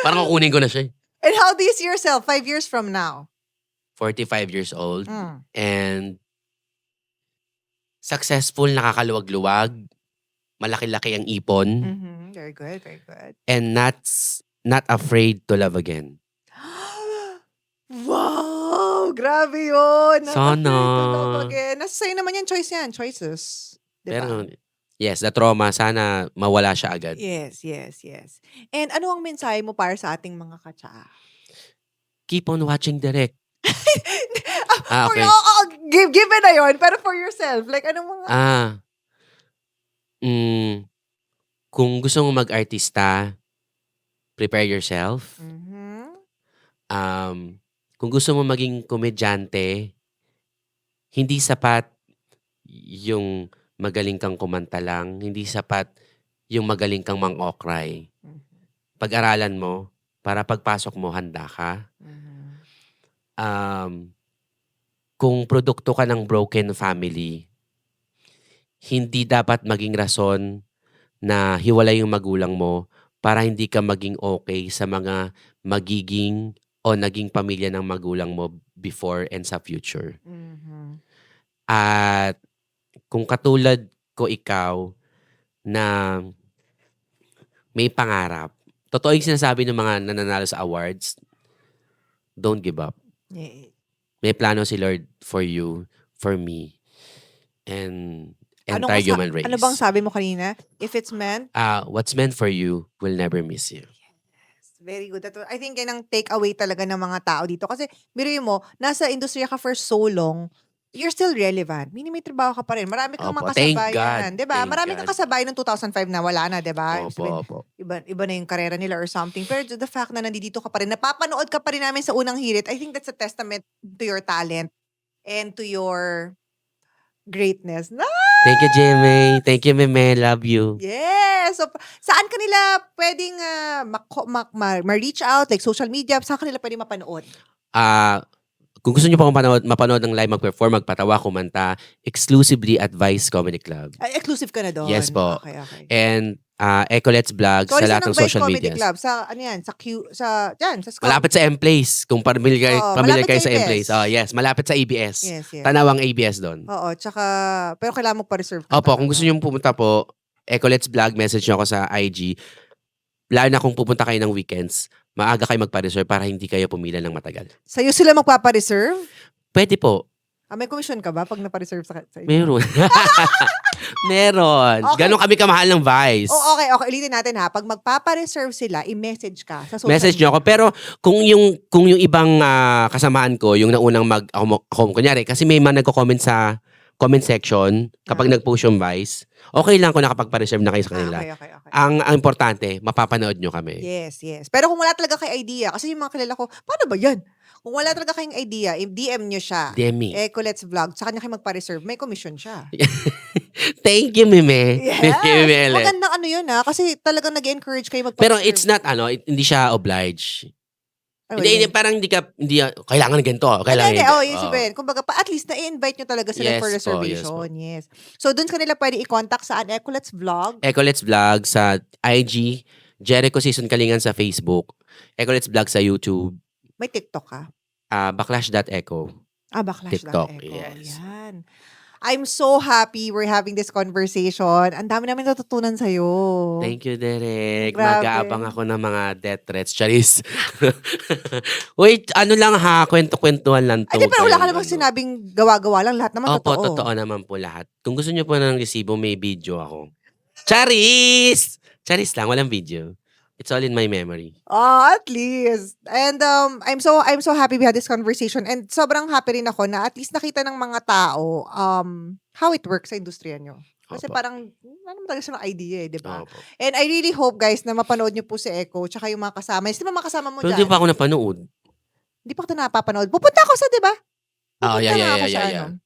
A: Parang kukunin ko na siya eh.
B: And how do you see yourself 5 years from now?
A: 45 years old.
B: Mm.
A: And successful, nakakaluwag-luwag. Malaki-laki ang ipon.
B: Mhm. Very good, very good.
A: And not afraid to love again.
B: Wow! Grabe yun!
A: Sana.
B: Nasa sa'yo naman yan, choices. Diba?
A: Pero yes, the trauma, sana mawala siya agad.
B: Yes. And ano ang mensahe mo para sa ating mga katsaa?
A: Keep on watching Direk.
B: Okay.
A: Okay.
B: Give na yun, pero for yourself, like anong mga...
A: Kung gusto mo mag-artista, prepare yourself.
B: Mhm.
A: Kung gusto mo maging komedyante, hindi sapat yung magaling kang kumanta lang. Hindi sapat yung magaling kang mang-okray.
B: Mhm.
A: Pag-aralan mo, para pagpasok mo, handa ka.
B: Mhm.
A: Kung produkto ka ng broken family, hindi dapat maging rason na hiwalay yung magulang mo para hindi ka maging okay sa mga magiging o naging pamilya ng magulang mo before and sa future.
B: Mhm.
A: At kung katulad ko ikaw na may pangarap, totoo yung sinasabi ng mga nananalo sa awards, don't give up.
B: Yeah.
A: May plano si Lord for you, for me, and entire human race.
B: Ano bang sabi mo kanina? If it's meant,
A: What's meant for you will never miss you.
B: very good. I think yan ang take-away talaga ng mga tao dito. Kasi, biruin mo, nasa industriya ka for so long, you're still relevant. Meaning may trabaho ka pa rin. Marami kang
A: Opo,
B: mga
A: thank
B: kasabayan.
A: God.
B: Diba?
A: Thank
B: Marami
A: God.
B: kang kasabayan ng 2005 na wala na, diba?
A: Opo.
B: Iba na yung karera nila or something. Pero the fact na nandito ka pa rin, napapanood ka pa rin namin sa unang hirit, I think that's a testament to your talent and to your greatness.
A: Thank you, Jimmy. Thank you, Meme. Love you.
B: Yes! So, saan kanila pwedeng ma-reach out? Like social media? Saan kanila pwedeng mapanood?
A: Kung gusto niyo pa mapanood ng live, mag-perform, magpatawa, kumanta, exclusively at Vice Comedy Club.
B: Ay, exclusive ka na doon.
A: Yes po.
B: Okay.
A: And Ecolet's Vlog sa lahat ng social
B: Comedy
A: media.
B: Club? Sa, ano yan? Sa
A: Malapit sa M-Place. Kung familiar
B: malapit
A: kayo
B: sa
A: sa M-Place.
B: ABS.
A: Yes, malapit sa ABS.
B: Yes.
A: Tanawang ABS doon.
B: Oo, tsaka, pero kailangan mo pa-reserve.
A: Opo, kung gusto niyo pumunta po, Ecolet's Vlog, message niyo ako sa IG. Lalo na kung pupunta kayo ng weekends, maaga kayo magpa-reserve para hindi kayo pumila ng matagal.
B: Sa'yo sila magpapa-reserve?
A: Pwede po.
B: May commission ka ba pag napareserve sa inyo?
A: Meron. Meron.
B: Okay.
A: Ganon kami kamahal ng Vice.
B: Oh, okay. Ulitin natin ha. Pag magpapareserve sila, i-message ka sa social
A: Message nyo ako. Pero kung yung ibang kasamaan ko, yung naunang ako, kunyari, kasi may mga nagko-comment sa comment section kapag nag-post yung Vice, okay lang kung nakapagpa-reserve na kayo sa kanila.
B: Okay.
A: Ang importante, mapapanood nyo kami.
B: Yes. Pero kung wala talaga kayo idea, kasi yung mga kilala ko, paano ba yan? Kung wala talaga kayong idea, DM nyo siya.
A: DM me.
B: Echo Let's Vlog. Sa kanya kayo magpa-reserve, may commission siya.
A: Thank you, Mime.
B: Yes.
A: Thank you, Mime.
B: Magandang ano yun ha. Kasi talagang nag-encourage kayo magpa-reserve.
A: Pero it's not, hindi siya obliged.
B: Ano
A: Hindi,
B: yun?
A: parang kailangan ganito. Kailangan
B: Hindi,
A: ganito.
B: yung sabihin. Kumbaga, at least na-invite nyo talaga sila
A: Yes
B: for
A: po,
B: reservation. Yes. So, dun kanila pwede i-contact saan? Echo Let's Vlog.
A: Echo Let's Vlog sa IG, Jericho Season Kalingan sa Facebook, Echo Let's Vlog sa YouTube,
B: May TikTok ka?
A: backlash.echo.
B: Backlash
A: TikTok,
B: Echo.
A: yes.
B: Yan. I'm so happy we're having this conversation. Ang dami namin natutunan sa'yo.
A: Thank you, Derek.
B: Grabe.
A: Mag-aabang ako ng mga death threats. Charis. Wait, lang ha, kwento-kwentuhan lang to.
B: Ay, di, pero wala ka
A: Kaya,
B: namang sinabing gawa-gawa lang. Lahat naman
A: Opo,
B: totoo.
A: totoo naman po lahat. Kung gusto niyo po ng resibo, may video ako. Charis! Charis lang, walang video. It's all in my memory.
B: At least. And I'm so happy we had this conversation. And sobrang happy rin ako na at least nakita ng mga tao how it works sa industriya nyo. Kasi
A: Opo.
B: parang, ano naman talaga siya ng idea di ba?
A: Opo.
B: And I really hope, guys, na mapanood nyo po si Echo tsaka yung mga kasama. Di ba mga kasama mo
A: Pero
B: dyan?
A: di pa ako napanood.
B: Hindi pa kita napapanood. Pupunta ako sa, di ba?
A: Oh,
B: Pupunta nga ako sa
A: yeah.
B: ano.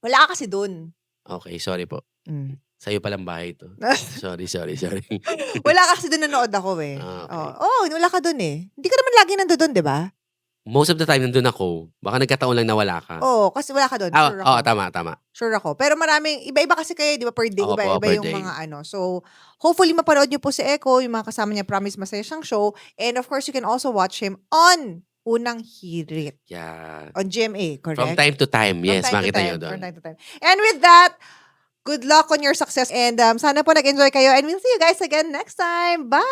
B: Wala ka kasi dun.
A: Okay, sorry po.
B: Mm.
A: Sa'yo palang bahay to. Sorry.
B: Wala ka kasi dun nanood ako eh.
A: Okay.
B: Wala ka dun eh. Hindi ka naman lagi nandun, di ba?
A: Most of the time, nandun ako. Baka nagkataon lang na wala ka.
B: Kasi wala ka dun. Sure ako.
A: Tama.
B: Sure ako. Pero maraming, iba-iba kasi kayo, di ba, per day,
A: Opo,
B: iba-iba
A: per
B: yung
A: day.
B: mga ano. So, hopefully, mapanood nyo po si Echo, yung mga kasama niya, promise masaya siyang show. And of course, you can also watch him on Unang Hirit.
A: Yeah.
B: On GMA, correct?
A: From time to time. Yes,
B: From time to
A: makita
B: time,
A: nyo doon.
B: From time to time. And with that, good luck on your success. And sana po nag-enjoy kayo. And we'll see you guys again next time. Bye!